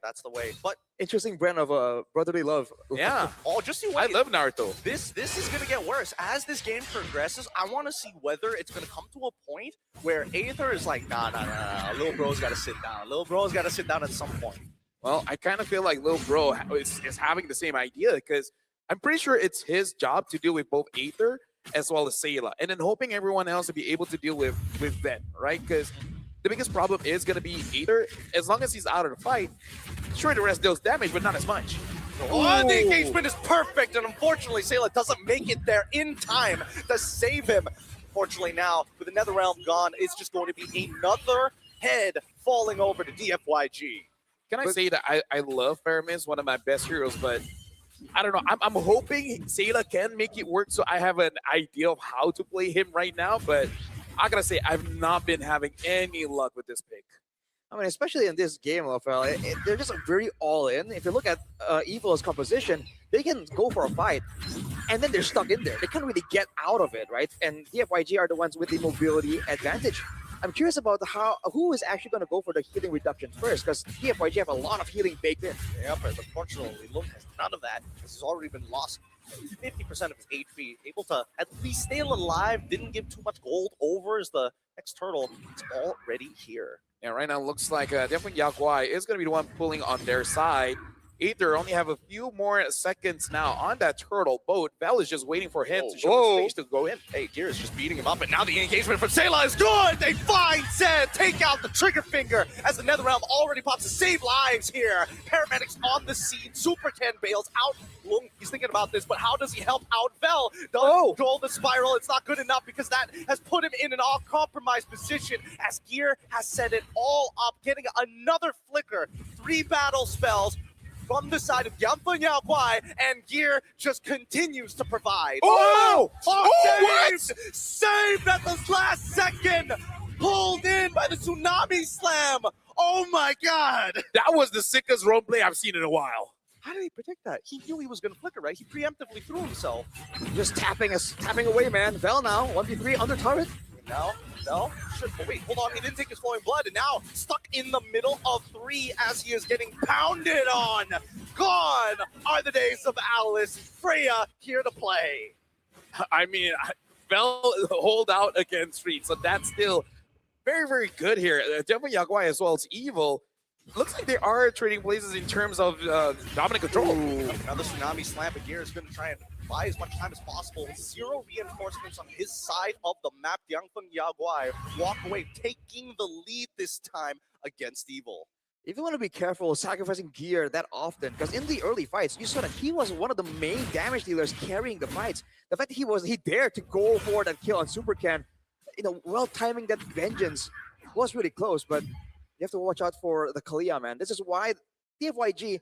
That's the way. But interesting brand of brotherly love. Yeah. Oh, just you I wait. love Naruto. This is gonna get worse as this game progresses. I want to see whether it's gonna come to a point where Aether is like, nah, little bro's gotta sit down. Little bro's gotta sit down at some point. Well, I kind of feel like Lil Bro is having the same idea, because I'm pretty sure it's his job to deal with both Aether as well as Sayla, and then hoping everyone else to be able to deal with Ven, right? Because the biggest problem is going to be Aether. As long as he's out of the fight, sure, the rest deals damage, but not as much. Oh, the engagement is perfect, and unfortunately, Sayla doesn't make it there in time to save him. Unfortunately, now, with another realm gone, it's just going to be another head falling over to DFYG. Can I say that I love Fairmans, one of my best heroes, but I don't know. I'm hoping Sayla can make it work, so I have an idea of how to play him right now, but I gotta say, I've not been having any luck with this pick. I mean, especially in this game, Rafael, they're just very all-in. If you look at Evil's composition, they can go for a fight, and then they're stuck in there. They can't really get out of it, right? And DFYG are the ones with the mobility advantage. I'm curious about who is actually going to go for the healing reduction first, because DFYG have a lot of healing baked in. Yeah, but unfortunately, Lung has none of that. This has already been lost. 50% of his HP, able to at least stay alive, didn't give too much gold over as the next turtle. It's already here. Yeah, right now looks like definitely Yagwai is going to be the one pulling on their side. Aether only have a few more seconds now on that turtle boat. Vel is just waiting for him to show the space to go in. Hey, Gear is just beating him up, and now the engagement from Sayla is good! They find Zed, take out the trigger finger as the NetherRealm already pops to save lives here. Paramedics on the scene. Superkin bails out Lung. He's thinking about this, but how does he help out Vel? Does control the spiral. It's not good enough because that has put him in an all-compromised position as Gear has set it all up, getting another flicker. 3 battle spells. from the side of Yangfeng Yaoguai, and Gear just continues to provide. Oh! Saved! Saved at the last second! Pulled in by the Tsunami Slam! Oh my god! That was the sickest role play I've seen in a while. How did he predict that? He knew he was going to flicker, right? He preemptively threw himself. Just tapping away, man. Vel now, 1v3 under turret. Now, Bell should. Oh, wait, hold on. He didn't take his flowing blood, and now stuck in the middle of 3 as he is getting pounded on. Gone are the days of Alice. Freya here to play. I mean, Bell hold out against Street, so that's still very, very good here. Definitely Yaoguai as well as Evil. Looks like they are trading places in terms of dominant control. Another Tsunami Slam, but Gear is going to try and buy as much time as possible. 0 reinforcements on his side of the map. Yangfeng Yaoguai walk away, taking the lead this time against Evil. If you want to be careful sacrificing Gear that often, because in the early fights, you saw that he was one of the main damage dealers carrying the fights. The fact that he dared to go for that kill on Super Can, well timing that vengeance was really close, but you have to watch out for the Kalia, man. This is why TFYG,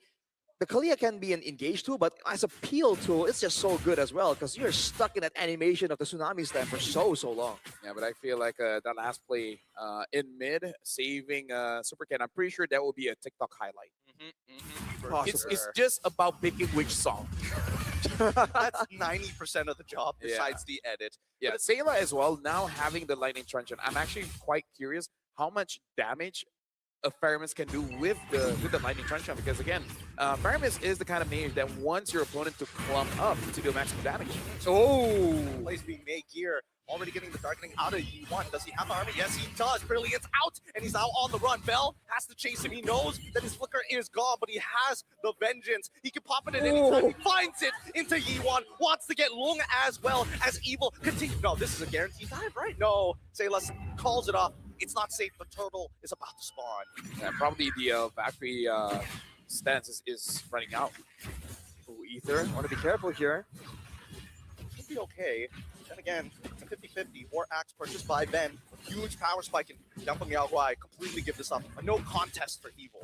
the Kalia can be an engage tool, but as a peel tool, it's just so good as well, because you're stuck in that animation of the Tsunami Slam for so long. Yeah, but I feel like that last play in mid, saving Super Ken, I'm pretty sure that will be a TikTok highlight. It's just about picking which song. That's 90% of the job besides the edit. Yeah, but Sayla as well, now having the Lightning Truncheon, I'm actually quite curious how much damage Faramis can do with the Lightning Truncheon, because again, Faramis is the kind of mage that wants your opponent to clump up to do maximum damage. Oh, plays being made. Gear already getting the darkening out of Yi1. Does he have armor? Yes, he does. Brilliant's out, and he's now on the run. Bell has to chase him. He knows that his flicker is gone, but he has the vengeance. He can pop it at any time. He finds it into Yi1. Wants to get Lung as well as Evil. Continue. No, this is a guaranteed dive, right? No. Saylas calls it off. It's not safe. The turtle is about to spawn. Yeah, probably the factory stance is running out. Ooh, Ether, want to be careful here. Should be okay. Then again, it's a 50-50. War Axe purchased by Ben. Huge power spike, and Yangfeng Yaoguai completely give this up. A no contest for Evil.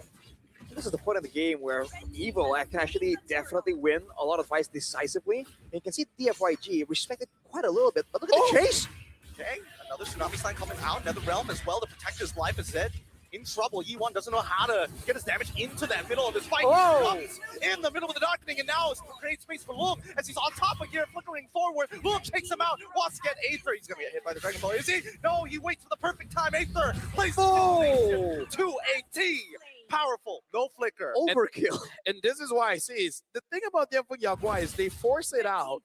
This is the point of the game where Evil can actually definitely win a lot of fights decisively. And you can see DFYG respected quite a little bit, but look at the chase! Okay, another Tsunami Sign coming out. Nether Realm as well to protect his life as Zed. In trouble. Yi1 doesn't know how to get his damage into that middle of his fight. Oh! He comes in the middle of the darkening, and now it's create space for Lung as he's on top of Gear, flickering forward. Lung takes him out, wants to get Aether. He's going to get hit by the Dragon Ball. Is he? No, he waits for the perfect time. Aether places it to a T. Powerful, no flicker. Overkill. And this is why I say is the thing about Yangfeng Yaoguai is they force it out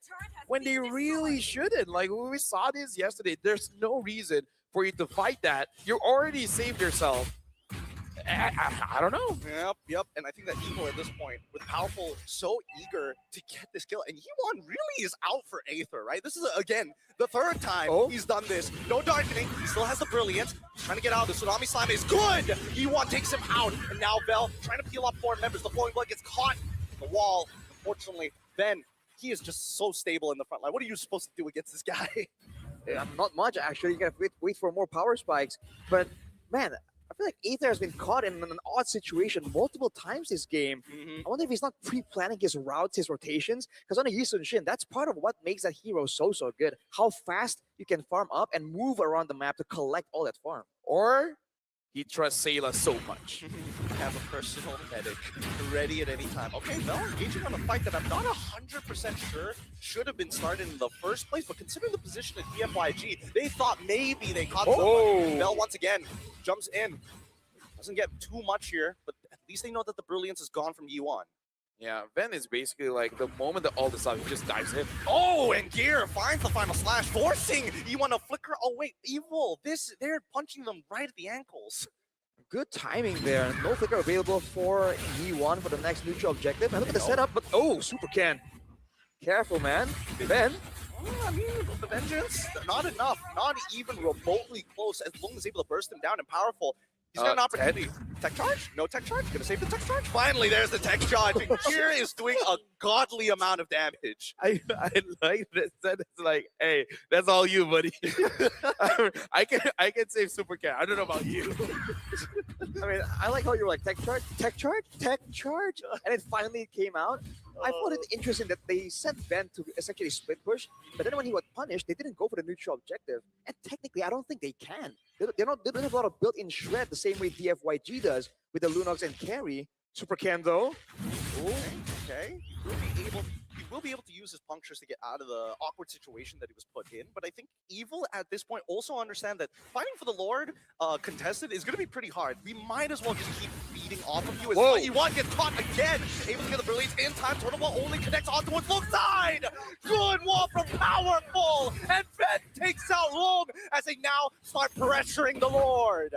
when they really shouldn't. Like when we saw this yesterday, there's no reason for you to fight that. You already saved yourself. I don't know. Yep. And I think that Evil at this point, with Powerful so eager to get this kill, and Yi1 really is out for Aether, right? This is, again, the third time he's done this. No darkening. He still has the Brilliance. He's trying to get out. The Tsunami Slam is good. Yi1 takes him out. And now Bell trying to peel up 4 members. The Flowing Blood gets caught in the wall. Unfortunately, Ben, he is just so stable in the front line. What are you supposed to do against this guy? Yeah, not much, actually. You gotta wait for more power spikes. But, man, I feel like Aether has been caught in an odd situation multiple times this game. I wonder if he's not pre-planning his routes, his rotations. Because on a Yi Sun-shin, that's part of what makes that hero so good. How fast you can farm up and move around the map to collect all that farm. Or he trusts Sayla so much. Have a personal medic ready at any time. Okay, Bell engaging on a fight that I'm not 100% sure should have been started in the first place, but considering the position of DFYG, they thought maybe they caught someone. Bell once again jumps in. Doesn't get too much here, but at least they know that the Brilliance is gone from Yi1. Yeah, Ben is basically like the moment that all this up, he just dives in. Oh, and Gear finds the final slash, forcing Yi1 to flicker. Oh wait, Evil, they're punching them right at the ankles. Good timing there. No flicker available for Yi1 for the next neutral objective. And look at the setup, but Super Can. Careful, man. Ben. I mean, the vengeance, not enough. Not even remotely close as Lung is able to burst him down and Powerful. He's got an opportunity. Tech charge? No tech charge? Gonna save the tech charge? Finally, there's the tech charge. And Gear is doing a godly amount of damage. I like that. It's like, hey, that's all you, buddy. I can save Super Cat. I don't know about you. I mean, I like how you were like, tech charge, and it finally came out. I found it interesting that they sent Ben to essentially split push, but then when he was punished, they didn't go for the neutral objective. And technically, I don't think they can. They don't have a lot of built-in shred the same way DFYG does with the Lunox and carry. Super Cam though. Okay. He will be able to use his punctures to get out of the awkward situation that he was put in. But I think Evil at this point also understand that fighting for the Lord contested is going to be pretty hard. We might as well just keep beating off of you. As what you want gets caught again. Able to get the brilliance in time. Total Wall only connects onto one full side. Good wall from Powerful. And Ben takes out Long as they now start pressuring the Lord.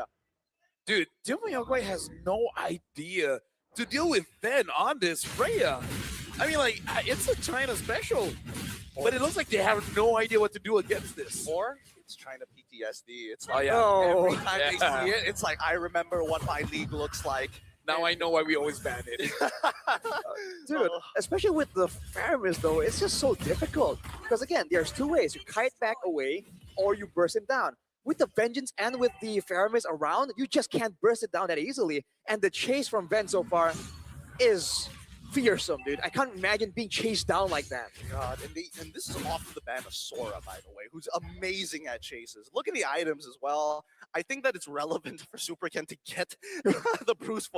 Dude, Demon Yaguai has no idea to deal with Ben on this Freya. I mean, like, it's a China special, but it looks like they have no idea what to do against this. Or it's China PTSD. It's like Oh, every time they see it, it's like, I remember what my league looks like. Now I know why we always ban it. Dude, especially with the Faramis though, it's just so difficult. Because again, there's two ways. You kite back away or you burst him down. With the Vengeance and with the Faramis around, you just can't burst it down that easily. And the chase from Ven so far is fearsome, dude. I can't imagine being chased down like that. God, and this is off of the ban of Sora, by the way, who's amazing at chases. Look at the items as well. I think that it's relevant for Super Ken to get the brute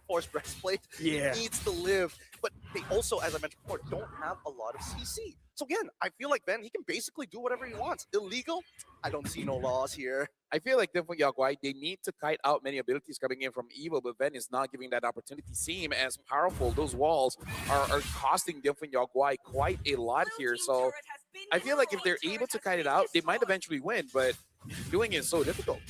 force breastplate. Yeah. He needs to live, but they also, as I mentioned before, don't have a lot of CC. So again, I feel like Ben, he can basically do whatever he wants. Illegal? I don't see no laws here. I feel like Demon Yaguai, they need to kite out many abilities coming in from Evil, but Ben is not giving that opportunity. Seem as powerful. Those walls are costing Demon Yaguai quite a lot here. So I feel like if they're able to kite it out, they might eventually win, but doing it is so difficult.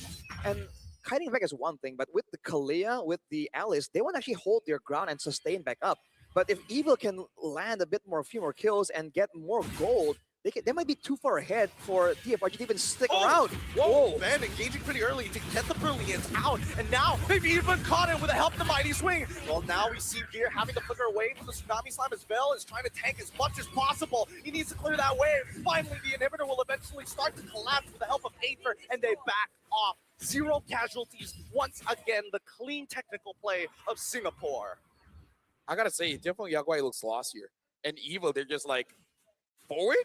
And kiting back is one thing, but with the Kalia, with the Alice, they won't actually hold their ground and sustain back up. But if Evil can land a few more kills and get more gold, they might be too far ahead for DFYG to even stick around. Whoa, Ben engaging pretty early to get the brilliance out, and now they've even caught it with the help of the mighty swing. Well, now we see Gear having to flicker away from the Tsunami Slam as Bell is trying to tank as much as possible. He needs to clear that wave. Finally, the inhibitor will eventually start to collapse with the help of Aether, and they back off. 0 casualties. Once again, the clean technical play of Singapore. I gotta say, Demon Yaguai looks lost here. And Evil, they're just like, forward?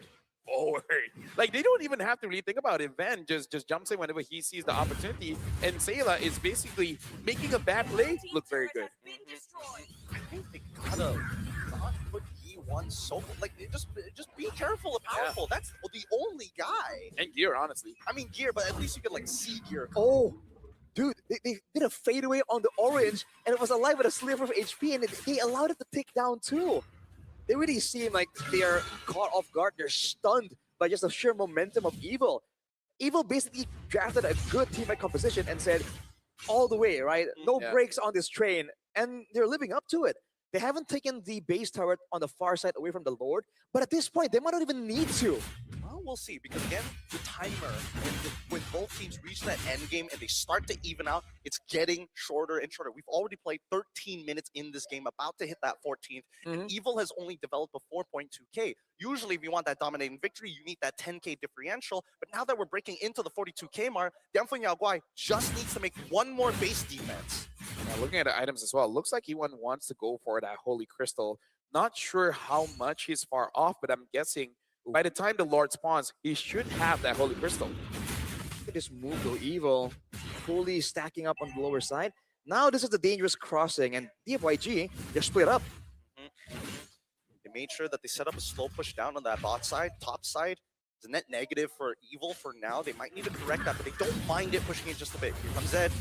Like, they don't even have to really think about it. Van just jumps in whenever he sees the opportunity, and Sayla is basically making a bad play look very good. I think they gotta not put E1 so like just be careful of Powerful. That's the only guy. And Gear, honestly. I mean Gear, but at least you could like see Gear. Oh, dude, they did a fadeaway on the orange, and it was alive with a sliver of HP, and they allowed it to tick down too. They really seem like they are caught off guard. They're stunned by just the sheer momentum of Evil. Evil basically drafted a good teammate composition and said, all the way, right? No breaks on this train. And they're living up to it. They haven't taken the base turret on the far side away from the Lord, but at this point, they might not even need to. Well, we'll see, because again, the timer, when both teams reach that end game and they start to even out, it's getting shorter and shorter. We've already played 13 minutes in this game, about to hit that 14th, and Evil has only developed a 4.2k. Usually, if you want that dominating victory, you need that 10k differential, but now that we're breaking into the 42k mark, Demon Yaguai just needs to make one more base defense. Yeah, looking at the items as well, looks like E1 wants to go for that Holy Crystal. Not sure how much he's far off, but I'm guessing by the time the Lord spawns, he should have that Holy Crystal. Look at this move though, Evil fully stacking up on the lower side. Now this is the dangerous crossing, and DFYG, they're split up. They made sure that they set up a slow push down on that bot side, top side. It's a net negative for Evil for now. They might need to correct that, but they don't mind it pushing it just a bit. Here comes Zed.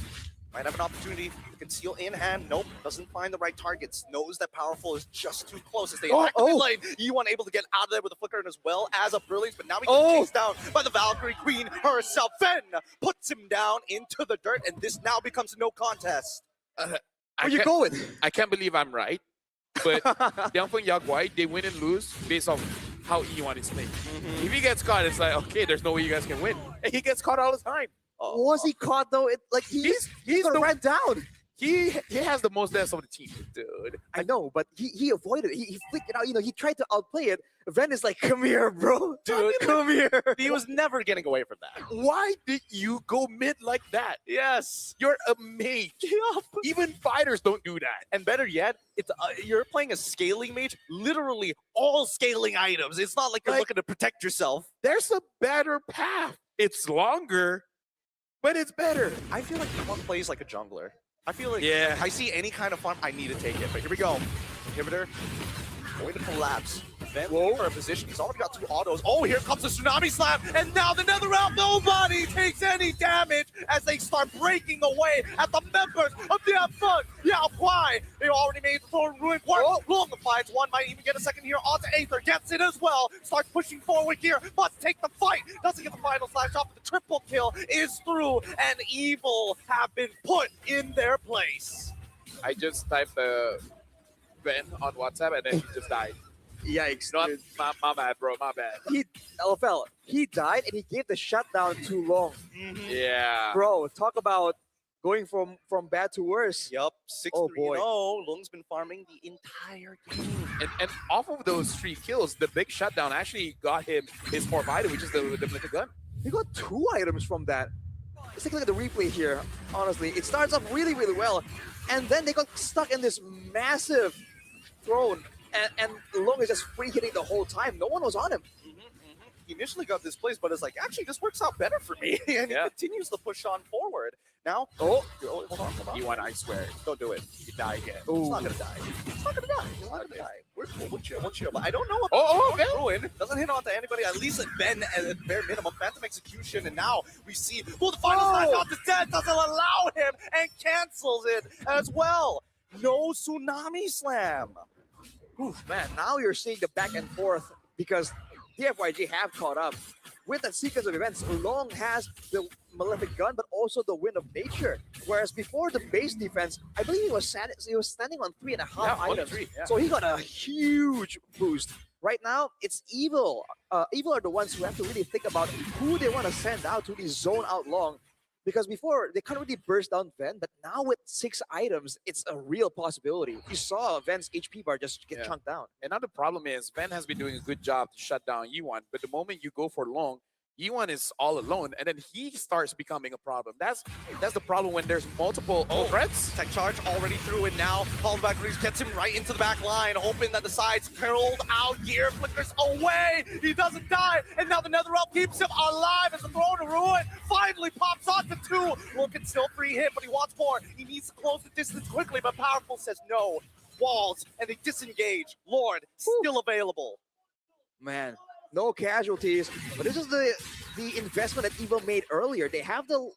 Might have an opportunity to conceal in hand. Nope, doesn't find the right targets. Knows that Powerful is just too close as they activate lane. E1 able to get out of there with a flicker and as well as a brilliance, but now he gets chased down by the Valkyrie Queen herself. Fen puts him down into the dirt, and this now becomes no contest. Where you going? I can't believe I'm right, but Demon Yaguai, they win and lose based on how E1 is playing. If he gets caught, it's like, okay, there's no way you guys can win. And he gets caught all the time. Was he caught though? He's gonna run down. He has the most deaths of the team, dude. I know, but he avoided it. He flicked it out. He tried to outplay it. Ven is like, come here, bro. Dude, come here. He was never getting away from that. Why did you go mid like that? Yes. You're a mage. Even fighters don't do that. And better yet, it's you're playing a scaling mage, literally all scaling items. It's not like you're looking to protect yourself. There's a better path. It's longer, but it's better. I feel like one plays like a jungler. I feel like Yeah. if I see any kind of farm, I need to take it. But here we go. Inhibitor going to collapse. Then looking for a position. He's already got 2 autos. Oh, here comes the Tsunami Slam. And now the NetherRealm. Nobody takes any damage as they start breaking away at the members of the F1. Yeah, why? They already made the Thorn Ruin work. Long finds one. Might even get a second here. Onto Aether. Gets it as well. Starts pushing forward here. Must take the fight. Doesn't get the final slash off. But the triple kill is through. And Evil have been put in their place. I just typed Ben on WhatsApp and then he just died. Yikes. No, my bad, bro. My bad. LFL, he died and he gave the shutdown too long. Yeah. Bro, talk about going from bad to worse. Yup. 6-3-0. Oh, boy. Lung's been farming the entire game. And off of those 3 kills, the big shutdown actually got him his 4 item, which is the Mythic Gun. He got 2 items from that. Let's take a look at the replay here. Honestly, it starts off really, really well. And then they got stuck in this massive throne. And Lung is just free hitting the whole time. No one was on him. He initially got this place, but it's like, actually, this works out better for me. And he continues to push on forward. Now, hold on. You want, I swear. Don't do it. You die again. It's not going to die. It's not going to die. It's not going to die. We're cool. We'll chill. But I don't know Oh, about Ruin. Doesn't hit onto anybody. At least Ben at bare minimum. Phantom Execution. And now we see, well, the final slash off is dead. Doesn't allow him and cancels it as well. No Tsunami Slam. Oof, man, now you're seeing the back and forth because DFYG have caught up. With that sequence of events, Long has the Malefic Gun, but also the Wind of Nature. Whereas before the base defense, I believe he was standing on 3.5 items. 3, yeah. So he got a huge boost. Right now, it's Evil. Evil are the ones who have to really think about who they want to send out to really zone out Long. Because before, they couldn't really burst down Ven, but now with 6 items, it's a real possibility. You saw Ven's HP bar just get chunked down. And now the problem is, Ven has been doing a good job to shut down Yuan, but the moment you go for Long, Yuan is all alone, and then he starts becoming a problem. That's the problem when there's multiple threats. Tech charge already through it now. Callback Reese gets him right into the back line, hoping that the sides curled out here, flickers away. He doesn't die, and now the NetherRealm keeps him alive as the Throne of Ruin finally pops onto 2. Will can still free him, but he wants more. He needs to close the distance quickly, but Powerful says no. Walls, and they disengage. Lord, still available. Man, no casualties, but this is the investment that Evil made earlier. They have the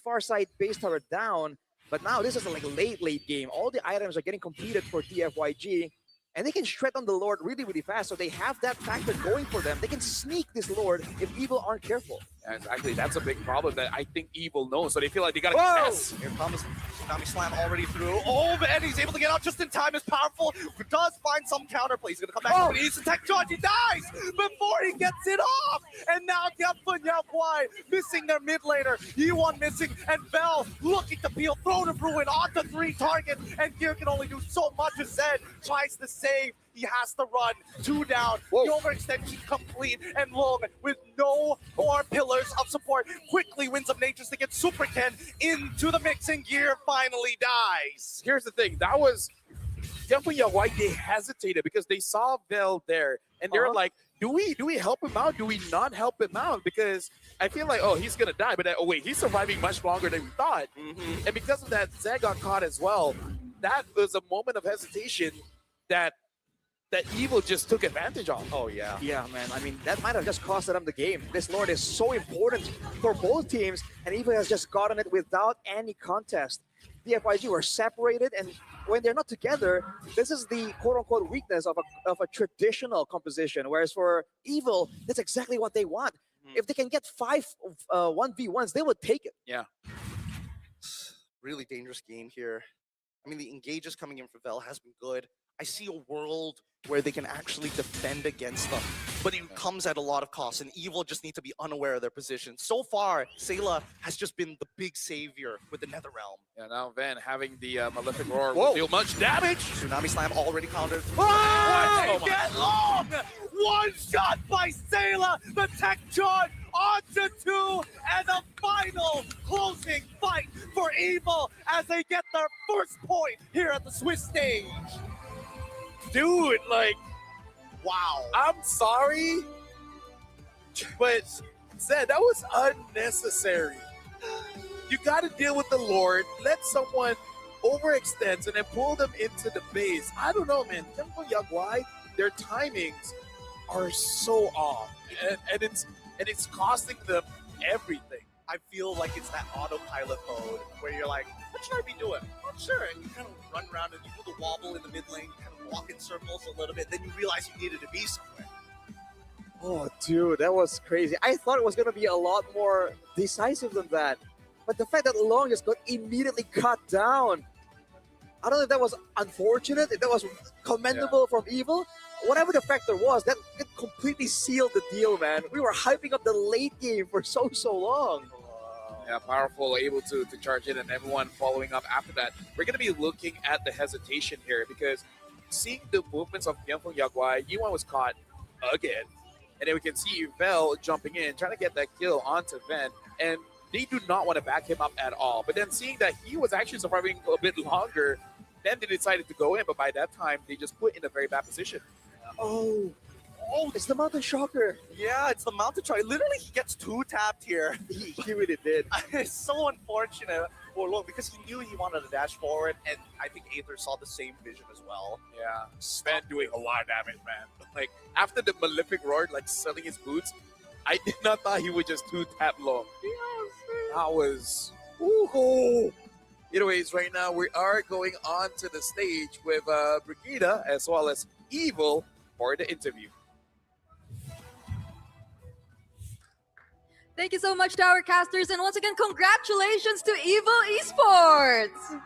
far side base tower down, but now this is like a late game. All the items are getting completed for DFYG, and they can shred on the Lord really, really fast. So they have that factor going for them. They can sneak this Lord if Evil aren't careful. And actually, that's a big problem that I think Evil knows. So they feel like they gotta Yes. Here comes Tsunami Slam already through. Oh, and he's able to get out just in time. Is Powerful. Does find some counterplay. He's gonna come back. He's a tech charge. He dies before he gets it off. And now Gyapfun Yakwai missing their mid laner. Yuan missing, and Bell looking to peel Throne of Ruin onto 3 targets. And Gear can only do so much as Zed tries to save. He has to run. 2 down. The overextension complete. And Long, with no more pillars of support, quickly wins up Natures to get Super Ken into the mix, and Gear finally dies. Here's the thing. That was definitely why they hesitated, because they saw Bell there and they're like, do we help him out? Do we not help him out? Because I feel like, oh, he's gonna die, but oh wait, he's surviving much longer than we thought. And because of that, Zed got caught as well. That was a moment of hesitation that Evil just took advantage of. Oh yeah. Yeah, man. I mean, that might have just costed them the game. This Lord is so important for both teams, and Evil has just gotten it without any contest. DFYG were separated, and when they're not together, this is the quote-unquote weakness of a traditional composition. Whereas for Evil, that's exactly what they want. If they can get 5 1v1s, they would take it. Yeah. Really dangerous game here. I mean, the engages coming in for Vel has been good. I see a world where they can actually defend against them. But it comes at a lot of cost, and Evil just need to be unaware of their position. So far, Sayla has just been the big savior with the Netherrealm. Yeah, now Van having the Malefic Roar Whoa. will deal much damage. Tsunami Slam already countered. Oh, my get long! One shot by Sayla, the Tech Charge onto 2, and the final closing fight for Evil as they get their first point here at the Swiss stage. Dude, like, wow. I'm sorry, but Zed, that was unnecessary. You got to deal with the Lord. Let someone overextend and then pull them into the base. I don't know, man. Temple Yaguai, their timings are so off, and it's costing them everything. I feel like it's that autopilot mode where you're like, what should I be doing? Not sure. And you kind of run around and you do the wobble in the mid lane, kind of walk in circles a little bit, then you realize you needed to be somewhere. Oh, dude, that was crazy. I thought it was going to be a lot more decisive than that. But the fact that Long just got immediately cut down, I don't know if that was unfortunate, if that was commendable from Evil. Whatever the factor was, that it completely sealed the deal, man. We were hyping up the late game for so long. Yeah, powerful, able to charge in, and everyone following up after that. We're going to be looking at the hesitation here because seeing the movements of Tianfeng Yaguai, Yuan was caught again. And then we can see Yvel jumping in, trying to get that kill onto Ven. And they do not want to back him up at all. But then seeing that he was actually surviving a bit longer, then they decided to go in. But by that time, they just put in a very bad position. Oh, it's the Mountain Shocker. Yeah, it's the Mountain Shocker. Literally, he gets 2-tapped here. He really did. It's so unfortunate for Long because he knew he wanted to dash forward, and I think Aether saw the same vision as well. Yeah, Sven doing a lot of damage, man. Like, after the Malefic Roar, like, selling his boots, I did not thought he would just 2-tap Long. That was... Ooh. Anyways, right now, we are going on to the stage with Brigida as well as Evil for the interview. Thank you so much to our casters, and once again, congratulations to Evil Esports!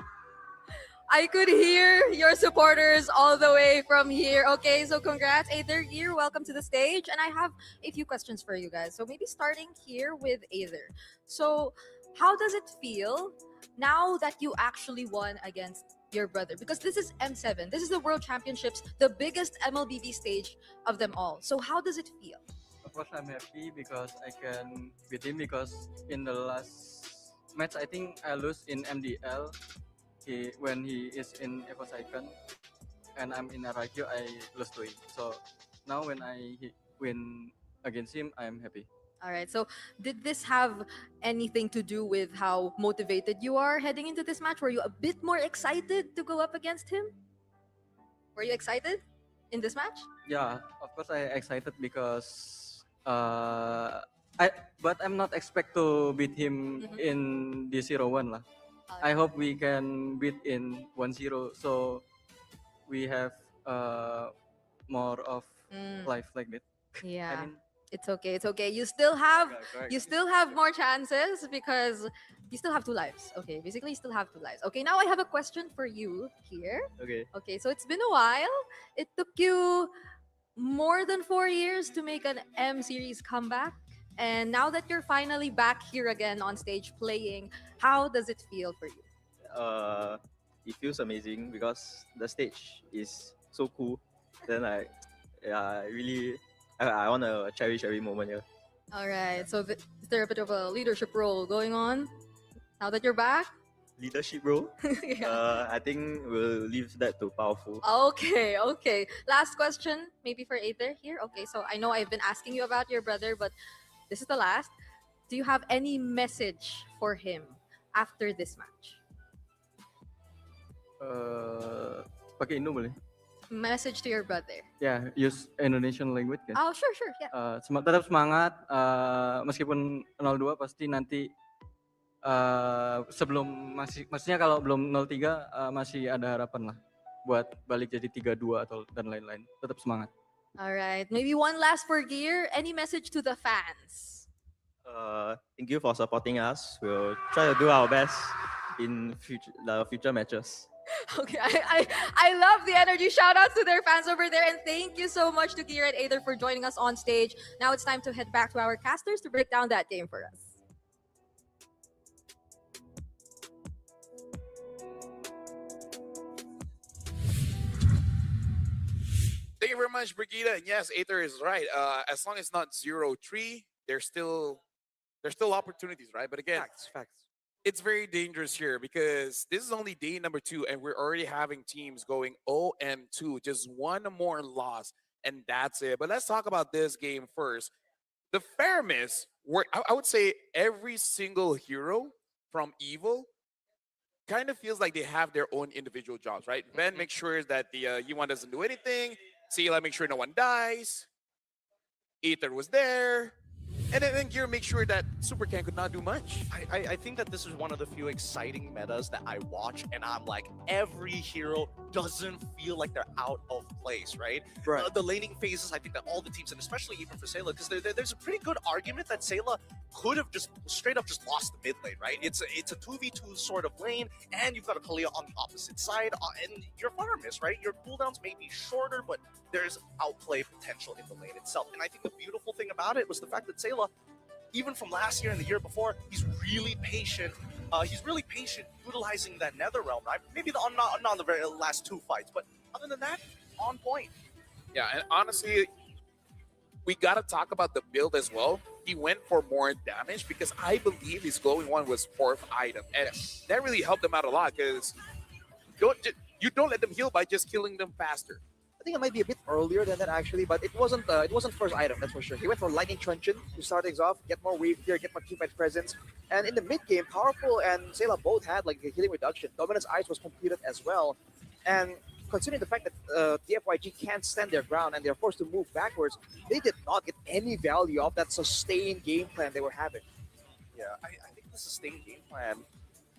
I could hear your supporters all the way from here. Okay, so congrats, Aether. You're welcome to the stage, and I have a few questions for you guys. So maybe starting here with Aether. So how does it feel now that you actually won against your brother? Because this is M7. This is the World Championships, the biggest MLBB stage of them all. So how does it feel? Of course, I'm happy because I can beat him, because in the last match, I think I lose in MDL when he is in Evo Second, and I'm in Aragio, I lose to him. So now when I win against him, I'm happy. All right, so did this have anything to do with how motivated you are heading into this match? Were you a bit more excited to go up against him? Were you excited in this match? Yeah, of course I excited because but I'm not expect to beat him in the 0-1 lah. I hope we can beat in 1-0, so we have more of life like that. Yeah. I mean, it's okay. It's okay. You still have correct. you still have more chances because you still have 2 lives. Okay, basically you still have 2 lives. Okay, now I have a question for you here. Okay. Okay, so it's been a while. It took you more than 4 years to make an M series comeback. And now that you're finally back here again on stage playing, how does it feel for you? It feels amazing because the stage is so cool. Then I want to cherish every moment here. All right, so is there a bit of a leadership role going on now that you're back? Leadership role? Yeah. I think we'll leave that to Powerful. Okay. Last question, maybe for Aether here. Okay, so I know I've been asking you about your brother, but this is the last. Do you have any message for him after this match? pakai Indo boleh? Message to your brother. Ya, use Indonesian language kan? Oh, sure, yeah. Tetap semangat, meskipun 0-2 pasti nanti sebelum maksudnya kalau belum 0-3 masih ada harapan lah buat balik jadi 3-2 atau dan lain-lain. Tetap semangat. All right, maybe one last for Gear. Any message to the fans? Thank you for supporting us. We'll try to do our best in the future matches. Okay, I love the energy. Shout outs to their fans over there, and thank you so much to Gear and Aether for joining us on stage. Now it's time to head back to our casters to break down that game for us. Thank you very much, Brigida. And yes, Aether is right. As long as it's not 0-3, there's still opportunities, right? But again, Facts. it's very dangerous here because this is only day number 2, and we're already having teams going 0-2, just one more loss, and that's it. But let's talk about this game first. The fairness, I would say every single hero from Evil kind of feels like they have their own individual jobs, right? Ben makes sure that the U1 doesn't do anything. Seela makes sure no one dies. Aether was there. And then Gear makes sure that Super Ken could not do much. I think that this is one of the few exciting metas that I watch, and I'm like, every hero doesn't feel like they're out of place, right? Right. The laning phases, I think that all the teams, and especially even for Sayla, because there's a pretty good argument that Sayla could have just straight up just lost the mid lane, right? It's a 2v2 sort of lane, and you've got a Kalia on the opposite side, and your farmers, right? Your cooldowns may be shorter, but there's outplay potential in the lane itself. And I think the beautiful thing about it was the fact that Sayla, even from last year and the year before, he's really patient. Utilizing that Netherrealm, right? Maybe not the very last 2 fights, but other than that, on point. Yeah, and honestly, we got to talk about the build as well. He went for more damage because I believe his glowing one was 4th item. And that really helped him out a lot because you don't let them heal by just killing them faster. I think it might be a bit earlier than that actually, but it wasn't first item, that's for sure. He went for Lightning Truncheon to start things off, get more wave here, get more teamfight presence. And in the mid game, Powerful and Sayla both had like a healing reduction. Dominance Ice was completed as well. And considering the fact that the FYG can't stand their ground and they're forced to move backwards, they did not get any value of that sustained game plan they were having. Yeah, I think the sustained game plan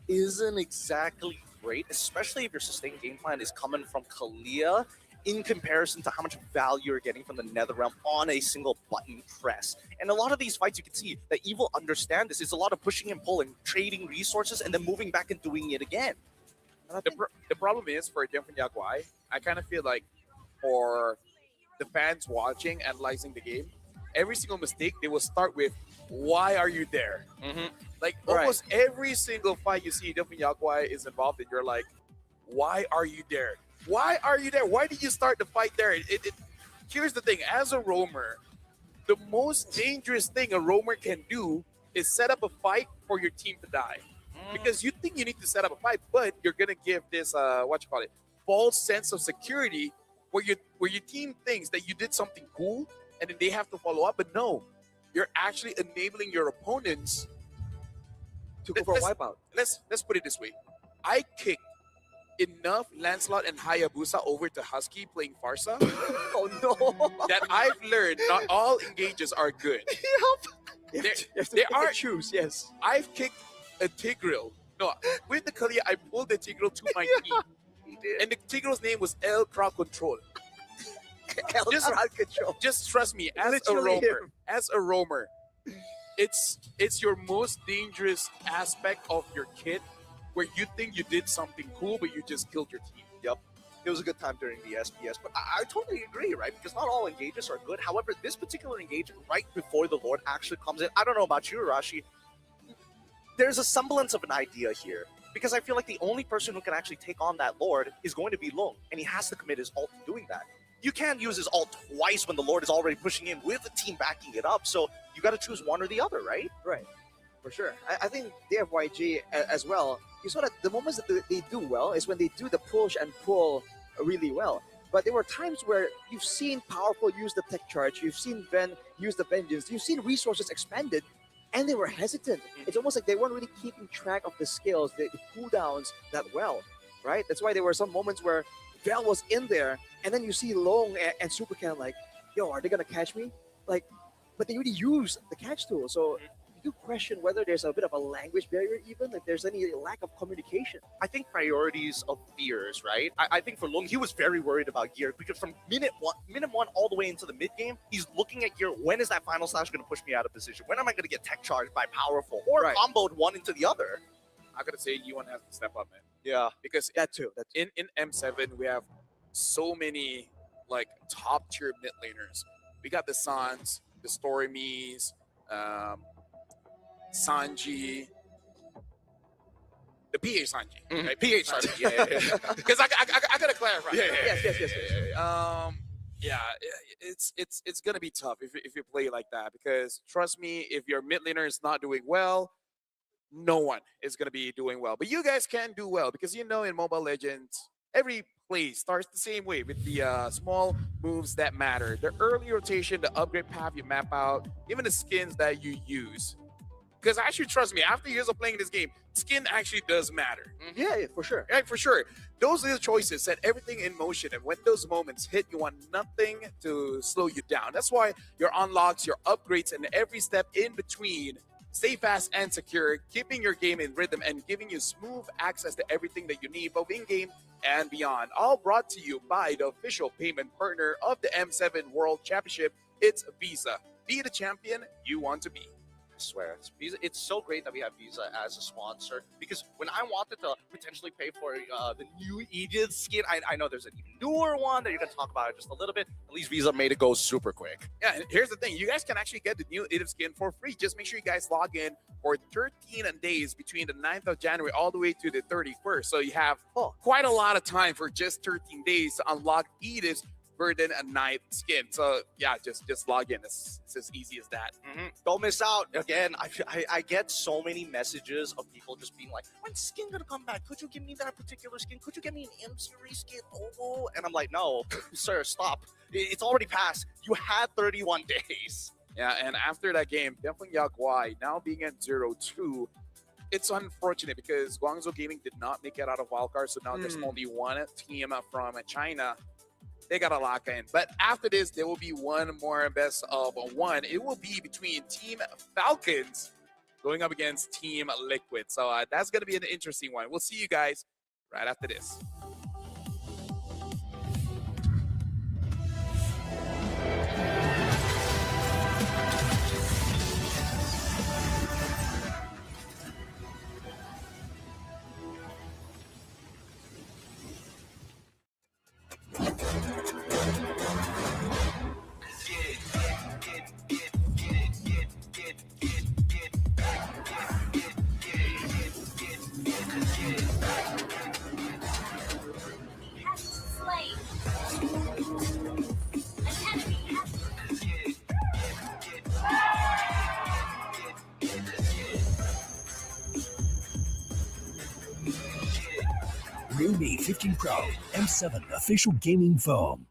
isn't exactly great, especially if your sustained game plan is coming from Kalia in comparison to how much value you're getting from the Netherrealm on a single button press. And a lot of these fights, you can see that Evil understand this. It's a lot of pushing and pulling, trading resources, and then moving back and doing it again. The problem is for Dianfeng Yaguai, I kind of feel like for the fans watching, analyzing the game, every single mistake, they will start with, why are you there? Like almost every single fight you see Dianfeng Yaguai is involved in, you're like, why are you there? Why are you there? Why did you start the fight there? Here's the thing. As a roamer, the most dangerous thing a roamer can do is set up a fight for your team to die. Because you think you need to set up a fight, but you're going to give this, false sense of security where your team thinks that you did something cool and then they have to follow up. But no, you're actually enabling your opponents to go for a wipeout. Let's put it this way. I kicked enough Lancelot and Hayabusa over to Husky playing Farsa. Oh no! That I've learned not all engages are good. There are choose, yes. I've kicked a Tigreal. No, with the Kalia, I pulled the Tigreal to my knee. And the Tigreal's name was El Crowd Control. Just trust me, as a roamer, it's your most dangerous aspect of your kit where you think you did something cool, but you just killed your team. Yep. It was a good time during the SPS, but I totally agree, right? Because not all engages are good. However, this particular engage right before the Lord actually comes in, I don't know about you, Rashi, there's a semblance of an idea here. Because I feel like the only person who can actually take on that Lord is going to be Lung, and he has to commit his ult to doing that. You can't use his ult twice when the Lord is already pushing in with the team backing it up, so you got to choose one or the other, right? Right. For sure. I think DFYG as well, you saw that the moments that they do well is when they do the push and pull really well. But there were times where you've seen Powerful use the tech charge, you've seen Ven use the Vengeance, you've seen resources expanded, and they were hesitant. It's almost like they weren't really keeping track of the skills, the cooldowns that well, right? That's why there were some moments where Vel was in there, and then you see Long and Super Ken like, yo, are they gonna catch me? Like, but they really use the catch tool, so you do question whether there's a bit of a language barrier even, like there's any lack of communication. I think priorities of fears, right? I think for Lung, he was very worried about gear because from minute one all the way into the mid game, he's looking at gear. When is that final slash going to push me out of position? When am I going to get tech charged by Powerful or comboed one into the other? I gotta say, Yuan has to step up, man. Yeah, Because that too. in M7 we have so many like top tier mid laners. We got the Sans, the Stormies, Sanji, the PH Sanji, right? PH Sanji, yeah. Because I gotta clarify. Yeah, it's gonna be tough if you play like that, because trust me, if your mid laner is not doing well, no one is gonna be doing well. But you guys can do well, because in Mobile Legends, every play starts the same way with the small moves that matter. The early rotation, the upgrade path you map out, even the skins that you use. Because actually, trust me, after years of playing this game, skin actually does matter. Yeah, for sure. Right, for sure. Those are the choices, set everything in motion. And when those moments hit, you want nothing to slow you down. That's why your unlocks, your upgrades, and every step in between stay fast and secure, keeping your game in rhythm and giving you smooth access to everything that you need, both in-game and beyond. All brought to you by the official payment partner of the M7 World Championship. It's Visa. Be the champion you want to be. I swear, it's so great that we have Visa as a sponsor, because when I wanted to potentially pay for the new Aegis skin, I know there's an even newer one that you're going to talk about in just a little bit. At least Visa made it go super quick. Yeah, and here's the thing. You guys can actually get the new Aegis skin for free. Just make sure you guys log in for 13 days between the 9th of January all the way to the 31st. So you have quite a lot of time for just 13 days to unlock Aegis Burden and Night skin. So yeah, just log in. It's as easy as that. Don't miss out. Again, I get so many messages of people just being like, when's skin gonna come back? Could you give me that particular skin? Could you get me an M series skin? Oh, and I'm like, no, sir, stop. It's already passed. You had 31 days. Yeah, and after that game, definitely Yaguai now being at 0-2. It's unfortunate because Guangzhou Gaming did not make it out of wildcard, so now there's only one team from China. They got to lock in. But after this, there will be one more best of one. It will be between Team Falcons going up against Team Liquid. So that's going to be an interesting one. We'll see you guys right after this. Realme 15 Pro M7 official gaming phone.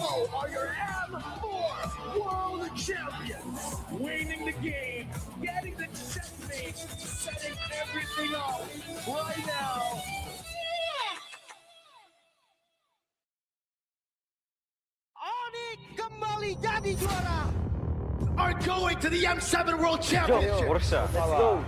Oh, are your M4 World Champions. Winning the game, getting the checkmate, setting everything up right now. Are going to the M7 World Championship. Let's go.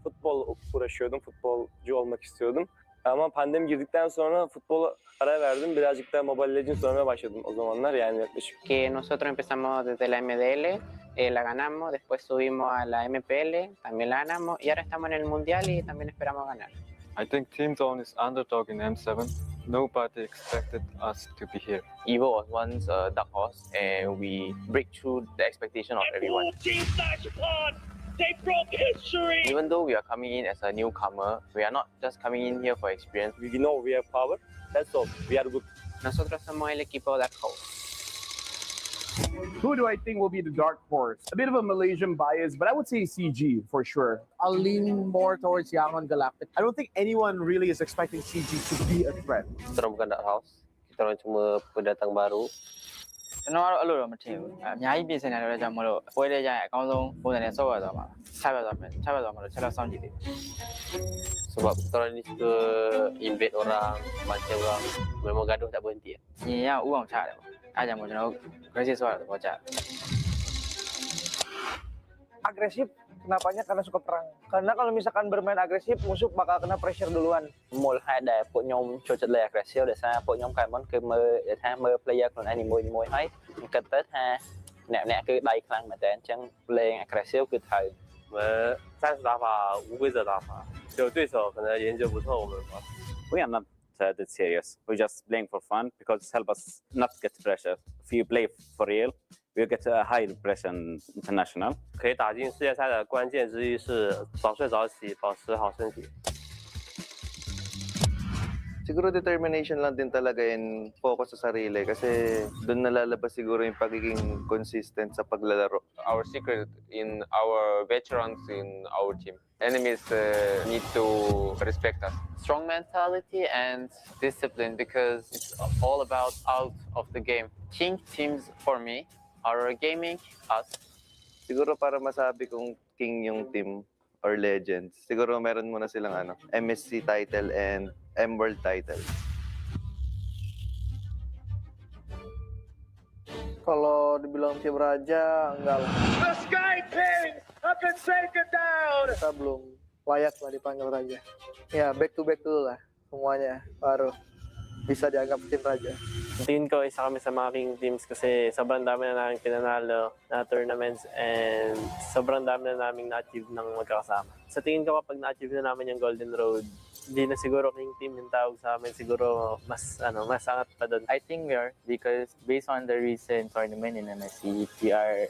Futbol uğraşıyordum, futbolcu olmak istiyordum. Ama pandemi girdikten sonra futbola ara verdim. Birazcık da Mobile Legends oynamaya başladım o zamanlar yani yaklaşık. Que nosotros empezamos desde la MDL, la ganamos, después subimos a la MPL, también la ganamos y ahora estamos en el Mundial y también esperamos ganar. I think Team Zone is underdog in M7. Nobody expected us to be here. Evo was once a dark horse, and we break through the expectation of everyone. They broke history. Even though we are coming in as a newcomer, we are not just coming in here for experience. We know we have power. That's all. We are good. Nosotros somos el equipo Dark Horse. Who do I think will be the dark horse? A bit of a Malaysian bias, but I would say CG for sure. I'll lean more towards Yangon Galactic. I don't think anyone really is expecting CG to be a threat. Kita orang bukan dark house. Kita orang cuma pendatang baru. ကျွန်တော်ကတော့အဲ့လိုတော့မထင်ဘူးအများကြီးပြင်ဆင်နေတယ်ကြောင့်မလို့ပွဲလေးကြရင်အကောင်းဆုံးပုံစံနဲ့ဆော့ရသွားမှာချပြသွားမယ်ချပြသွားမှာလို့ချက်တော့စောင့်ကြည့်သေးတယ် Sebab kita orang ni suka invade orang, macam orang memang gaduh tak berhenti. ညီရဥအောင်ချတယ်ပေါ့အားကြောင့်မို့ကျွန်တော်တို့ crazy ဆော့ရတယ်ပေါ့ကြာ Agresif, kenapanya? Karena suka perang. Karena kalau misalkan bermain agresif, musuh bakal kena pressure duluan. មូលហេតុដែលពួកខ្ញុំចូលចិត្តលេង aggressive ដោយសារពួកខ្ញុំកាលមុនគឺមើលថាមើល player ខ្លួនឯងនីមួយៗហើយគិតទៅថាអ្នកគឺដៃខ្លាំងមែនតើអញ្ចឹងលេង aggressive គឺត្រូវ 我们战术打法无规则打法，就对手可能研究不透我们吧。 We are not that serious. We just playing for fun because it helps us not get pressure. If you play for real, we get a high impression international. 可以打进世界赛的关键之一是早睡早起，保持好身体。 Siguro determination lang din talaga and focus sa sarili kasi doon nalalabas siguro yung pagiging consistent sa paglalaro. Our secret in our veterans in our team. Enemies need to respect us. Strong mentality and discipline because it's all about out of the game. King teams for me are gaming us. Siguro para masabi kong king yung team or legends, siguro meron muna silang MSC title and M-World title. Kalau dibilang tim raja, enggak lah. The Sky Kings have been taken down. Kita belum layak lah dipanggil raja. Ya, back to back dulu lah semuanya, baru bisa dianggap tim raja. Tingin ko isa kami sa mga king teams kasi sobrang dami na namin pinanalo na tournaments and sobrang dami na namin na-achieve ng magkakasama. Sa tingin ko kapag na-achieve na namin yung Golden Road, hindi na siguro king team yung tawag sa amin, siguro mas angat pa doon. I think we are because based on the recent tournament in MSC, we are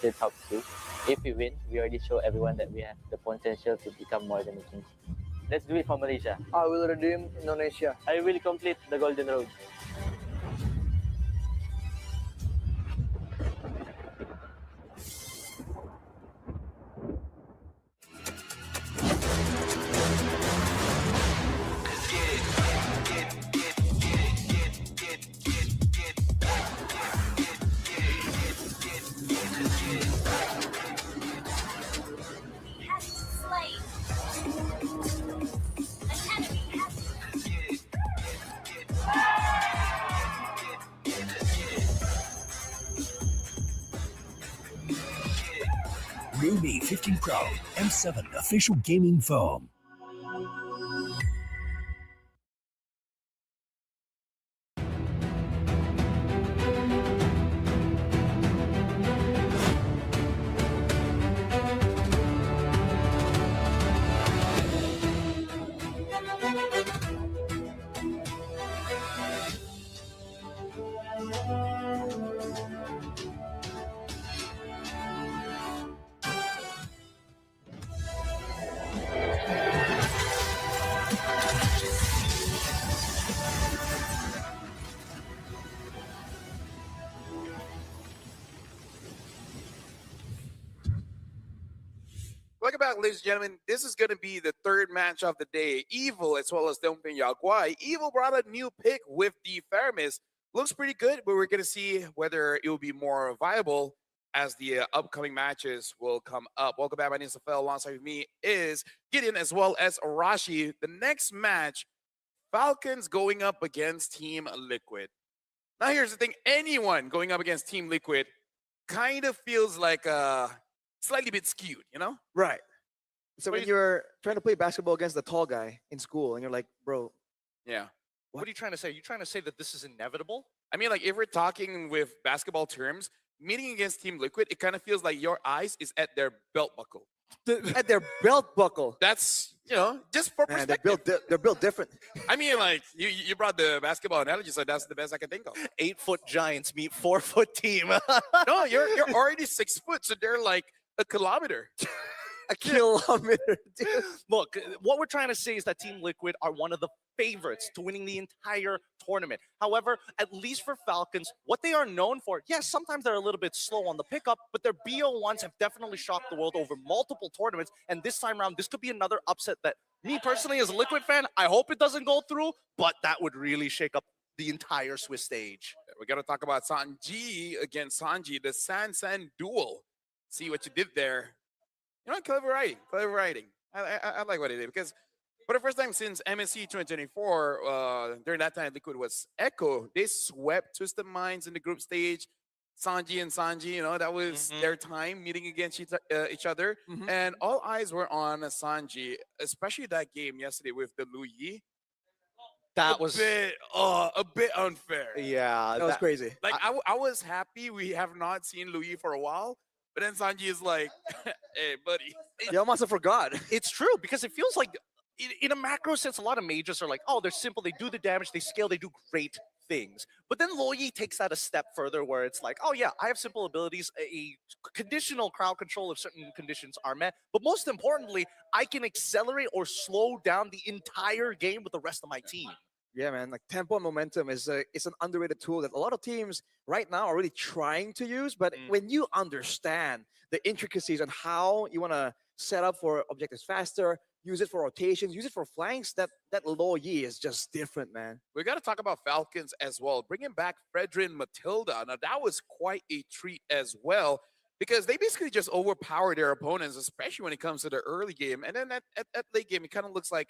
the top 2. If we win, we already show everyone that we have the potential to become more than a king. Let's do it for Malaysia. I will redeem Indonesia. I will complete the Golden Road. Ruby 15 Pro M7 official gaming foam. ladies and gentlemen, this is going to be the third match of the day. Evil as well as Dongping Yaguai. Evil brought a new pick with the Faramis. Looks pretty good, but we're going to see whether it will be more viable as the upcoming matches will come up. Welcome back. My name is Safel. Alongside with me is Gideon as well as Arashi. The next match, Falcons going up against Team Liquid. Now, here's the thing. Anyone going up against Team Liquid kind of feels like slightly bit skewed, you know? Right. So when you're trying to play basketball against the tall guy in school, and you're like, bro. Yeah. What are you trying to say? Are you trying to say that this is inevitable? I mean, like, if we're talking with basketball terms, meeting against Team Liquid, it kind of feels like your eyes is at their belt buckle. At their belt buckle. That's, you know, just for Man, perspective. they're built different. I mean, like, you brought the basketball analogy, so that's the best I can think of. 8-foot giants meet 4-foot team. No, you're already 6 foot, so they're like a kilometer. A kilometer. Dude. Look, what we're trying to say is that Team Liquid are one of the favorites to winning the entire tournament. However, at least for Falcons, what they are known for, yes, sometimes they're a little bit slow on the pickup, but their BO1s have definitely shocked the world over multiple tournaments. And this time around, this could be another upset that me personally, as a Liquid fan, I hope it doesn't go through, but that would really shake up the entire Swiss stage. We got to talk about Sanji against Sanji, the San duel. See what you did there. You know, clever writing. I like what he did, because for the first time since MSC 2024, during that time, Liquid was Echo. They swept Twisted Minds in the group stage. Sanji and Sanji, you know, that was their time meeting against each other. And all eyes were on Sanji, especially that game yesterday with the Lu Yi. That was a bit unfair. Yeah, that was crazy. Like, I was happy we have not seen Lu Yi for a while. But then Sanji is like, hey, buddy. You almost forgot. It's true, because it feels like, in a macro sense, a lot of mages are like, oh, they're simple, they do the damage, they scale, they do great things. But then Loyi takes that a step further, where it's like, oh yeah, I have simple abilities, a conditional crowd control if certain conditions are met. But most importantly, I can accelerate or slow down the entire game with the rest of my team. Yeah, man. Like, tempo and momentum is an underrated tool that a lot of teams right now are really trying to use. But when you understand the intricacies on how you want to set up for objectives faster, use it for rotations, use it for flanks, that Lo Yi is just different, man. We got to talk about Falcons as well. Bringing back Fredrin Matilda. Now, that was quite a treat as well, because they basically just overpower their opponents, especially when it comes to the early game. And then at late game, it kind of looks like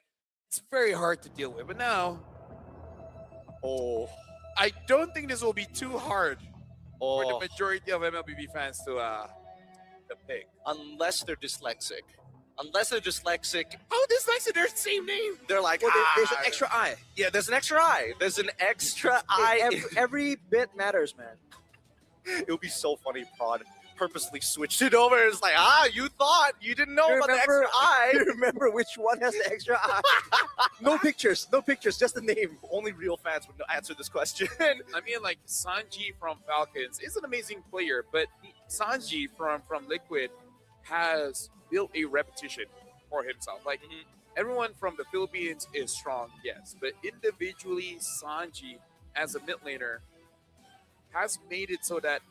it's very hard to deal with. But now, I don't think this will be too hard for the majority of MLBB fans to pick. Unless they're dyslexic. Unless they're dyslexic. Oh, dyslexic, they're the same name. They're like, Well, there's an extra eye. Yeah, there's an extra eye. There's an extra eye. Every bit matters, man. It would be so funny, Prod purposely switched it over. It's like, you thought you didn't know about the extra eye. You remember which one has the extra eye? No pictures, just the name. Only real fans would answer this question. I mean, like, Sanji from Falcons is an amazing player, but Sanji from Liquid has built a repetition for himself. Like, everyone from the Philippines is strong, yes, but individually, Sanji, as a mid laner, has made it so that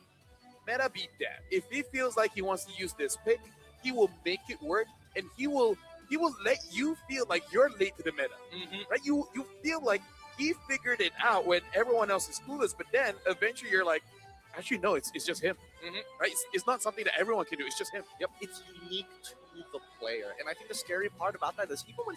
meta beat that. If he feels like he wants to use this pick, he will make it work, and he will let you feel like you're late to the meta. Right? You feel like he figured it out when everyone else is clueless, but then eventually you're like, actually no, it's just him. Right? It's not something that everyone can do. It's just him. Yep, it's unique to the player, and I think the scary part about that is even when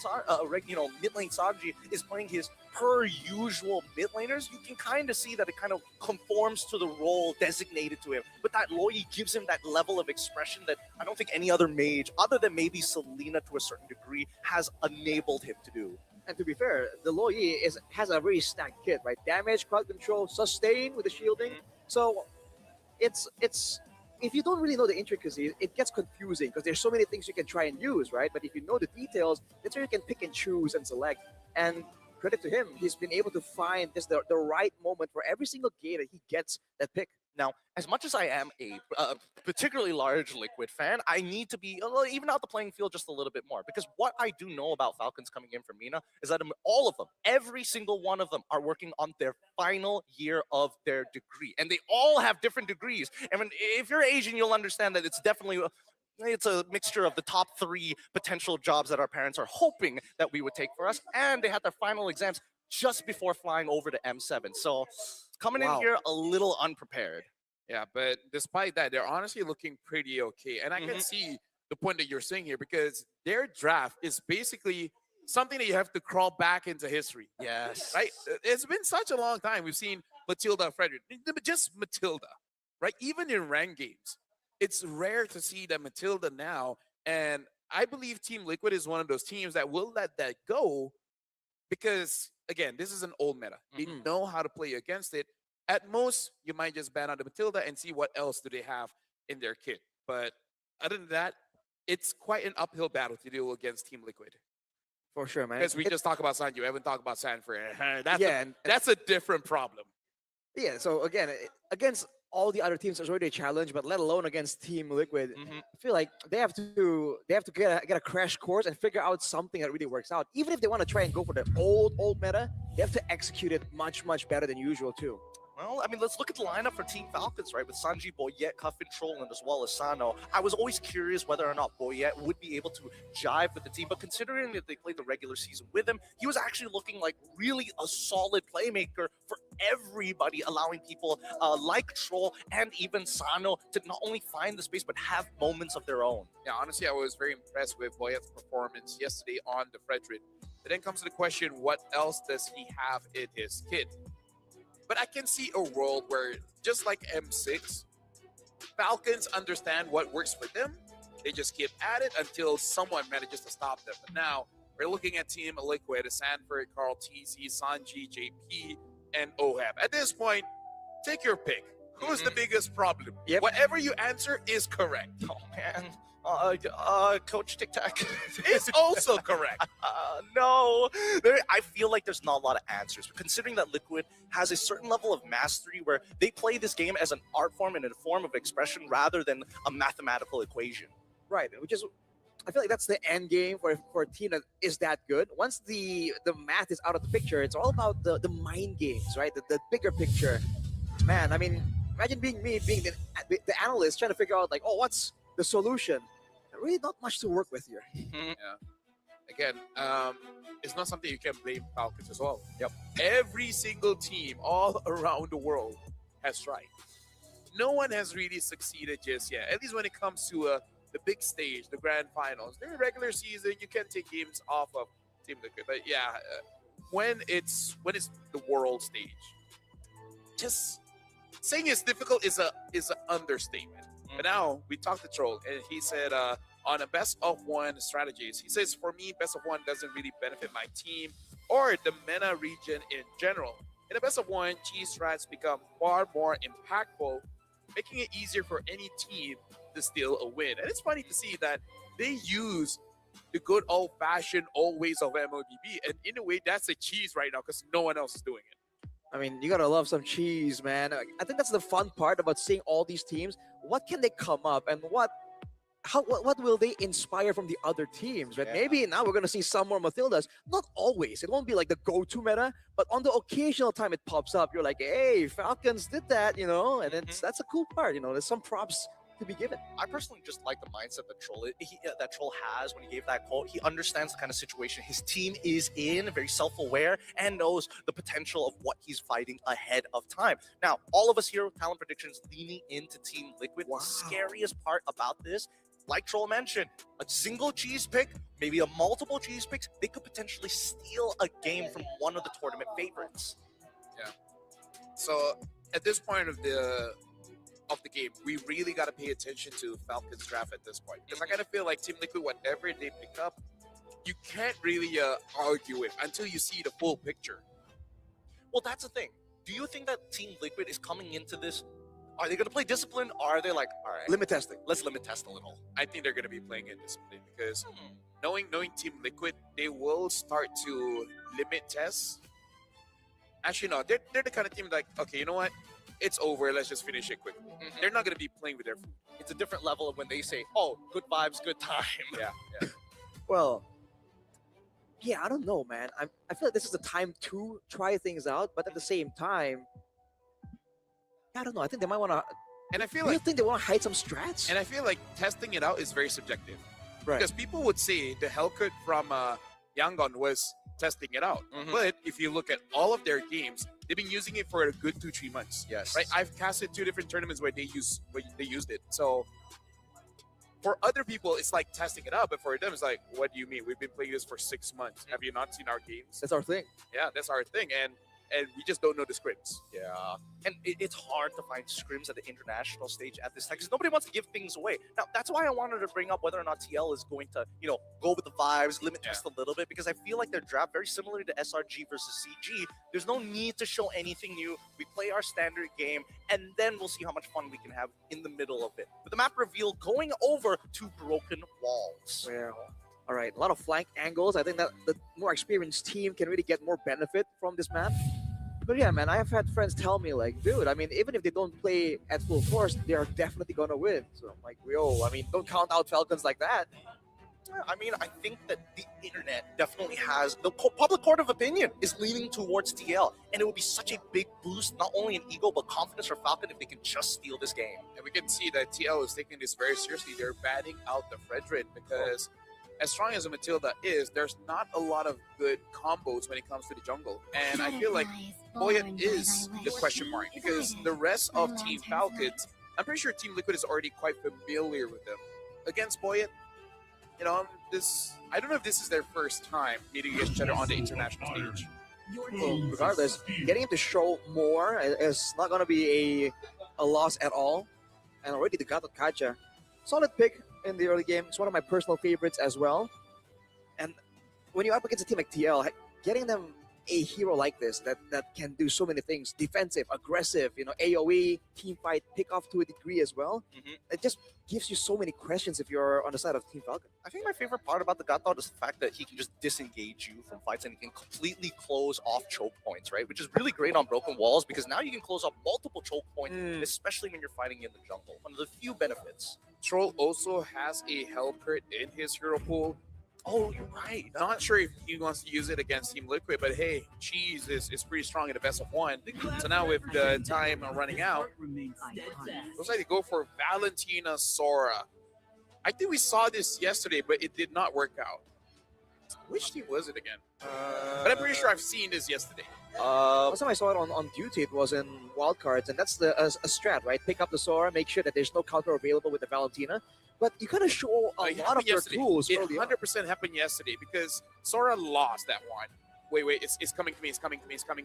mid lane Sanji is playing his per usual mid laners, you can kind of see that it kind of conforms to the role designated to him. But that Loyi gives him that level of expression that I don't think any other mage, other than maybe Selena to a certain degree, has enabled him to do. And to be fair, the Lo Yi has a very stacked kit, right? Damage, crowd control, sustain with the shielding. So it's if you don't really know the intricacies, it gets confusing because there's so many things you can try and use, right? But if you know the details, that's where you can pick and choose and select. And credit to him, he's been able to find the right moment for every single game that he gets that pick. Now, as much as I am a particularly large Liquid fan, I need to be even out the playing field just a little bit more, because what I do know about Falcons coming in from MENA is that all of them, every single one of them, are working on their final year of their degree, and they all have different degrees. And if you're Asian, you'll understand that it's definitely it's a mixture of the top 3 potential jobs that our parents are hoping that we would take for us, and they had their final exams just before flying over to M7. So coming in here a little unprepared. Yeah, but despite that, they're honestly looking pretty okay. And I can see the point that you're saying here because their draft is basically something that you have to crawl back into history. Yes. Right? It's been such a long time. We've seen Matilda Frederick, just Matilda, right? Even in ranked games, it's rare to see that Matilda now. And I believe Team Liquid is one of those teams that will let that go because, again, this is an old meta. They know how to play against it. At most, you might just ban out the Matilda and see what else do they have in their kit. But other than that, it's quite an uphill battle to deal against Team Liquid. For sure, man. Because we just talked about Sanju, we haven't talked about Sanford. That's a different problem. Yeah, so again, against all the other teams, there's already a challenge, but let alone against Team Liquid, I feel like they have to get a crash course and figure out something that really works out. Even if they want to try and go for the old meta, they have to execute it much better than usual too. Well, I mean, let's look at the lineup for Team Falcons, right? With Sanji, Boyet, Cuffin, Troll, and as well as Sano. I was always curious whether or not Boyet would be able to jive with the team, but considering that they played the regular season with him, he was actually looking like really a solid playmaker for everybody, allowing people like Troll and even Sano to not only find the space, but have moments of their own. Yeah, honestly, I was very impressed with Boyet's performance yesterday on the Frederick. But then comes to the question, what else does he have in his kit? But I can see a world where, just like M6, Falcons understand what works for them. They just keep at it until someone manages to stop them. But now, we're looking at Team Liquid, Sanford, Carl TZ, Sanji, JP, and OHAB. At this point, take your pick. Who's the biggest problem? Whatever you answer is correct. Oh, man. Coach Tic Tac is also correct. No, I feel like there's not a lot of answers. But considering that Liquid has a certain level of mastery where they play this game as an art form and a form of expression rather than a mathematical equation. Right, which is, I feel like that's the end game for a team that is that good. Once the math is out of the picture, it's all about the mind games, right? The bigger picture. Man, I mean, imagine being the analyst trying to figure out like, oh, what's the solution? Really not much to work with here. Yeah. Again, it's not something you can blame Falcons as well. Every single team all around the world has tried. No one has really succeeded just yet. At least when it comes to the big stage, the grand finals. During regular season, you can take games off of Team Liquid. But yeah, when it's the world stage, just saying it's difficult is an understatement. But now we talked to Troll, and he said on a best of one strategies, he says, for me, best of one doesn't really benefit my team or the MENA region in general. In a best of one, cheese strats become far more impactful, making it easier for any team to steal a win. And it's funny to see that they use the good old-fashioned old ways of MLBB, and in a way, that's a cheese right now because no one else is doing it. I mean, you gotta love some cheese, man. I think that's the fun part about seeing all these teams. What can they come up and what will they inspire from the other teams? Right? Maybe now we're gonna see some more Matildas. Not always. It won't be like the go-to meta, but on the occasional time it pops up, you're like, hey, Falcons did that, you know, and that's a cool part. You know, there's some props to be given. I personally just like the mindset that Troll has when he gave that quote. He understands the kind of situation his team is in, very self-aware, and knows the potential of what he's fighting ahead of time. Now, all of us here with Talent Predictions leaning into Team Liquid. The scariest part about this, like Troll mentioned, a single cheese pick, maybe a multiple cheese picks, they could potentially steal a game from one of the tournament favorites. Yeah. So at this point of the game, we really got to pay attention to Falcons draft at this point, because I kind of feel like Team Liquid, whatever they pick up, you can't really argue with until you see the full picture. Well, that's the thing. Do you think that Team Liquid is coming into this? Are they going to play Discipline, or are they like, all right, limit testing? Let's limit test a little. I think they're going to be playing in Discipline because knowing Team Liquid, they will start to limit tests. Actually, no, they're the kind of team like, okay, you know what? It's over. Let's just finish it quickly. They're not going to be playing with their food. It's a different level of when they say, oh, good vibes, good time. Yeah. Well, yeah, I don't know, man. I feel like this is the time to try things out, but at the same time, I don't know. I think they might want to And I feel Do you like think they want to hide some strats? And I feel like testing it out is very subjective. Right. Because people would say the Hellcut from Yangon was testing it out. But if you look at all of their games, they've been using it for a good 2-3 months. Yes. Right. I've casted 2 different tournaments where they used it. So for other people, it's like testing it out. But for them, it's like, what do you mean? We've been playing this for 6 months. Have you not seen our games? That's our thing. Yeah, that's our thing. And we just don't know the scripts. Yeah, and it's hard to find scrims at the international stage at this time because nobody wants to give things away. Now, that's why I wanted to bring up whether or not TL is going to, go with the vibes, limit just a little bit, because I feel like their draft, very similar to SRG versus CG, there's no need to show anything new. We play our standard game, and then we'll see how much fun we can have in the middle of it. With the map reveal going over to Broken Walls. Well, all right, a lot of flank angles. I think that the more experienced team can really get more benefit from this map. But yeah, man, I have had friends tell me, like, dude, I mean, even if they don't play at full force, they are definitely going to win. So I'm like, yo, I mean, don't count out Falcons like that. I mean, I think that the internet definitely has, the public court of opinion is leaning towards TL, and it would be such a big boost, not only in ego, but confidence for Falcon if they can just steal this game. And we can see that TL is taking this very seriously. They're batting out the Fredrin because as strong as a Matilda is, there's not a lot of good combos when it comes to the jungle. And I feel like Boyet is the question mark because the rest of Team Falcons, I'm pretty sure Team Liquid is already quite familiar with them. Against Boyet, I don't know if this is their first time meeting against each other on the international stage. Well, regardless, getting him to show more is not going to be a loss at all. And already the Gato Kacha, solid pick in the early game. It's one of my personal favorites as well. And when you're up against a team like TL, getting them a hero like this that can do so many things, defensive, aggressive, AoE, team fight, pick off to a degree as well. It just gives you so many questions if you're on the side of Team Falcon. I think my favorite part about the Gato is the fact that he can just disengage you from fights and he can completely close off choke points, right? Which is really great on Broken Walls because now you can close off multiple choke points, especially when you're fighting in the jungle. One of the few benefits. Troll also has a Hellcurt in his hero pool. Oh, you're right. Not sure if he wants to use it against Team Liquid, but hey, Cheese is pretty strong in the best of 1. So now with the time running out, looks like they go for Valentina Sora. I think we saw this yesterday, but it did not work out. Which team was it again? But I'm pretty sure I've seen this yesterday. Last time I saw it on duty, it was in wildcards, and that's a strat, right? Pick up the Sora, make sure that there's no counter available with the Valentina. But you kind of show a lot of their tools. It 100% happened yesterday because Sora lost that one. Wait, it's coming to me, it's coming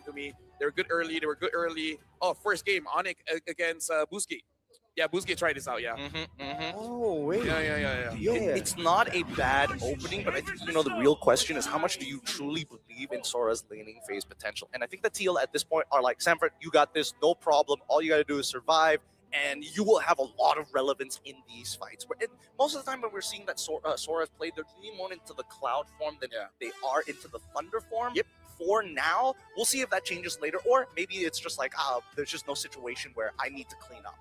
to me. They were good early, Oh, first game, Onyx against Buski. Yeah, Buski tried this out, yeah. Oh, wait. Yeah. It's not a bad opening, but I think, the real question is how much do you truly believe in Sora's laning phase potential? And I think the TL at this point are like, Sanford, you got this, no problem. All you got to do is survive, and you will have a lot of relevance in these fights. Most of the time when we're seeing that Sora's played, they're leaning more into the Cloud form than they are into the Thunder form. Yep. For now, we'll see if that changes later, or maybe it's just like, there's just no situation where I need to clean up.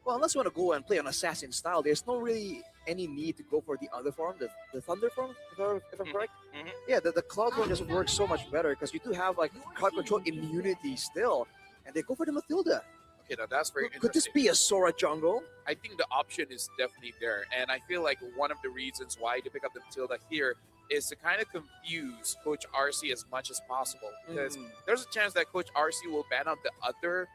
Well, unless you want to go and play on Assassin style, there's no really any need to go for the other form, the Thunder form, if I'm correct. Yeah, the Cloud form just works so much better because you do have like crowd control immunity still, and they go for the Matilda. Okay, now that's very interesting. Could this be a Sora jungle? I think the option is definitely there, and I feel like one of the reasons why they pick up the Matilda here is to kind of confuse Coach RC as much as possible, because there's a chance that Coach RC will ban out the other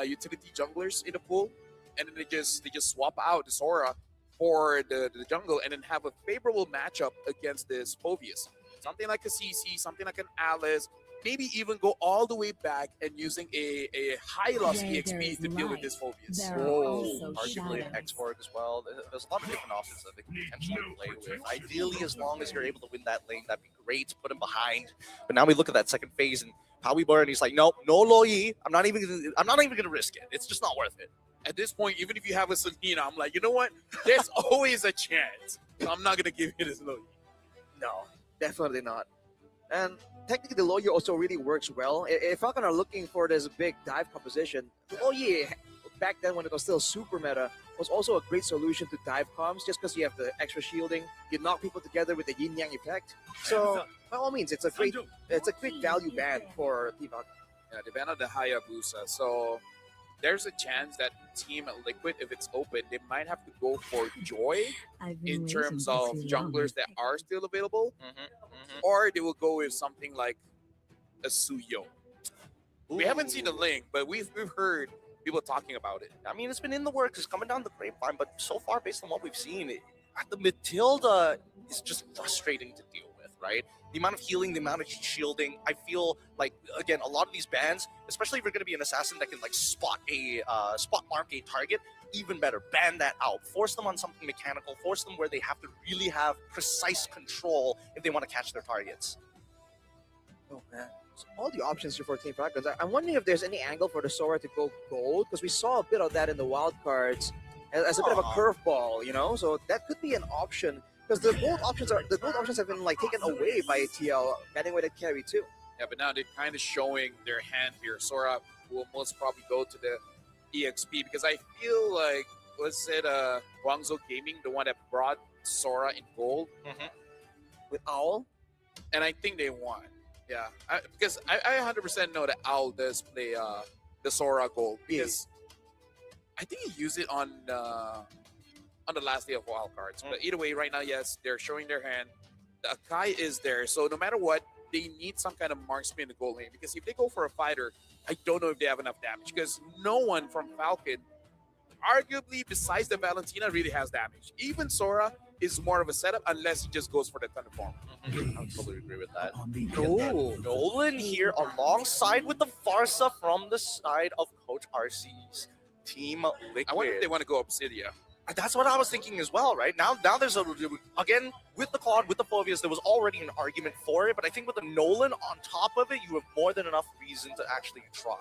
utility junglers in the pool, and then they just swap out the Sora for the jungle, and then have a favorable matchup against this Phoveus. Something like a CC, something like an Alice, maybe even go all the way back and using a high loss EXP to deal with this Phoveus. Arguably an X-Org as well. There's a lot of different options that they can potentially play with. Ideally, as long as you're able to win that lane, that'd be great. Put him behind. But now we look at that second phase, and Howie Burn, he's like, nope, no Loyi. I'm not even gonna risk it. It's just not worth it. At this point, even if you have a Selena, I'm like, you know what? There's always a chance. So I'm not gonna give you this Loyi. No, definitely not. And technically, the Loyi also really works well. If Falcon are looking for this big dive composition, Loyi, back then when it was still super meta, was also a great solution to dive comms just because you have the extra shielding. You knock people together with the yin yang effect. So by all means, it's a great value ban for Team Falcon. Yeah, they banned out the Hayabusa. So there's a chance that Team Liquid, if it's open, they might have to go for Joy in terms of junglers that are still available, or they will go with something like a Suyo. We haven't seen the link, but we've heard people talking about it. I mean, it's been in the works. It's coming down the grapevine, but so far, based on what we've seen, the Matilda is just frustrating to deal with, right? The amount of healing, the amount of shielding. I feel like, again, a lot of these bans, especially if you're going to be an assassin that can like spot mark a target, even better. Ban that out. Force them on something mechanical. Force them where they have to really have precise control if they want to catch their targets. Oh man, so all the options here for Team Falcons. I'm wondering if there's any angle for the Sora to go gold, because we saw a bit of that in the wild cards as a bit of a curveball, you know. So that could be an option, because the gold options have been like taken away by TL, getting away the carry too. Yeah, but now they're kind of showing their hand here. Sora will most probably go to the EXP, because I feel like, was it Guangzhou Gaming, the one that brought Sora in gold with Owl? And I think they won. Yeah, because I 100% know that Owl does play the Sora gold, because I think he used it on the last day of wild cards. But either way, right now, yes, they're showing their hand. The Akai is there, so no matter what, they need some kind of marksman in the gold lane, because if they go for a fighter, I don't know if they have enough damage, because no one from Falcon, arguably besides the Valentina, really has damage. Even Sora is more of a setup unless he just goes for the Thunderform. I totally agree with that. Oh, Nolan here alongside with the Farsa from the side of Coach RC's Team Liquid. I wonder if they want to go Obsidia. That's what I was thinking as well, right? Now there's again, with the Claude, with the Phobias, there was already an argument for it, but I think with the Nolan on top of it, you have more than enough reason to actually try.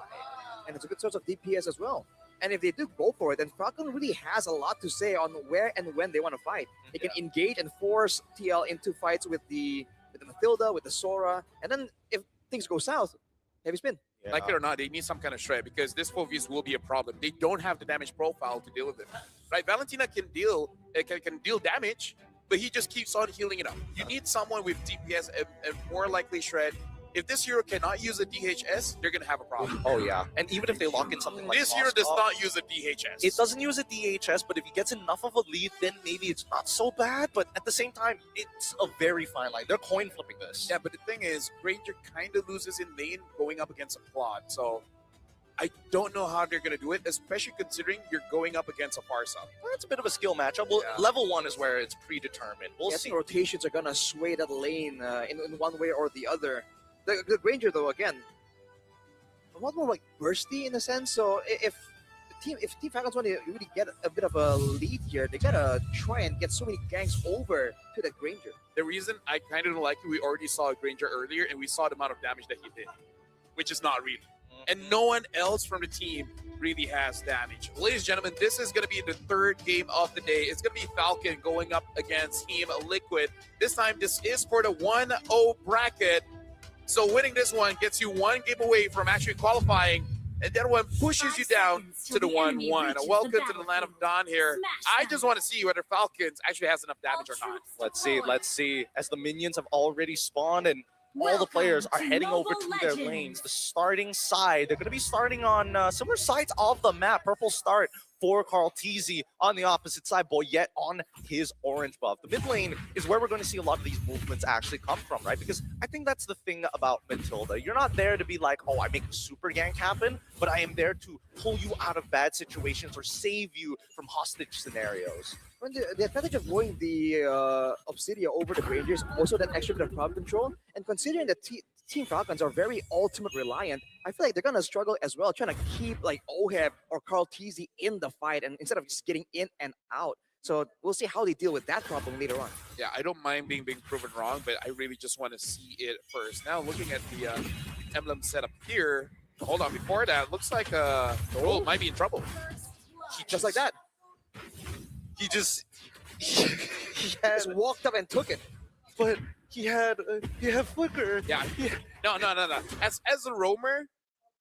And it's a good source of DPS as well. And if they do go for it, then Falcon really has a lot to say on where and when they want to fight. They can engage and force TL into fights with the Matilda, with the Sora, and then if things go south, heavy spin. Yeah. Like it or not, they need some kind of shred, because this Phobius will be a problem. They don't have the damage profile to deal with it. Right? Valentina can deal damage, but he just keeps on healing it up. You need someone with DPS and more likely shred. If this hero cannot use a DHS, they're going to have a problem. Oh, yeah. And even if they lock in something like this hero does not use a DHS. It doesn't use a DHS, but if he gets enough of a lead, then maybe it's not so bad. But at the same time, it's a very fine line. They're coin flipping this. Yeah, but the thing is, Granger kind of loses in lane going up against a Claude. So I don't know how they're going to do it, especially considering you're going up against a Farsa. Well, it's a bit of a skill matchup. Well, level 1 is where it's predetermined. We'll see. Rotations are going to sway that lane in one way or the other. The Granger, though, again, a lot more like bursty in a sense. So if Team Falcons want to really get a bit of a lead here, they gotta try and get so many ganks over to the Granger. The reason I kind of don't like it, we already saw a Granger earlier, and we saw the amount of damage that he did, which is not really. And no one else from the team really has damage. Ladies and gentlemen, this is going to be the third game of the day. It's going to be Falcon going up against Team Liquid. This time, this is for the 1-0 bracket. So winning this one gets you one game away from actually qualifying, and that one pushes you down to the 1-1. Welcome to the land of Dawn here. I just want to see whether Falcons actually has enough damage or not. Let's see. As the minions have already spawned and all the players are heading over to their lanes. The starting side, they're going to be starting on similar sides of the map. Purple start for Karl'Tezi on the opposite side, Boyet on his orange buff. The mid lane is where we're going to see a lot of these movements actually come from, right? Because I think that's the thing about Matilda. You're not there to be like, oh, I make a super gank happen, but I am there to pull you out of bad situations or save you from hostage scenarios. When the advantage of going the Obsidia over the Rangers, also that extra bit of crowd control, and considering that Team Falcons are very ultimate reliant, I feel like they're gonna struggle as well, trying to keep like Oheb or Karl'Tezi in the fight, and instead of just getting in and out. So we'll see how they deal with that problem later on. Yeah, I don't mind being proven wrong, but I really just want to see it first. Now looking at the emblem setup here, hold on, before that, looks like Gold might be in trouble. Just like that. He just walked up and took it. But he had flicker. Yeah. No. As a roamer,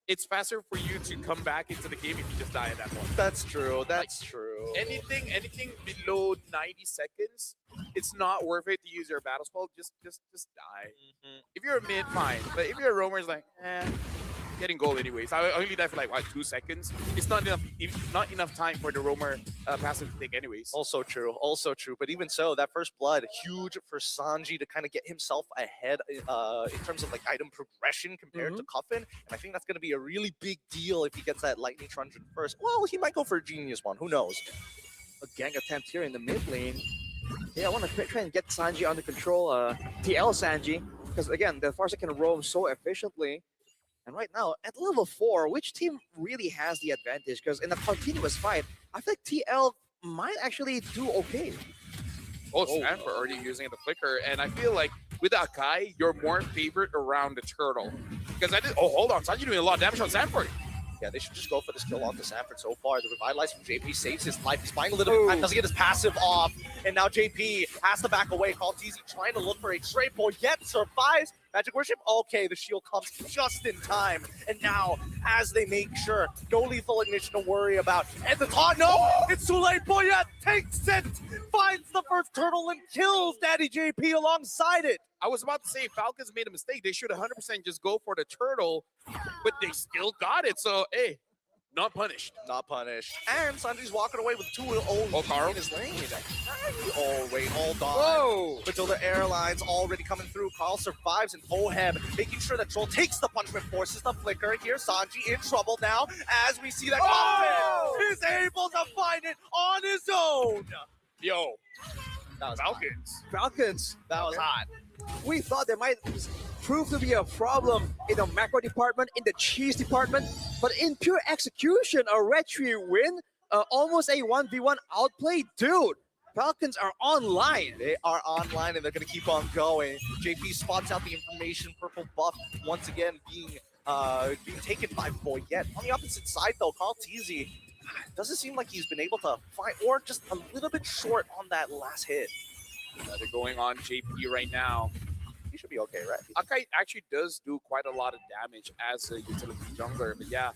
it's faster for you to come back into the game if you just die at that point. That's true. That's true. Anything below 90 seconds, it's not worth it to use your battle spell. Just die. If you're a mid, fine. But if you're a roamer, it's like, getting gold anyways. I only died for like, what, 2 seconds? It's not enough time for the roamer passive to take anyways. Also true, also true. But even so, that first blood, huge for Sanji to kind of get himself ahead in terms of like item progression compared to Cuffin. And I think that's going to be a really big deal if he gets that Lightning Truncheon first. Well, he might go for a Genius one. Who knows? A gang attempt here in the mid lane. Yeah, I want to try and get Sanji under control. TL Sanji, because again, the Farsa can roam so efficiently. And right now, at level 4, which team really has the advantage? Because in a continuous fight, I feel like TL might actually do okay. Oh, Sanford already using the flicker, and I feel like with Akai, you're more favored around the turtle. Because hold on, Sanji doing a lot of damage on Sanford. Yeah, they should just go for this kill onto Sanford so far. The Revitalize from JP saves his life. He's buying a little bit of time, doesn't get his passive off. And now JP has to back away. Kaltizi trying to look for a trade ball, yet survives. Magic Worship, okay, the shield comes just in time. And now, as they make sure, no lethal ignition to worry about. And the taunt, no, it's too late. Boyette takes it, finds the first turtle and kills Daddy JP alongside it. I was about to say Falcons made a mistake. They should 100% just go for the turtle, but they still got it. So, hey, not punished. Not punished. And Sanji's walking away with 2 old Carl in his lane. Oh, wait, hold on. Whoa! Matilda Airlines already coming through. Carl survives, and Oheb making sure that Troll takes the punishment, forces the flicker. Here, Sanji in trouble now as we see that Coffin is able to find it on his own. Yo, that was Falcons. That was hot. We thought there might prove to be a problem in the macro department, in the cheese department, but in pure execution, a Red Tree win, almost a 1v1 outplay. Dude, Falcons are online. They are online, and they're going to keep on going. JP spots out the information. Purple buff once again being taken by Boyette. On the opposite side, though, Kaltizi doesn't seem like he's been able to find, or just a little bit short on that last hit. They're going on JP right now. He should be okay, right? Akai actually does do quite a lot of damage as a utility jungler, but yeah,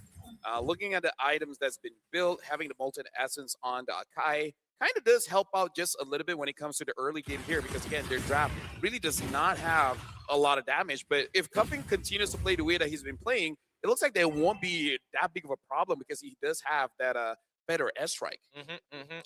looking at the items that's been built, having the Molten Essence on the Akai kind of does help out just a little bit when it comes to the early game here, because again, their draft really does not have a lot of damage. But if Cuffin continues to play the way that he's been playing, it looks like there won't be that big of a problem because he does have that better S-Strike.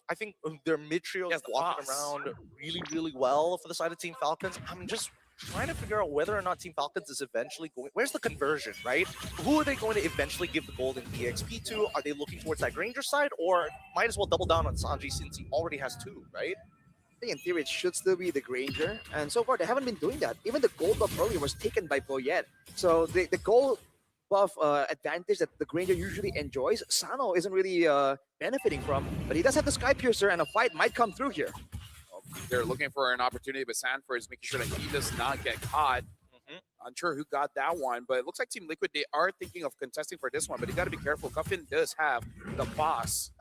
I think their mid-trio is walking around really, really well for the side of Team Falcons. I'm just trying to figure out whether or not Team Falcons is eventually going... Where's the conversion, right? Who are they going to eventually give the golden EXP to? Are they looking towards that Granger side, or might as well double down on Sanji since he already has 2, right? I think in theory it should still be the Granger, and so far they haven't been doing that. Even the gold buff earlier was taken by Boyette. So the gold buff advantage that the Granger usually enjoys, Sano isn't really benefiting from, but he does have the Sky Piercer, and a fight might come through here. They're looking for an opportunity, but Sanford is making sure that he does not get caught. Unsure who got that one, but it looks like Team Liquid, they are thinking of contesting for this one, but you got to be careful. Cuffin does have the boss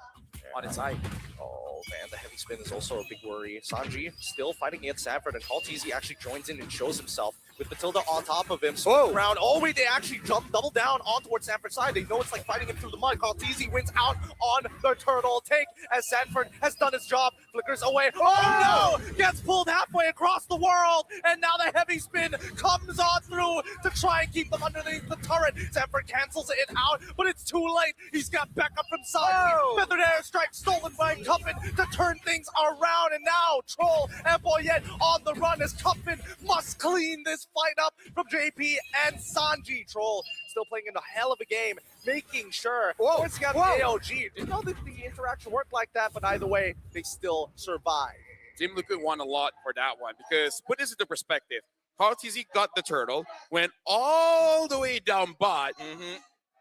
on his side. Oh man, the heavy spin is also a big worry. Sanji still fighting against Sanford, and Kaltizi actually joins in and shows himself with Matilda on top of him. Around. Oh wait, they actually double down on towards Sanford's side. They know it's like fighting him through the mud. Kaltizi wins out on the turtle take as Sanford has done his job. Flickers away. Oh no! Gets pulled halfway across the world, and now the heavy spin comes on through to try and keep them underneath the turret. Sanford cancels it out, but it's too late. He's got backup from Sanji. Feathered airstrike stolen by Cuffin to turn things around, and now Troll and Boyette on the run as Cuffin must clean this fight up from JP and Sanji. Troll still playing in a hell of a game, making sure. It's got the AOG. Didn't know that the interaction worked like that, but either way, they still survive. Team Liquid won a lot for that one because put this into perspective. Kaltizi got the turtle, went all the way down bot,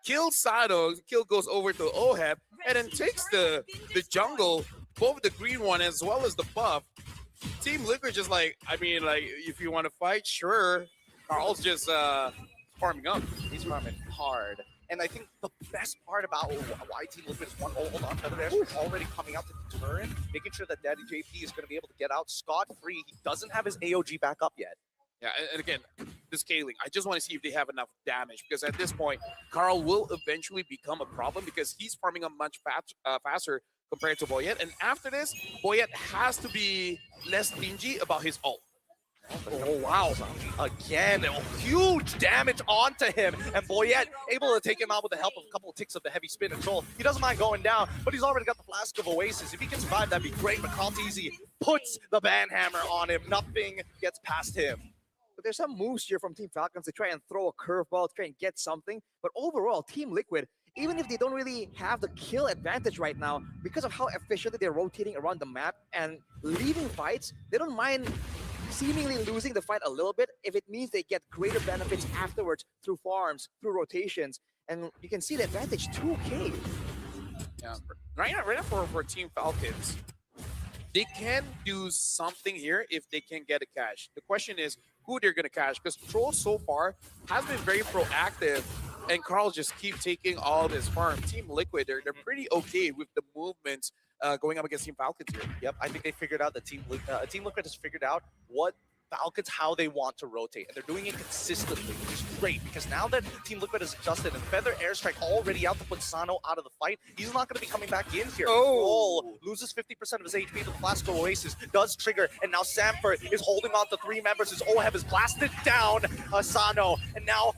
kills Sado, kill goes over to Oheb, and then takes the jungle, both the green one as well as the buff. Team Liquid just like, I mean, like, if you want to fight, sure. Carl's just farming up. He's farming hard. And I think the best part about why Team Liquid is one hold on Feather Dash is already coming out to the turret, making sure that Daddy JP is going to be able to get out scot-free. He doesn't have his AOG back up yet. Yeah, and again, the scaling. I just want to see if they have enough damage because at this point, Carl will eventually become a problem because he's farming up much faster compared to Boyette. And after this, Boyette has to be less stingy about his ult. Oh wow, again, huge damage onto him, and Boyette able to take him out with the help of a couple of ticks of the heavy spin and troll. He doesn't mind going down, but he's already got the Flask of Oasis. If he can survive, that'd be great, but Kalteezy puts the banhammer on him. Nothing gets past him. But there's some moves here from Team Falcons to try and throw a curveball, to try and get something. But overall, Team Liquid, even if they don't really have the kill advantage right now, because of how efficiently they're rotating around the map and leaving fights, they don't mind seemingly losing the fight a little bit if it means they get greater benefits afterwards through farms, through rotations. And you can see the advantage 2K. Yeah, right now for Team Falcons, they can do something here if they can get a cash. The question is who they're going to cash, because Troll so far has been very proactive, and Carl just keep taking all this farm. Team Liquid, they're pretty okay with the movements going up against Team Falcons here. Yep, I think they figured out that Team Liquid has figured out what Falcons, how they want to rotate, and they're doing it consistently, which is great, because now that Team Liquid has adjusted and Feather Airstrike already out to put Sano out of the fight, he's not going to be coming back in here. Troll loses 50% of his HP to the Flask of Oasis, does trigger, and now Sanford is holding on to 3 members. His Oheb is blasted down Sano, and now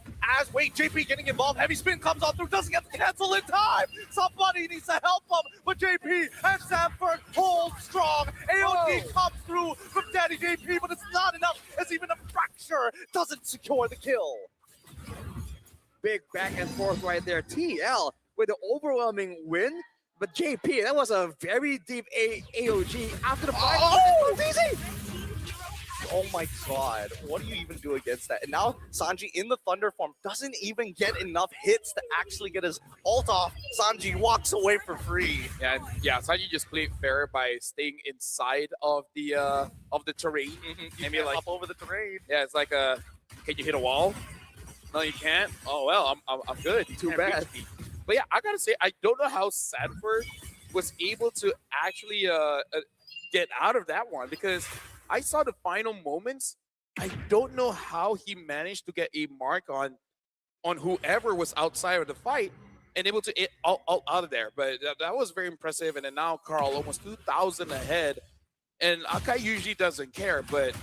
JP getting involved, heavy spin comes on through, doesn't get the cancel in time. Somebody needs to help him, but JP and Sanford hold strong. AOD comes through from Daddy JP, but it's not enough, as even a fracture doesn't secure the kill. Big back and forth right there. TL with the overwhelming win, but JP, that was a very deep AOG after the fight. Oh, it's easy! Oh my god, what do you even do against that? And now Sanji in the Thunder form doesn't even get enough hits to actually get his ult off. Sanji walks away for free. Yeah, Sanji just played fair by staying inside of the terrain. And be like up over the terrain. Yeah, it's like can you hit a wall? No, you can't. Oh well, I'm good. Too bad. But yeah, I gotta say, I don't know how Sanford was able to actually get out of that one, because I saw the final moments. I don't know how he managed to get a mark on whoever was outside of the fight and able to get out of there. But that was very impressive. And then now Carl almost 2,000 ahead. And Akai usually doesn't care, but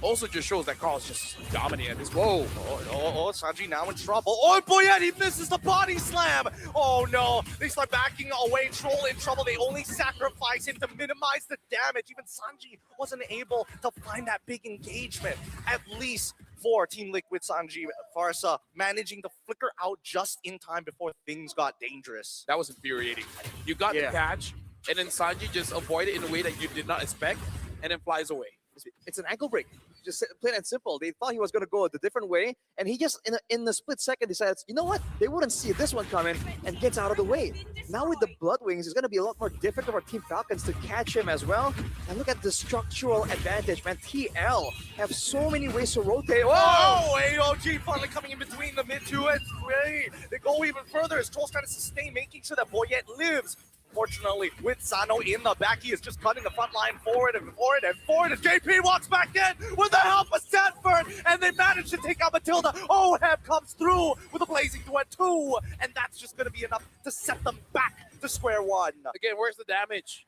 also just shows that Carl's just dominating this. Whoa. Oh, Sanji now in trouble. Oh, Boyette, he misses the body slam. Oh, no. They start backing away. Troll in trouble. They only sacrifice him to minimize the damage. Even Sanji wasn't able to find that big engagement. At least for Team Liquid, Sanji Pharsa managing to flicker out just in time before things got dangerous. That was infuriating. You got the catch, and then Sanji just avoided it in a way that you did not expect, and then flies away. It's an ankle break. Just plain and simple. They thought he was going to go the different way, and he just, in the split second, decides, you know what? They wouldn't see this one coming, and gets out of the way. Now with the Blood Wings, it's going to be a lot more difficult for Team Falcons to catch him as well. And look at the structural advantage, man. TL have so many ways to rotate. Oh, AOG finally coming in between the mid 2 and 3. They go even further as Troll's trying to sustain, making sure that Boyette lives. Fortunately, with Sano in the back, he is just cutting the front line forward and forward and forward as JP walks back in with the help of Sanford, and they manage to take out Matilda. Oheb comes through with a blazing duet 2, and that's just going to be enough to set them back to square one. Again, where's the damage?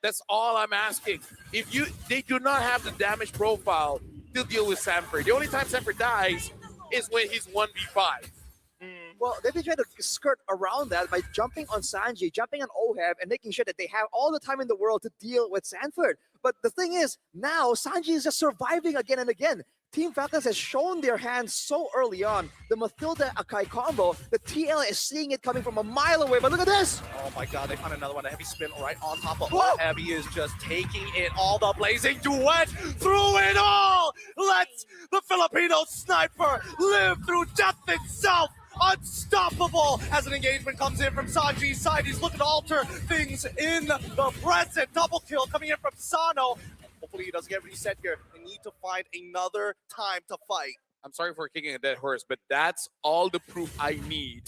That's all I'm asking. If they do not have the damage profile to deal with Sanford. The only time Sanford dies is when he's 1v5. Well, they've been trying to skirt around that by jumping on Sanji, jumping on Oheb, and making sure that they have all the time in the world to deal with Sanford. But the thing is, now Sanji is just surviving again and again. Team Falcons has shown their hands so early on. The Matilda Akai combo, the TL is seeing it coming from a mile away, but look at this! Oh my god, they found another one, a heavy spin right on top of Oheb. He is just taking it all, the blazing duet through it all! Let's the Filipino sniper live through death itself! Unstoppable as an engagement comes in from Sanji's side. He's looking to alter things in the present. Double kill coming in from Sano. Hopefully he doesn't get reset here. They need to find another time to fight. I'm sorry for kicking a dead horse, but that's all the proof I need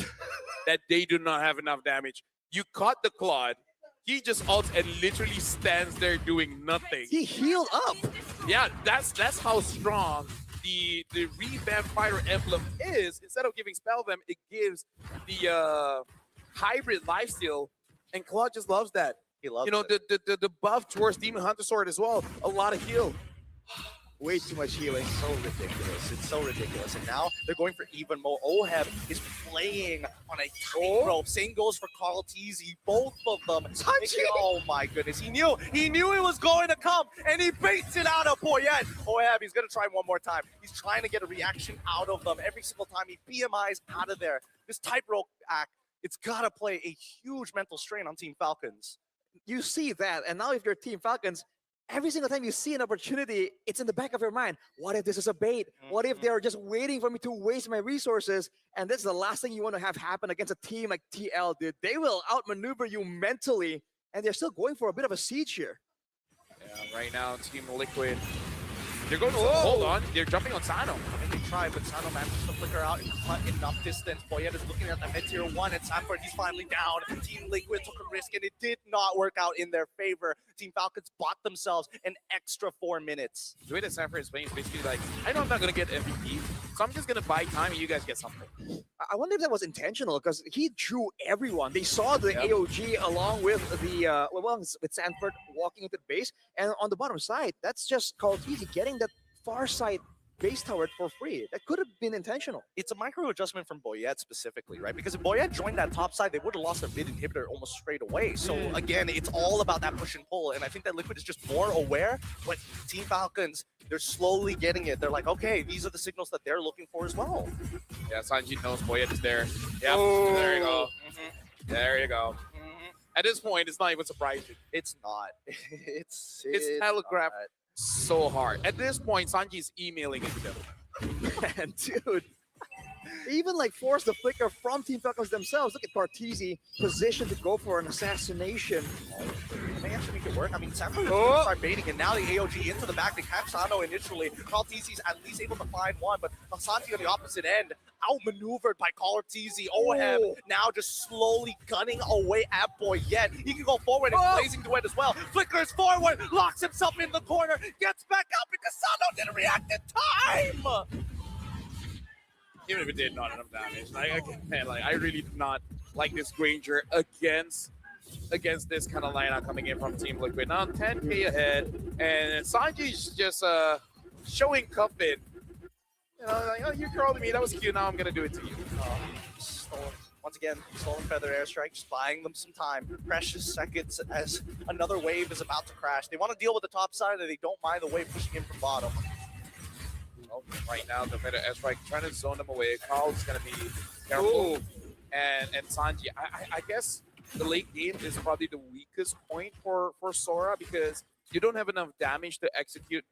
that they do not have enough damage. You caught the Claude. He just ults and literally stands there doing nothing. He healed up. Yeah, that's how strong the revamped Fighter Emblem is. Instead of giving Spell them, it gives the hybrid lifesteal, and Claude just loves that. He loves the buff towards Demon Hunter Sword as well. A lot of heal. way too much healing. So ridiculous. It's so ridiculous. And now they're going for even more. Oheb is playing on a tightrope. Same goes for Carl Teasy. Both of them. Oh my goodness. He knew it was going to come, and he baits it out of Boyette. Oheb, he's going to try one more time. He's trying to get a reaction out of them every single time he BMIs out of there. This tightrope act, it's got to play a huge mental strain on Team Falcons. You see that, and now if you're Team Falcons, every single time you see an opportunity, it's in the back of your mind. What if this is a bait? What if they're just waiting for me to waste my resources? And that's the last thing you want to have happen against a team like TL, dude. They will outmaneuver you mentally, and they're still going for a bit of a siege here. Yeah, right now, Team Liquid, they're going to hold on. They're jumping on Sano. And they try, but Sano manages to flicker out and cut enough distance. Boyette is looking at the mid tier 1, and Sanford, he's finally down. Team Liquid took a risk, and it did not work out in their favor. Team Falcons bought themselves an extra 4 minutes. The way that Sanford is playing is basically like, I know I'm not going to get MVP, so I'm just going to buy time and you guys get something. I wonder if that was intentional, because he drew everyone. They saw the AOG along with the with Sanford walking into the base, and on the bottom side, that's just Carl Teasy getting that far side base tower for free. That could have been intentional. It's a micro adjustment from Boyette specifically, right? Because if Boyette joined that top side, they would have lost their mid inhibitor almost straight away. So again, it's all about that push and pull. And I think that Liquid is just more aware. But Team Falcons, they're slowly getting it. They're like, okay, these are the signals that they're looking for as well. Yeah, Sanji knows Boyette is there. Yep, there you go. There you go. At this point, it's not even surprising. It's not. It's telegraphed so hard. At this point, Sanji's emailing into them. Man, dude. Even like force the flicker from Team Falcons themselves. Look at Cartesi positioned to go for an assassination. They actually make it work. I mean, Sanford start baiting, and now the AOG into the back. They catch Sano initially. Cartesi's at least able to find one, but Santi on the opposite end, outmaneuvered by Cartesi. Oheb now just slowly gunning away at Boyette. He can go forward and blazing duet as well. Flickers forward, locks himself in the corner, gets back out because Sano didn't react in time. Even if it did not enough damage, I really do not like this Granger against this kind of lineup coming in from Team Liquid. Now 10k ahead, and Sanji's just showing Cuffin. You know, like, oh, you crawled me, that was cute. Now I'm gonna do it to you. Once again, Stolen Feather Airstrike just buying them some time. Precious seconds as another wave is about to crash. They want to deal with the top side, and they don't mind the wave pushing in from bottom. Right now, the Feather Airstrike trying to zone them away. Carl's gonna be careful, and Sanji. I guess the late game is probably the weakest point for Sora, because you don't have enough damage to execute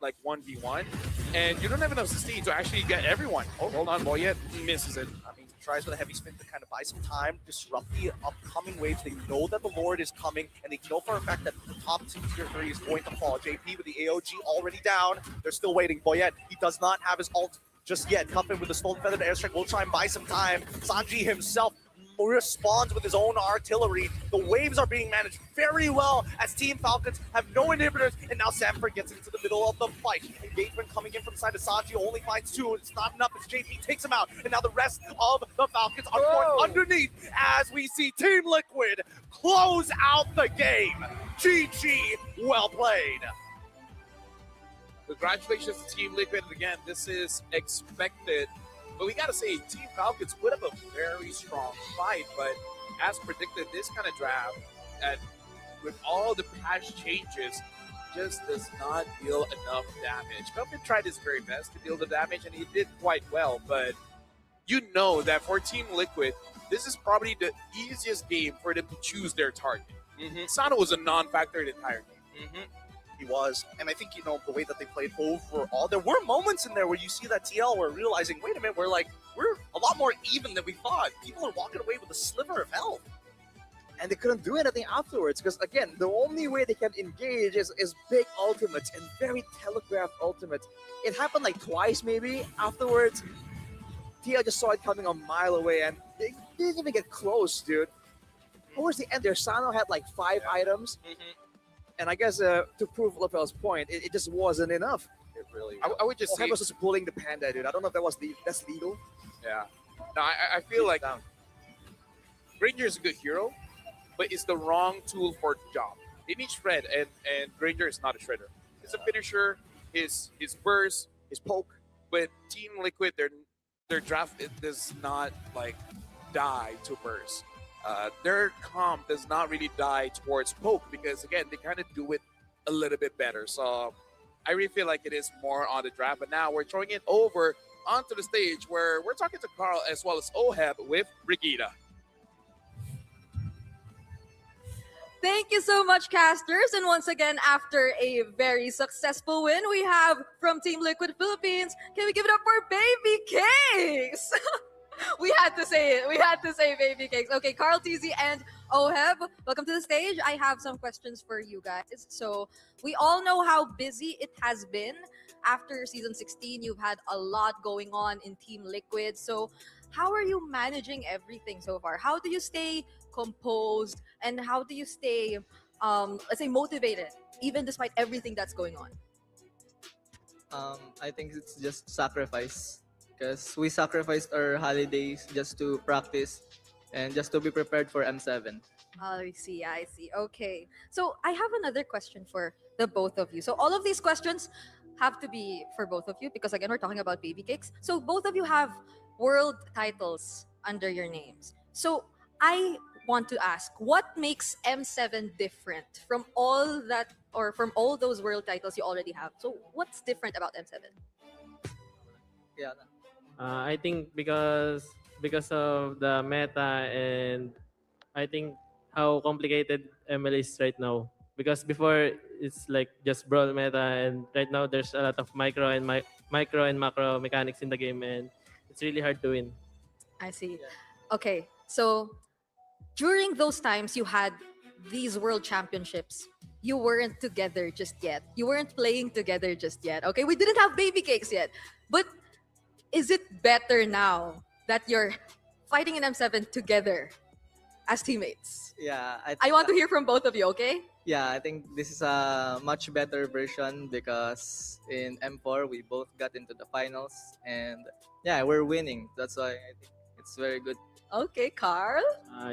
like 1v1, and you don't have enough sustain to actually get everyone. Oh, hold on, Boyette misses it. I mean, he tries with a heavy spin to kind of buy some time, disrupt the upcoming waves. They know that the Lord is coming, and they know for a fact that the top two tier 3 is going to fall. JP with the AOG already down. They're still waiting. Boyette, he does not have his ult just yet. Cuffin with the Stolen Feather Airstrike will try and buy some time. Sanji himself responds with his own artillery. The waves are being managed very well as Team Falcons have no inhibitors, and now Sanford gets into the middle of the fight. Engagement coming in from the side of Sanji, only finds 2. It's not enough as JP takes him out, and now the rest of the Falcons are forced underneath as we see Team Liquid close out the game. GG, well played. Congratulations to Team Liquid. Again, this is expected. But we got to say, Team Falcons put up a very strong fight. But as predicted, this kind of draft, and with all the patch changes, just does not deal enough damage. Cuffin tried his very best to deal the damage, and he did quite well. But you know that for Team Liquid, this is probably the easiest game for them to choose their target. Sano was a non-factor the entire game. He was, and I think, you know, the way that they played overall, there were moments in there where you see that TL were realizing, wait a minute, we're a lot more even than we thought. People are walking away with a sliver of health. And they couldn't do anything afterwards, because again, the only way they can engage is big ultimates and very telegraphed ultimates. It happened like twice maybe. Afterwards, TL just saw it coming a mile away, and they didn't even get close, dude. Towards the end there, Sano had like 5 items. And I guess to prove Lapel's point, it just wasn't enough. It really. I would just say was just pulling the panda, dude. I don't know if that's legal. Yeah. No, I feel like Granger is a good hero, but it's the wrong tool for the job. They need shred, and Granger is not a shredder. It's a finisher. his burst, his poke. But Team Liquid, their draft does not like die to burst. Their comp does not really die towards poke because again they kind of do it a little bit better. So I really feel like it is more on the draft. But now we're throwing it over onto the stage where we're talking to Carl as well as Oheb with Brigida. Thank you so much, casters. And once again, after a very successful win, we have from Team Liquid Philippines. Can we give it up for Baby Cakes? We had to say it. We had to say Baby Cakes. Okay, Carl, TZ, and Oheb, welcome to the stage. I have some questions for you guys. So we all know how busy it has been. After season 16, you've had a lot going on in Team Liquid. So how are you managing everything so far? How do you stay composed and how do you stay let's say motivated even despite everything that's going on? I think it's just sacrifice because we sacrificed our holidays just to practice and just to be prepared for M7. I see. Okay. So I have another question for the both of you. So all of these questions have to be for both of you because again we're talking about Baby Cakes. So both of you have world titles under your names. So I want to ask, what makes M7 different from all that or from all those world titles you already have? So what's different about M7? Yeah. I think because of the meta and I think how complicated ML is right now. Because before it's like just brawl meta and right now there's a lot of micro and macro mechanics in the game and it's really hard to win. I see. Okay. So during those times you had these world championships, you weren't together just yet. You weren't playing together just yet. Okay, we didn't have Baby Cakes yet. But is it better now that you're fighting in M7 together as teammates? Yeah. I want to hear from both of you, okay? Yeah, I think this is a much better version because in M4 we both got into the finals and yeah, we're winning. That's why I think it's very good. Okay, Carl?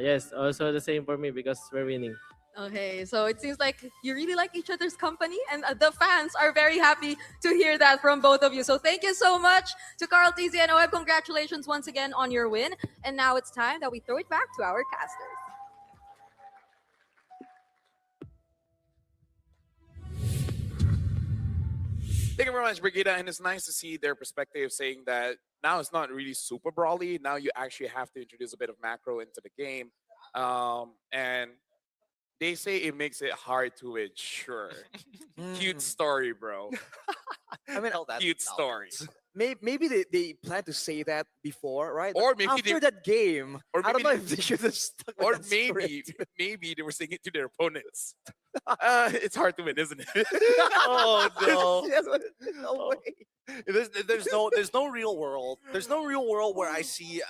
Yes, also the same for me because we're winning. Okay, so it seems like you really like each other's company, and the fans are very happy to hear that from both of you. So thank you so much to Carl, TZ, and Oheb. Congratulations once again on your win. And now it's time that we throw it back to our casters. Thank you very much, Brigida, and it's nice to see their perspective saying that now it's not really super brawly. Now you actually have to introduce a bit of macro into the game. And they say it makes it hard to win. Sure. Cute story, bro. I mean, Cute story. Maybe they plan to say that before, right? Or But maybe after they- that game, or I don't maybe know if they should have stuck with Or that maybe script. maybe they were saying it to their opponents. It's hard to win, isn't it? Oh no. Yes, no way. There's no real world. There's no real world where I see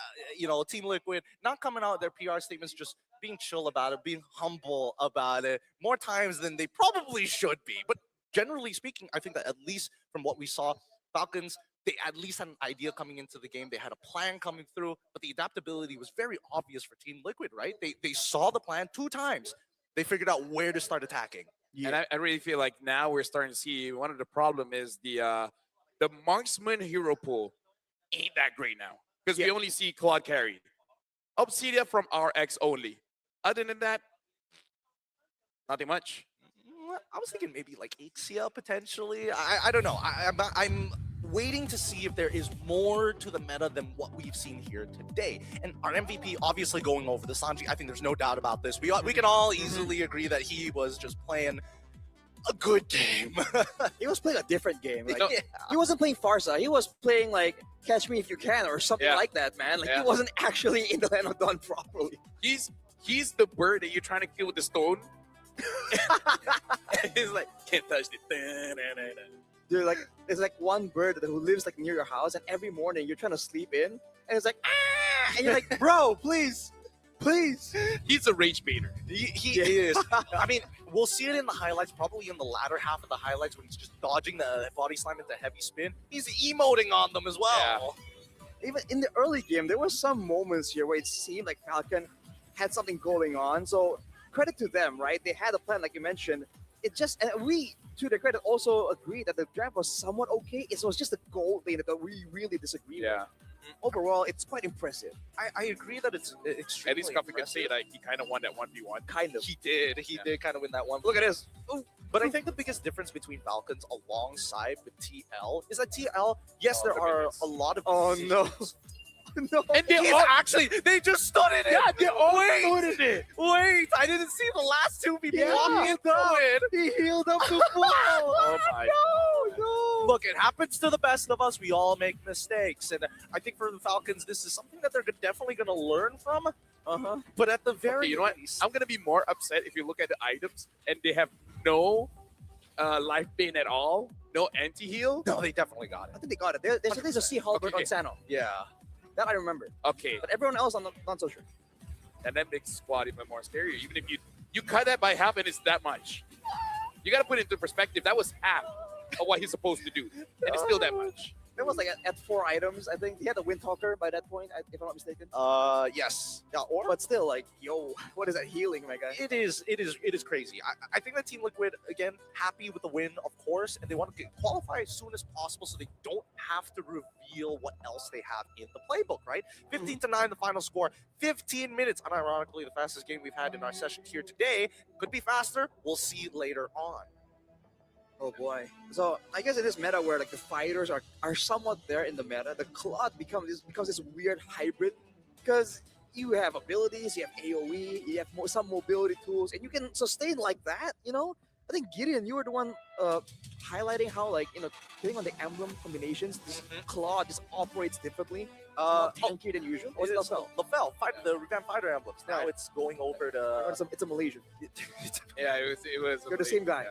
Team Liquid not coming out with their PR statements, just being chill about it, being humble about it, more times than they probably should be. But generally speaking, I think that at least from what we saw, Falcons, they at least had an idea coming into the game. They had a plan coming through, but the adaptability was very obvious for Team Liquid, right? They saw the plan 2 times. They figured out where to start attacking. And I really feel like now we're starting to see one of the problem is the marksman hero pool ain't that great now because we only see Claude carry. Obsidia from RX only. Other than that, nothing much. I was thinking maybe like Ixia potentially. I don't know. I'm waiting to see if there is more to the meta than what we've seen here today. And our MVP obviously going over the Sanji. I think there's no doubt about this. We can all easily agree that he was just playing a good game. He was playing a different game. Like, No. he wasn't playing Farsa. He was playing like Catch Me If You Can or something Yeah. like that, man. Like Yeah. he wasn't actually in the Land of Dawn properly. He's the bird that you're trying to kill with the stone. He's like, can't touch it. Dude, like there's like one bird who lives like near your house, and every morning you're trying to sleep in, and it's like ah, and you're like, bro, please. He's a rage baiter. He is. I mean, we'll see it in the highlights, probably in the latter half of the highlights when he's just dodging the body slam into heavy spin. He's emoting on them as well. Even in the early game, there was some moments here where it seemed like Falcon had something going on. So credit to them, right? They had a plan, like you mentioned. It just, and we to their credit, also agreed that the draft was somewhat okay. It was just the gold thing that we really disagreed with. Overall, it's quite impressive. I agree that it's extremely At least Coffee could say impressive. that he kind of won that 1v1. Kind of. He did. He did kind of win that one. Look at this. Ooh. But I think the biggest difference between Falcons alongside with TL is that TL, yes, there are a lot of decisions. No. And they they just stood in it. Yeah, they all Wait. stood in it. Wait, I didn't see the last two be blocking Yeah. into it. He healed up the ball. Oh my No. Look, it happens to the best of us. We all make mistakes, and I think for the Falcons, this is something that they're definitely going to learn from. But at the very Okay, you know what? least, I'm gonna be more upset if you look at the items and they have no life pain at all, no anti-heal. No, they definitely got it. I think they got it. There's a Sea Halberd on Sano. Yeah. That I remember. Okay. But everyone else, I'm not so sure. And that makes squad even more scary. Even if you cut that by half and it's that much. You gotta put it into perspective. That was half of what he's supposed to do. And it's still that much. That was like at 4 items. I think he had a Windtalker by that point, if I'm not mistaken. Yes. Yeah, or But still, like, yo, what is that healing, my guy? it is crazy. I think that Team Liquid, again, happy with the win, of course, and they want to qualify as soon as possible so they don't have to reveal what else they have in the playbook, right? 15-9, the final score. 15 minutes, unironically, the fastest game we've had in our session here today. Could be faster. We'll see later on. Oh boy. So I guess in this meta where like the fighters are somewhat there in the meta, the Claude becomes this weird hybrid because you have abilities, you have AoE, you have some mobility tools, and you can sustain like that, you know? I think Gideon, you were the one highlighting how, like, you know, depending on the emblem combinations, this Claude just operates differently, more tankier than usual. Or is it LaFell? LaFell, the revamped fighter emblems. Now it's going over to... It's a Malaysian. Yeah, it was. You're the same guy.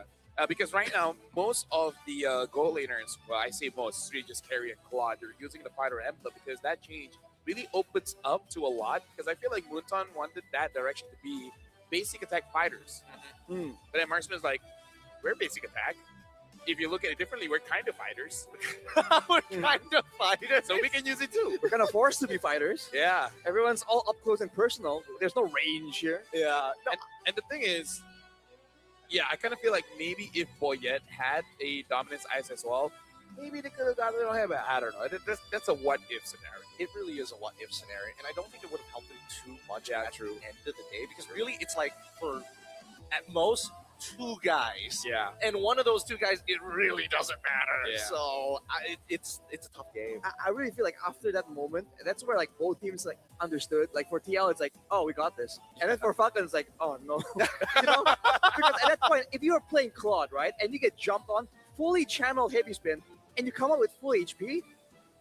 Because right now, most of the goal laners, well, I say most, it's really just Carry and Claude, they're using the fighter emblem because that change really opens up to a lot. Because I feel like Munton wanted that direction to be basic attack fighters. But then Marksman's like, we're basic attack. If you look at it differently, we're kind of fighters. We're kind of fighters. So we can use it too. We're kind of forced to be fighters. Yeah. Everyone's all up close and personal. There's no range here. Yeah. No, And the thing is, yeah, I kind of feel like maybe if Boyette had a dominance ice as well, maybe they could have gotten it on him. I don't know. That's a what-if scenario. it really is a what-if scenario, and I don't think it would have helped him too much at the end of the day, because really it's like for, at most, 2 guys. Yeah. And one of those 2 guys, it really doesn't matter. Yeah. So it's a tough game. I really feel like after that moment, that's where like both teams like understood. Like for TL, it's like, oh, we got this, and then for Falcons, it's like, oh no, you know, because at that point, if you are playing Claude, right, and you get jumped on, fully channel heavy spin, and you come out with full HP,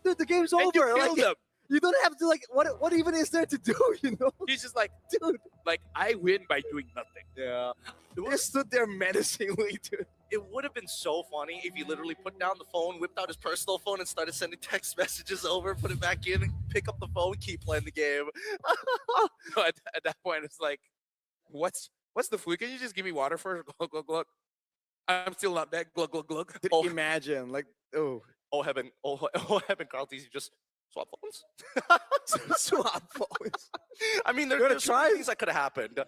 dude, the game's over. And you like, killed him. You don't have to like, what even is there to do? You know, He's just like, dude, like I win by doing nothing. Yeah. he just stood there menacingly, dude. It would have been so funny if he literally put down the phone, whipped out his personal phone, and started sending text messages over, put it back in, pick up the phone, keep playing the game. At that point, it's like, what's the food? Can you just give me water first? Glug, glug, glug. I'm still not dead. Glug, glug, glug. Oh, imagine, like, oh heaven, Carl T's just swap phones. swap phones. I mean, Gonna there's try? things that could have happened.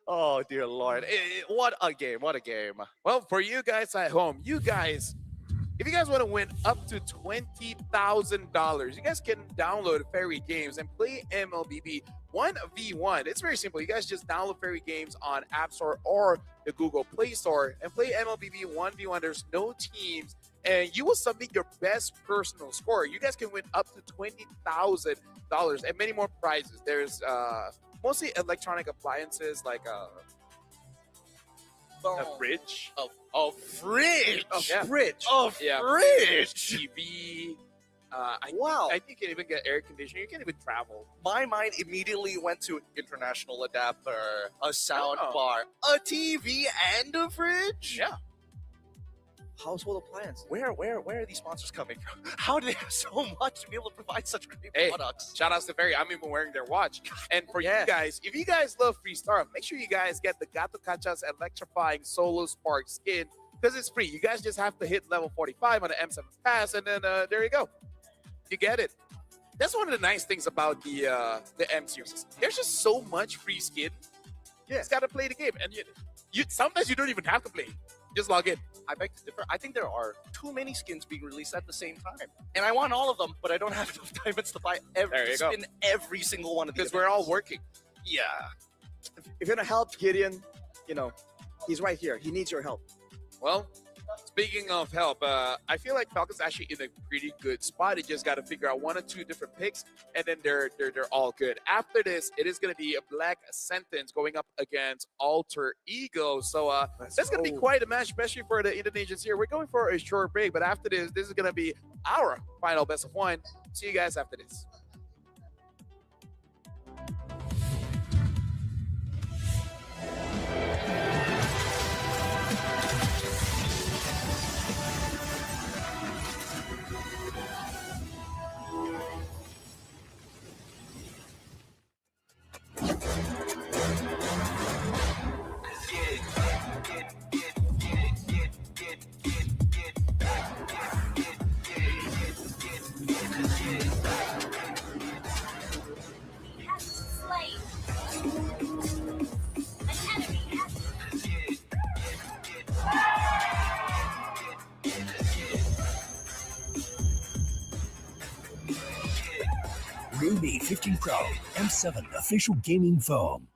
Oh dear Lord! What a game! What a game! Well, for you guys at home, if you guys want to win up to $20,000, you guys can download Fairy Games and play MLBB 1v1. It's very simple. You guys just download Fairy Games on App Store or the Google Play Store and play MLBB 1v1. There's no teams, and you will submit your best personal score. You guys can win up to $20,000 and many more prizes. There's mostly electronic appliances like a fridge. A fridge. Yeah. Fridge. Yeah, Fridge. TV. Wow. I think you can even get air conditioning. You can even travel. My mind immediately went to international adapter, a sound Oh. bar, a TV, and a fridge. Yeah. Household appliance. Where are these sponsors coming from? How do they have so much to be able to provide such great Hey, products? shout out to Fairy. I'm even wearing their watch. And for you guys, if you guys love Free Star, make sure you guys get the Gato Cacha's electrifying Solo Spark skin because it's free. You guys just have to hit level 45 on the M7 Pass, and then there you go. You get it. That's one of the nice things about the M series. There's just so much free skin. You just gotta play the game, and you sometimes you don't even have to play. Just log in. I beg to differ. I think there are too many skins being released at the same time, and I want all of them, but I don't have enough diamonds to buy There you go. spin every single one of these. Because we're all working. Yeah. If you're gonna help Gideon, he's right here. He needs your help. Well, speaking of help, I feel like Falcon's actually in a pretty good spot. He just got to figure out 1 or 2 different picks, and then they're all good. After this, it is going to be a Black Sentence going up against Alter Ego. So that's going to be quite a match, especially for the Indonesians here. We're going for a short break, but after this is going to be our final best of 1. See you guys after this. Ruby 15 Pro M7 official gaming phone.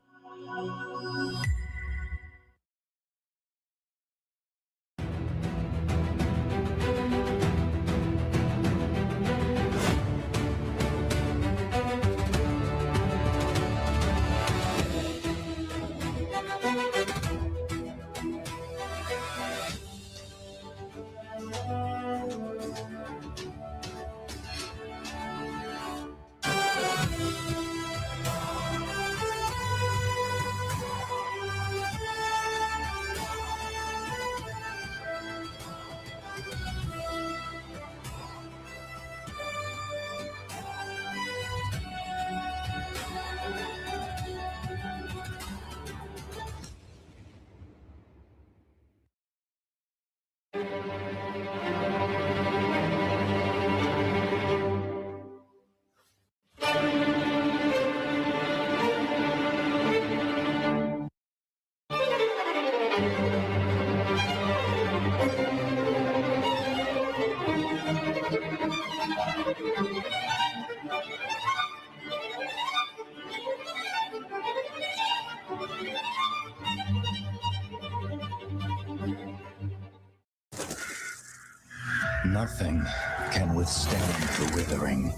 Nothing can withstand the withering.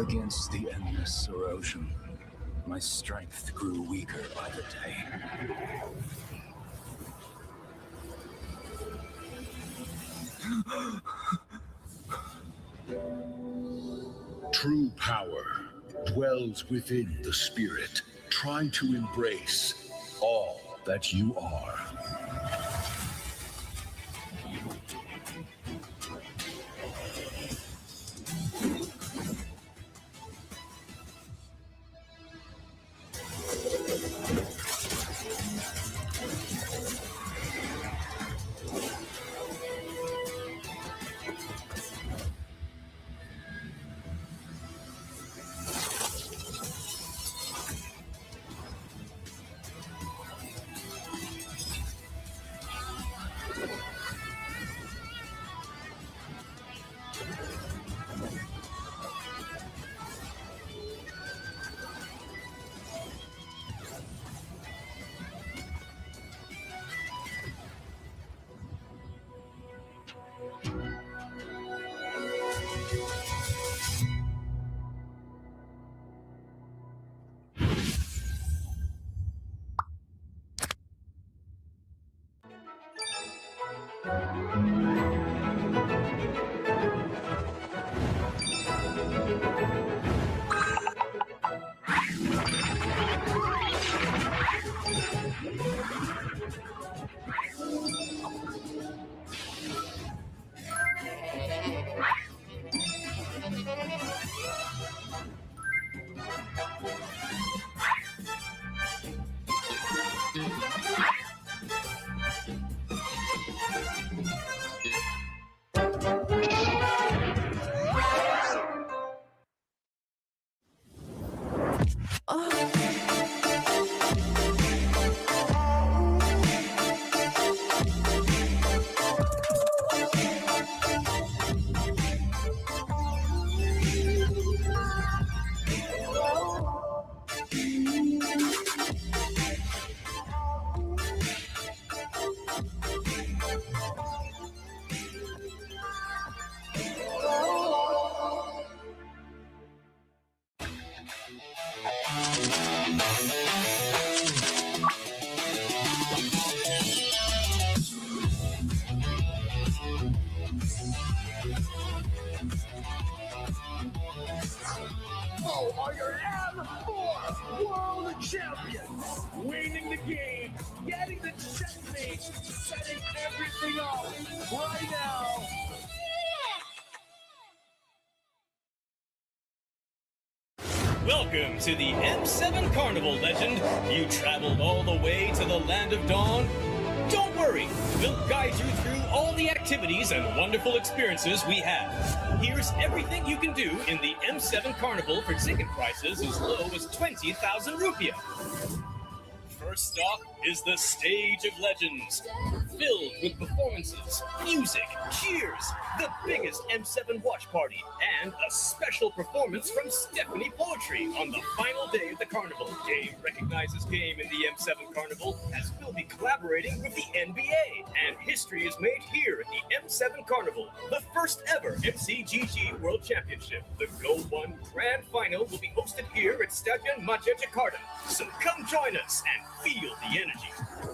Against the endless erosion, my strength grew weaker by the day. True power dwells within the spirit. Try to embrace all that you are. Are your M4 World Champions, winning the game, getting the checkmate, setting everything up right now. Welcome to the M7 Carnival, legend. You traveled all the way to the Land of Dawn? Don't worry, we'll guide you through all the activities and wonderful experiences we have. Here's everything you can do in the M7 Carnival for ticket prices as low as 20,000 rupiah. First stop is the Stage of Legends, filled with performances, music, cheers, the biggest M7 watch party, and a special performance from Stephanie Poetry on the final day of the carnival. Game recognizes game in the M7 Carnival, as we'll be collaborating with the NBA, and history is made here at the M7 Carnival, the first ever MCGG World Championship. The Go 1 Grand Final will be hosted here at Stadion Maja Jakarta, so come join us and feel the energy.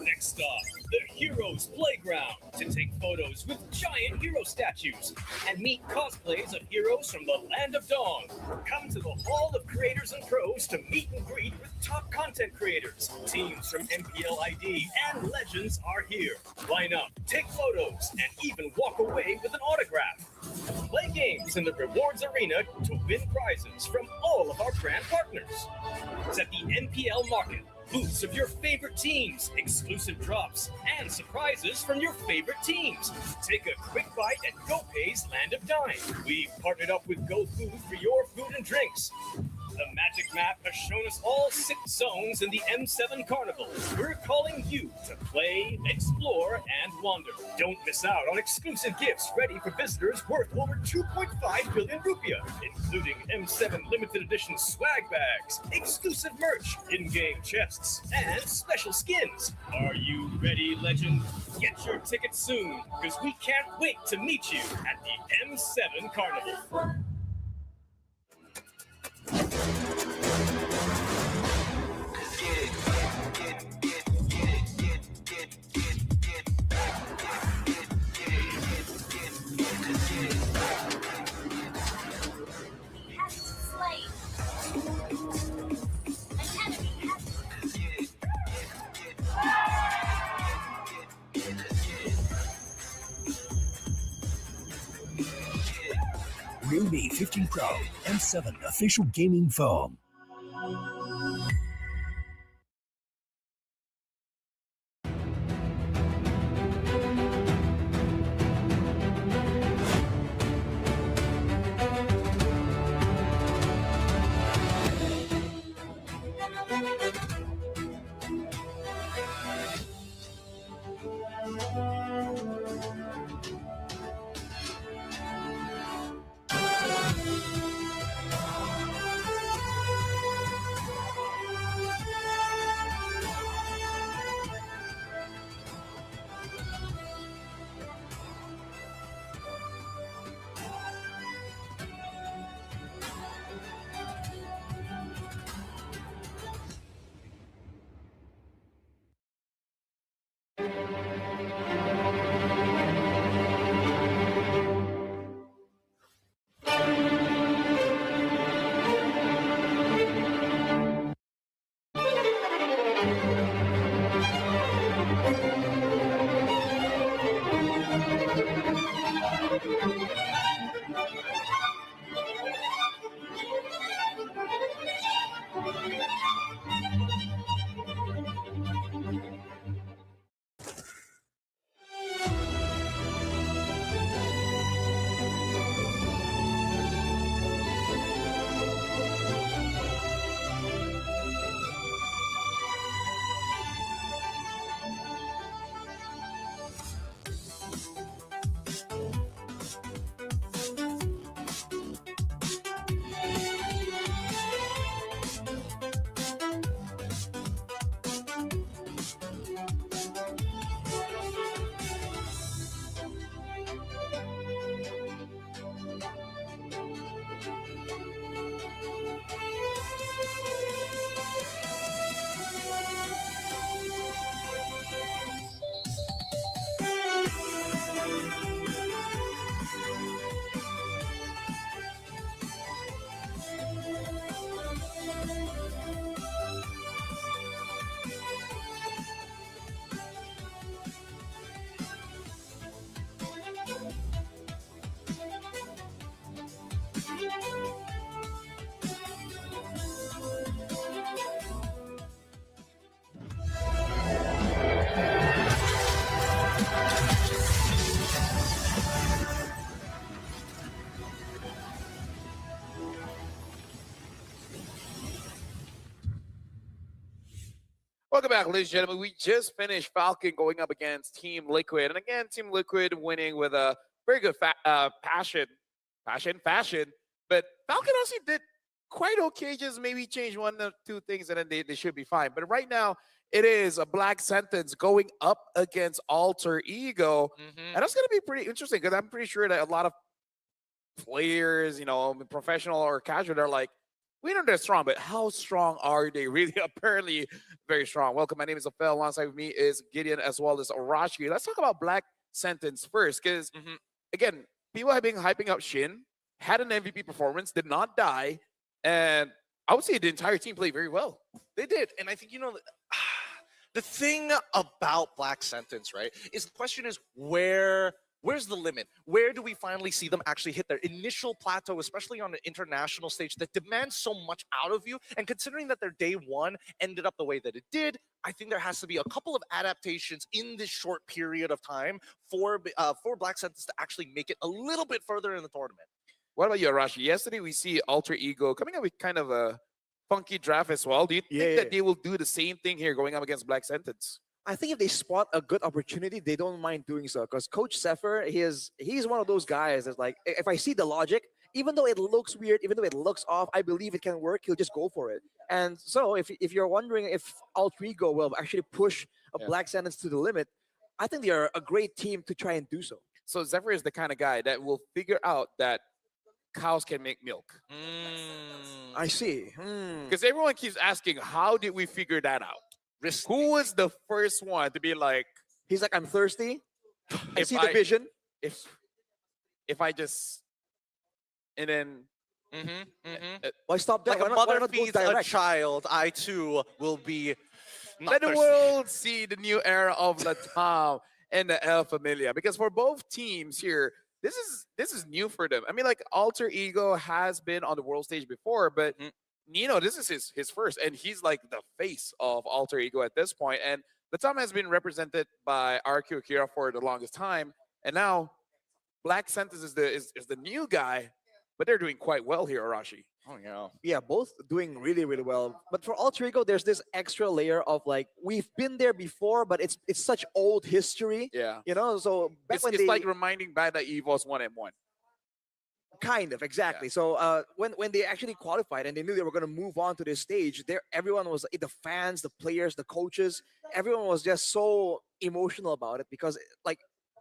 Next stop, the Heroes Playground, to take photos with giant hero statues and meet cosplays of heroes from the Land of Dawn. Come to the Hall of Creators and Pros to meet and greet with top content creators. Teams from MPL ID and Legends are here. Line up, take photos, and even walk away with an autograph. Play games in the Rewards Arena to win prizes from all of our brand partners. It's at the NPL Market. Booths of your favorite teams, exclusive drops, and surprises from your favorite teams. Take a quick bite at GoPay's Land of Dine. We've partnered up with GoFood for your food and drinks. The magic map has shown us all 6 zones in the M7 Carnival. We're calling you to play, explore, and wander. Don't miss out on exclusive gifts ready for visitors worth over 2.5 billion rupiah, including M7 limited edition swag bags, exclusive merch, in-game chests, and special skins. Are you ready, legend? Get your tickets soon, because we can't wait to meet you at the M7 Carnival. Realme 15 Pro M7 official gaming phone. Welcome back, ladies and gentlemen. We just finished Falcon going up against Team Liquid. And again, Team Liquid winning with a very good fashion. But Falcon also did quite okay, just maybe change one or two things and then they should be fine. But right now, it is a Black Sentence going up against Alter Ego. And that's going to be pretty interesting because I'm pretty sure that a lot of players, professional or casual, they're like, we know they're strong, but how strong are they really? Apparently very strong. Welcome. My name is Ophel. Alongside with me is Gideon as well as Arashi. Let's talk about Black Sentence first because, again, people have been hyping up Shin, had an MVP performance, did not die, and I would say the entire team played very well. They did. And I think, the thing about Black Sentence, right, is the question is where's the limit? Where do we finally see them actually hit their initial plateau, especially on an international stage that demands so much out of you? And considering that their day one ended up the way that it did, I think there has to be a couple of adaptations in this short period of time for Black Sentence to actually make it a little bit further in the tournament. What about you, Arashi? Yesterday we see Alter Ego coming up with kind of a funky draft as well. Do you think that they will do the same thing here going up against Black Sentence? I think if they spot a good opportunity, they don't mind doing so. Because Coach Zephyr, he's one of those guys that's like, if I see the logic, even though it looks weird, even though it looks off, I believe it can work, he'll just go for it. And so if you're wondering if Alter Ego will actually push a Black Sentence to the limit, I think they are a great team to try and do so. So Zephyr is the kind of guy that will figure out that cows can make milk. I see. Because everyone keeps asking, how did we figure that out? Who was the first one to be like, he's like, I'm thirsty. I see the vision. If I just, and then, why stop there? Like a mother feeds a child, I too will be. Let the world see the new era of Latam and the El Familia. Because for both teams here, this is new for them. I mean, like Alter Ego has been on the world stage before, but Nino, this is his first, and he's like the face of Alter Ego at this point. And Latam has been represented by RQ Akira for the longest time, and now Black Sentence is the new guy, but they're doing quite well here, Arashi. Oh yeah. Yeah, both doing really, really well. But for Alter Ego, there's this extra layer of like, we've been there before, but it's such old history. Yeah. So back It's, when it's they, like reminding back that EVOS 1M1. kind of exactly. So when they actually qualified and they knew they were going to move on to this stage, everyone was, the fans, the players, the coaches, everyone was just so emotional about it because like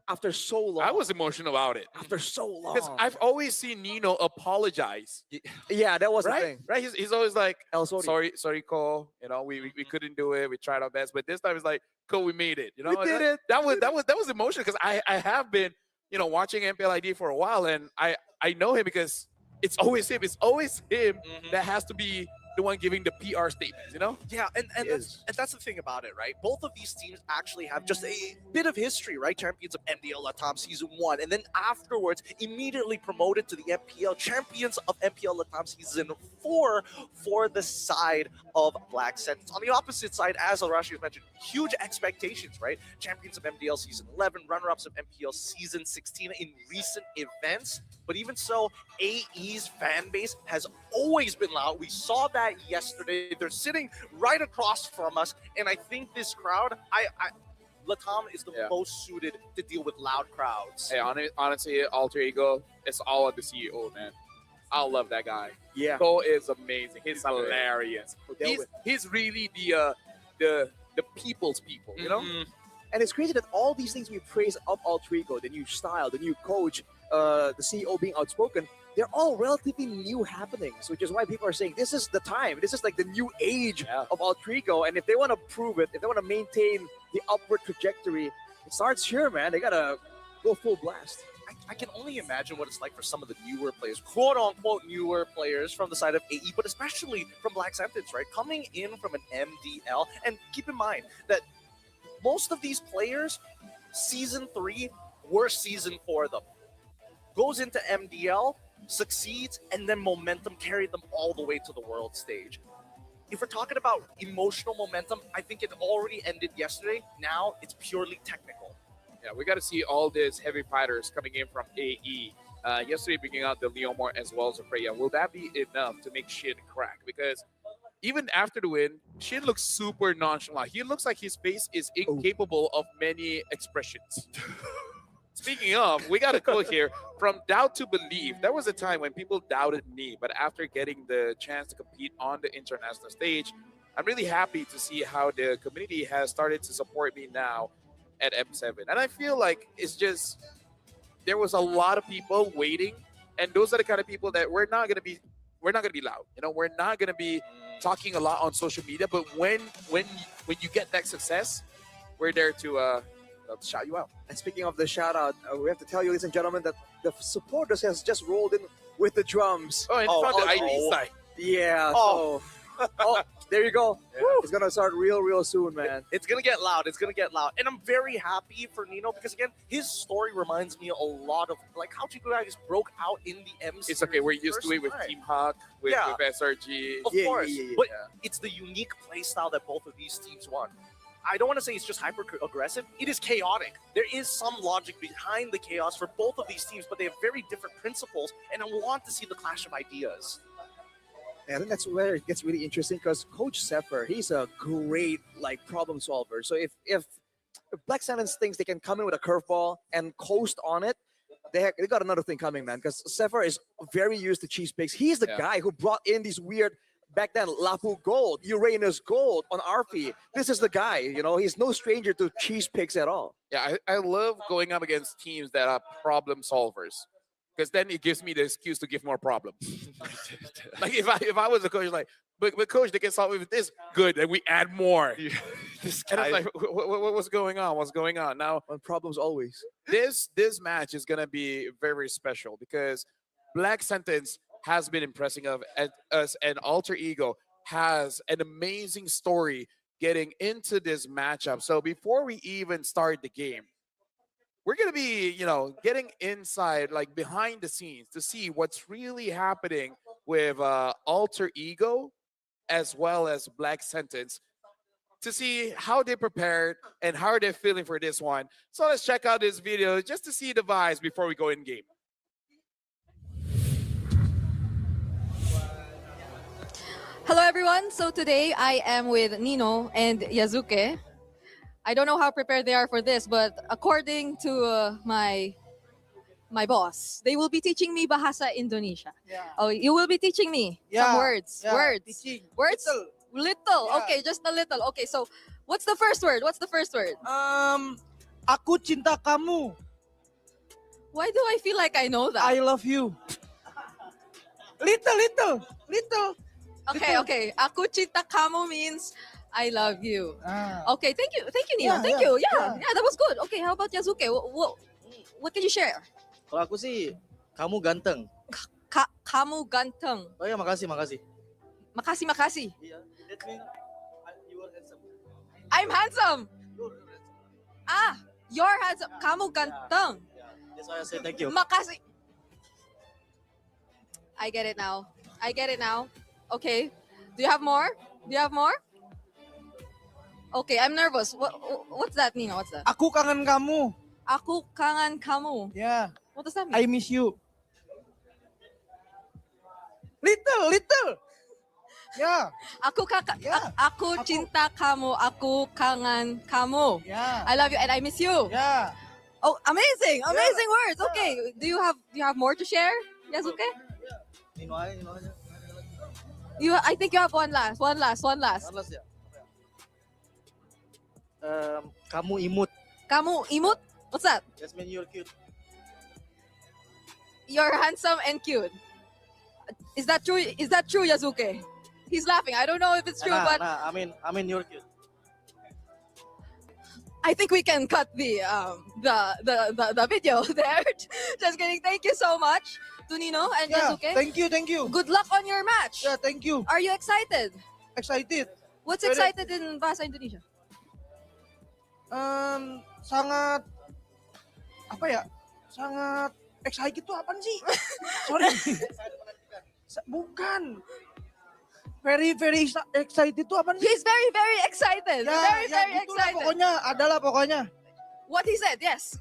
after so long. I was emotional about it. After so long. Because I've always seen Nino apologize. Yeah, that was right? the thing. Right? He's always like, sorry, Cole. We couldn't do it. We tried our best, but this time it's like, Cole, we made it. We did it. That was emotional because I have been watching MPLID for a while, and I know him because it's always him. It's always him that has to be the one giving the PR statements, Yeah, and that's the thing about it, right? Both of these teams actually have just a bit of history, right? Champions of MDL Latam Season 1, and then afterwards immediately promoted to the MPL, champions of MPL Latam Season 4 for the side of Black Sentence. On the opposite side, as Arashi has mentioned, huge expectations, right? Champions of MDL Season 11, runner-ups of MPL Season 16 in recent events. But even so, AE's fan base has always been loud. We saw that yesterday. They're sitting right across from us, and I think this crowd, Latam is the most suited to deal with loud crowds. Hey, honestly, Alter Ego, it's all of the CEO, man. I love that guy. Yeah, Cole is amazing. He's hilarious. He's really the people's people, And it's crazy that all these things we praise of Alter Ego, the new style, the new coach, the CEO being outspoken, they're all relatively new happenings, which is why people are saying this is the time. This is like the new age of Alter Ego. And if they want to prove it, if they want to maintain the upward trajectory, it starts here, man. They got to go full blast. I can only imagine what it's like for some of the newer players, quote-unquote newer players from the side of AE, but especially from Black Sentence, right? Coming in from an MDL. And keep in mind that most of these players, Season 3 were Season 4 them. Goes into MDL, succeeds, and then momentum carried them all the way to the world stage. If we're talking about emotional momentum, I think it already ended yesterday. Now it's purely technical. Yeah, we got to see all these heavy fighters coming in from AE. Yesterday, bringing out the Leomore as well as the Freya. Will that be enough to make shit crack? Because even after the win, Shin looks super nonchalant. He looks like his face is incapable of many expressions. Speaking of, we got a quote here from Doubt to Believe. There was a time when people doubted me, but after getting the chance to compete on the international stage, I'm really happy to see how the community has started to support me now at M7. And I feel like it's just, there was a lot of people waiting, and those are the kind of people that we're not gonna be loud. You know, we're not gonna be talking a lot on social media, but when you get that success, we're there to shout you out. And speaking of the shout out, we have to tell you, ladies and gentlemen, that the supporters has just rolled in with the drums. Oh, and from the ID side. Yeah. Oh. So, there you go. It's gonna start real soon, man. It's gonna get loud. It's gonna get loud, and I'm very happy for Nino because again, his story reminds me a lot of like how you guys broke out in the MC. It's okay. We're used to it with Team Hawk, with SRG. Of course, but it's the unique play style that both of these teams want. I don't want to say it's just hyper aggressive. It is chaotic. There is some logic behind the chaos for both of these teams, but they have very different principles, and I want to see the clash of ideas. And I think that's where it gets really interesting because Coach Sepher, he's a great like problem solver. So if Black Sentence thinks they can come in with a curveball and coast on it, they got another thing coming, man. Because Sepher is very used to cheese picks. He's the guy who brought in these weird, back then, Lapu Gold, Uranus Gold on Arfi. This is the guy, you know, he's no stranger to cheese picks at all. Yeah, I love going up against teams that are problem solvers. Because then it gives me the excuse to give more problems. Like if I was a coach, like, but coach, they can solve it with this. Good, and we add more. And it's like, what's going on? What's going on now? Problems always. This match is gonna be very special because Black Sentence has been impressing us, and Alter Ego has an amazing story getting into this matchup. So before we even start the game, we're going to be, you know, getting inside, like behind the scenes to see what's really happening with Alter Ego as well as Black Sentence to see how they prepared and how they're feeling for this one. So let's check out this video just to see the vibes before we go in game. Hello everyone. So today I am with Nino and Yazuke. I don't know how prepared they are for this, but according to my boss, they will be teaching me Bahasa Indonesia. Yeah. Oh, you will be teaching me some words. Yeah, Words. teaching. Words? Little. Yeah. Okay, just a little. Okay, so what's the first word? Aku cinta kamu. Why do I feel like I know that? I love you. Little. Okay. Aku cinta kamu means I love you. Okay, thank you, Nino. Yeah, Thank yeah, you. yeah. Yeah, that was good. Okay, how about Yazuke? What can you share? Kalau aku sih, kamu ganteng. Kamu ganteng. Oh ya, makasih. Makasih. Iya, that means you are handsome. I'm handsome. You're handsome. Kamu ganteng. That's why I say thank you. Makasih. I get it now. Okay. Do you have more? Okay, I'm nervous. What's that, Nino? What's that? Aku kangen kamu. Aku kangen kamu. Yeah. What does that mean? I miss you. Little. Yeah. Aku cinta kamu. Aku kangen kamu. Yeah. I love you and I miss you. Yeah. Oh, amazing words. Okay, do you have more to share, Yazuke? Nino aja. I think you have one last. ya. Kamu imut. Kamu imut? What's that? That means you're cute. You're handsome and cute. Is that true, Yazuke? He's laughing. I don't know if it's true, but I mean you're cute. I think we can cut the video there. Just kidding. Thank you so much to Nino and Yazuke. Thank you. Good luck on your match. Yeah, thank you. Are you excited? Excited. What's excited in Bahasa Indonesia? Sangat excited itu apaan sih? Sorry. Bukan. Very excited itu apaan sih? He's very excited. Very excited. Pokoknya. What he said, yes.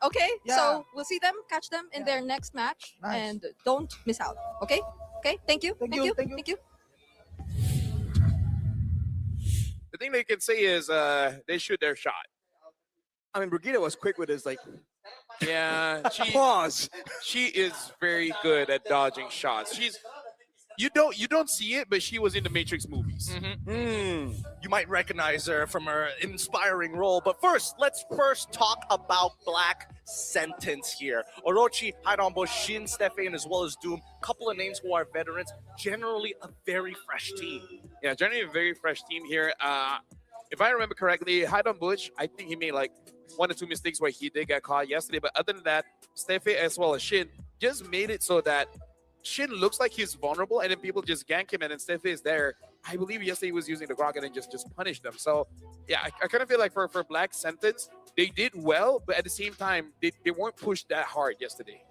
Okay, Yeah. so we'll see them, catch them in their next match, Nice. and don't miss out. Okay, thank you. thing they can say is they shoot their shot. I mean, Brigida was quick with his Yeah, pause. She is very good at dodging shots. You don't see it, but she was in the Matrix movies. You might recognize her from her inspiring role. But let's talk about Black Sentence here. Orochi, Haidombo, Shin, Stefan, as well as Doom. Couple of names who are veterans. Generally a very fresh team. Yeah, generally a very fresh team here. If I remember correctly, Haidon Bush, I think he made like 1 or 2 mistakes where he did get caught yesterday. But other than that, Stefan as well as Shin just made it so that Shin looks like he's vulnerable, and then people just gank him, and then Stefan is there. I believe yesterday he was using the Grok and then just punished them. So, yeah, I kind of feel like for Black Sentence, they did well, but at the same time, they weren't pushed that hard yesterday.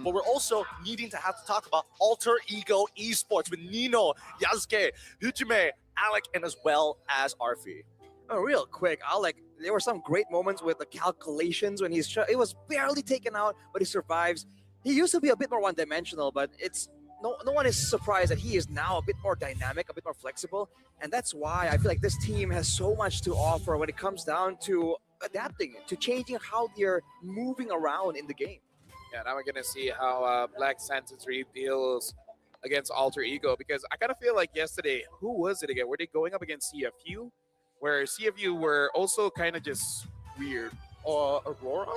But we're also needing to have to talk about Alter Ego Esports with Nino, Yasuke, Hujime, Alec, and as well as Arfi. Oh, real quick, Alec, there were some great moments with the calculations when it was barely taken out, but he survives. He used to be a bit more one-dimensional, but it's no one is surprised that he is now a bit more dynamic, a bit more flexible, and that's why I feel like this team has so much to offer when it comes down to adapting, to changing how they're moving around in the game. Yeah, now we're gonna see how Black Sentence really deals against Alter Ego, because I kind of feel like yesterday, who was it again? Were they going up against CFU? Where CFU were also kind of just weird. Aurora?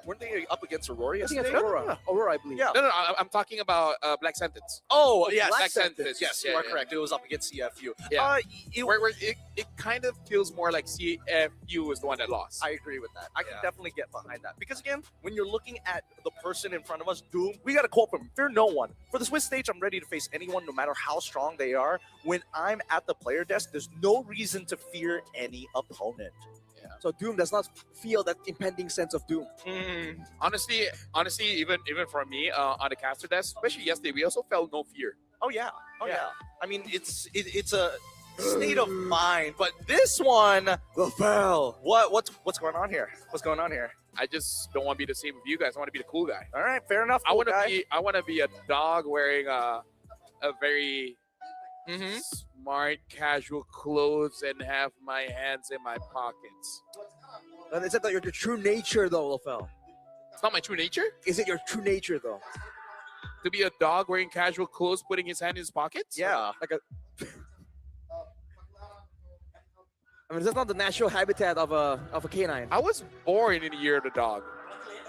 Weren't they up against Aurora I think yesterday? it's Aurora. Aurora, I believe. Yeah. No, I'm talking about Black Sentence. Oh, yes. Black Sentence. Yes, Yeah, you are yeah. correct. It was up against CFU. Yeah. Where it kind of feels more like CFU was the one that lost. I agree with that. I can definitely get behind that. Because again, when you're looking at the person in front of us, Doom, we got to quote him, fear no one. For the Swiss stage, I'm ready to face anyone, no matter how strong they are. When I'm at the player desk, there's no reason to fear any opponent. So Doom does not feel that impending sense of doom. Honestly, even for me on the caster desk, especially yesterday, we also felt no fear. Oh yeah. I mean, it's a state of mind, but this one, the fell. What's going on here? What's going on here? I just don't want to be the same with you guys. I want to be the cool guy. All right, fair enough. I want to be a dog wearing a very smart, casual clothes and have my hands in my pockets. And is that your true nature, though, Lofel? It's not my true nature. Is it your true nature, though? To be a dog wearing casual clothes, putting his hand in his pockets? Yeah. I mean, that's not the natural habitat of a canine. I was born in the year of the dog.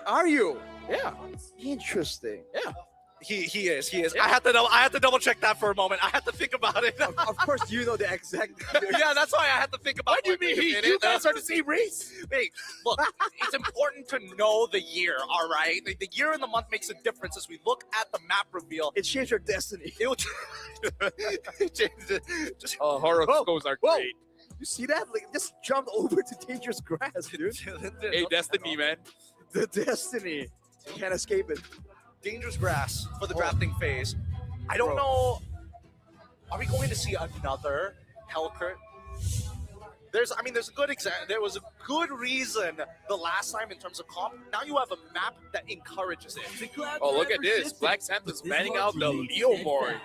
Are you? Yeah. Interesting. Yeah. He is. Yeah. I had to double check that for a moment. I had to think about it. Of course, you know the exact. Yeah, that's why I had to think about it. What do you mean? You guys are the same race. Hey, look, it's important to know the year, all right? The year and the month makes a difference as we look at the map reveal. It changed your destiny. It will just horoscopes are great. You see that? Like, just jumped over to dangerous grass, dude. Hey, destiny, man. The destiny. You can't escape it. Dangerous grass for the drafting phase. I don't know. Are we going to see another Hellcurt? There's a good example. There was a good reason the last time in terms of comp. Now you have a map that encourages it. Oh, look at this. Black Santa's banning out the Leomord.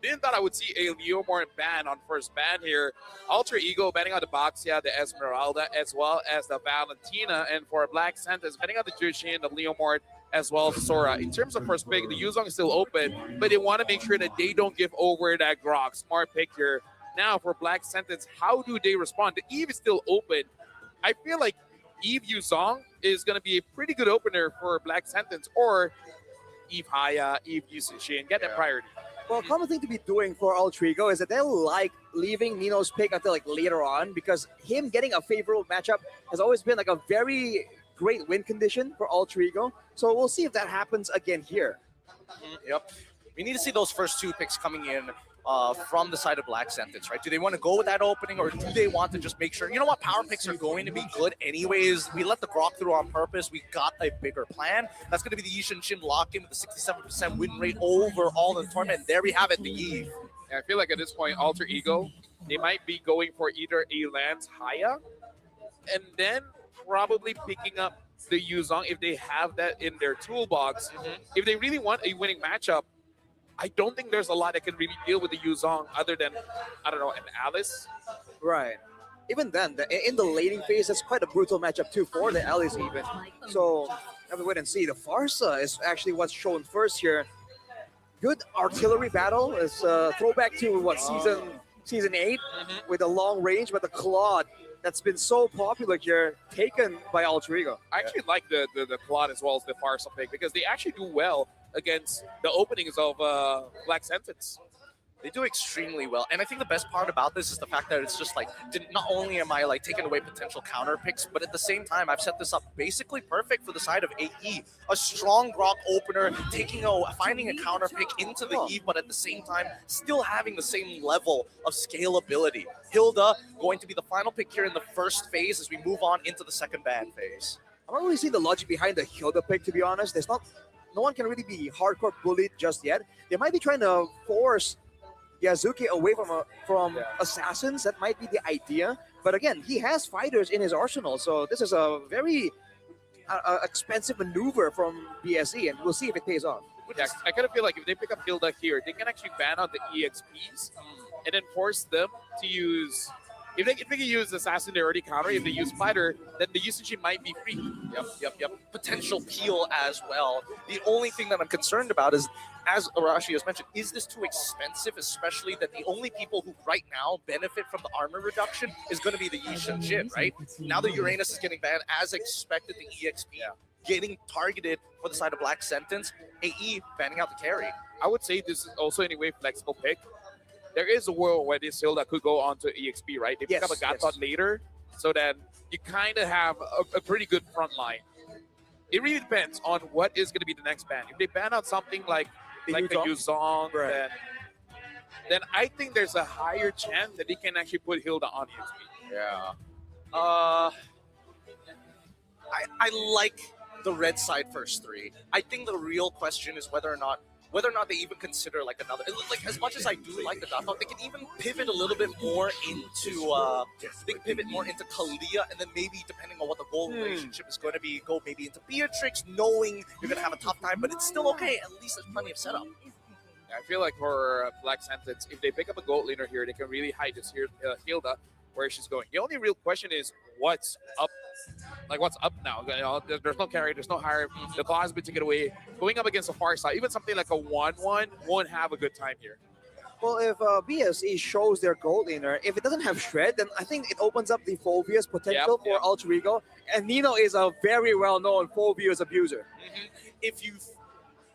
Didn't thought I would see a Leomord ban on first ban here. Alter Ego banning out the Boxia, the Esmeralda, as well as the Valentina. And for Black Santa's banning out the Jushin, the Leomord, as well as Sora. In terms of first pick, the Yuzong is still open, but they want to make sure that they don't give over that Grok. Smart pick here. Now for Black Sentence, how do they respond? The Eve is still open. I feel like Eve Yuzong is going to be a pretty good opener for Black Sentence, or Eve Haya, Eve Yusushi, and get that priority. Well, a common thing to be doing for Alter Ego is that they'll like leaving Nino's pick until like later on, because him getting a favorable matchup has always been like a very great win condition for Alter Ego. So we'll see if that happens again here. Yep. We need to see those first two picks coming in from the side of Black Sentence, right? Do they want to go with that opening, or do they want to just make sure, you know what, power picks are going to be good anyways. We let the Grok through on purpose. We got a bigger plan. That's going to be the Yishin Shin lock-in with a 67% win rate overall in the tournament. There we have it, the Eve. And I feel like at this point, Alter Ego, they might be going for either a Lance Haya and then probably picking up the Yuzong if they have that in their toolbox. If they really want a winning matchup, I don't think there's a lot that can really deal with the Yuzong other than, I don't know, an Alice. Right. Even then, in the laning phase, that's quite a brutal matchup too for the Alice even. So, have to wait and see. The Farsa is actually what's shown first here. Good artillery battle. Is throwback to what season 8 with a long range, but the Claude that's been so popular here, taken by Alter Ego. I actually like the Claude as well as the Farsa pick because they actually do well against the openings of Black Sentence. They do extremely well, and I think the best part about this is the fact that it's just like, not only am I like taking away potential counter picks, but at the same time I've set this up basically perfect for the side of AE. A strong Grok opener, finding a counter pick into the Eve, but at the same time still having the same level of scalability. Hilda going to be the final pick here in the first phase as we move on into the second ban phase. I don't really see the logic behind the Hilda pick, to be honest. No one can really be hardcore bullied just yet. They might be trying to force Yazuki away from assassins. That might be the idea. But again, he has fighters in his arsenal, so this is a very expensive maneuver from BSE, and we'll see if it pays off. Yeah, I kind of feel like if they pick up Hilda here, they can actually ban out the EXPs and then force them to use. If they can use Assassin, they already counter. If they use Fighter, then the usage might be free. Yep. Potential peel as well. The only thing that I'm concerned about is, as Arashi has mentioned, is this too expensive, especially that the only people who right now benefit from the armor reduction is going to be the Yishin Jin, right? Now that Uranus is getting banned, as expected, the EXP getting targeted for the side of Black Sentence, AE banning out the carry. I would say this is also anyway flexible pick. There is a world where this Hilda could go on to EXP, right? They pick up a Gatot later, so then you kind of have a pretty good front line. It really depends on what is going to be the next ban. If they ban out something like the Yuzong, then I think there's a higher chance that they can actually put Hilda on EXP. Yeah. I like the red side first 3. I think the real question is whether or not they even consider like another, like as much as I do like the Gatot, they can even pivot a little bit more into Kalia, and then maybe depending on what the goal relationship is going to be, go maybe into Beatrix, knowing you're going to have a tough time, but it's still okay. At least there's plenty of setup. I feel like for Black Sentence, if they pick up a gold laner here, they can really hide this here, Hilda, where she's going. The only real question is what's up. Like, what's up now? You know, there's no carry, there's no hire. The claw has been taken away. Going up against a Farsa, even something like a 1-1 won't have a good time here. Well, if BSE shows their gold laner, if it doesn't have Shred, then I think it opens up the Phoveus potential for Alter Ego. And Nino is a very well-known Phoveus abuser. If you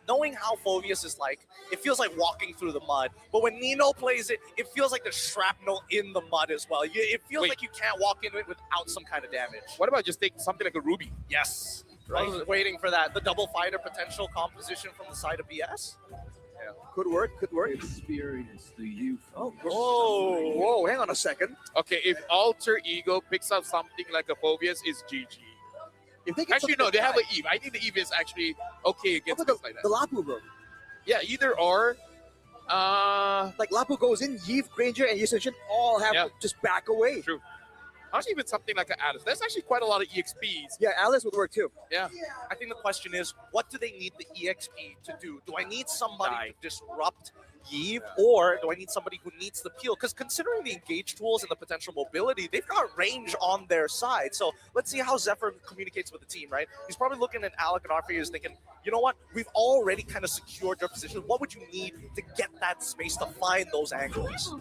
knowing how Phoveus is like, it feels like walking through the mud. But when Nino plays it, it feels like there's shrapnel in the mud as well. It feels like you can't walk into it without some kind of damage. What about just taking something like a Ruby? Yes. Right. I was waiting for that. The double fighter potential composition from the side of BS. Yeah. Could work. Experience the youth. Whoa, hang on a second. Okay, if Alter Ego picks up something like a Phoveus, is GG. If they actually, no, they have an Eve. I think the Eve is actually okay against things like that. The Lapu, bro. Yeah, either or. Like Lapu goes in, Yves, Granger, and Yushin all have to just back away. True. Honestly, even something like an Alice. That's actually quite a lot of EXPs. Yeah, Alice would work too. Yeah. I think the question is, what do they need the EXP to do? Do I need somebody to disrupt Yves, or do I need somebody who needs the peel? Because considering the engage tools and the potential mobility, they've got range on their side. So let's see how Zephyr communicates with the team, right? He's probably looking at Alec and Orpheus thinking, you know what? We've already kind of secured your position. What would you need to get that space to find those angles?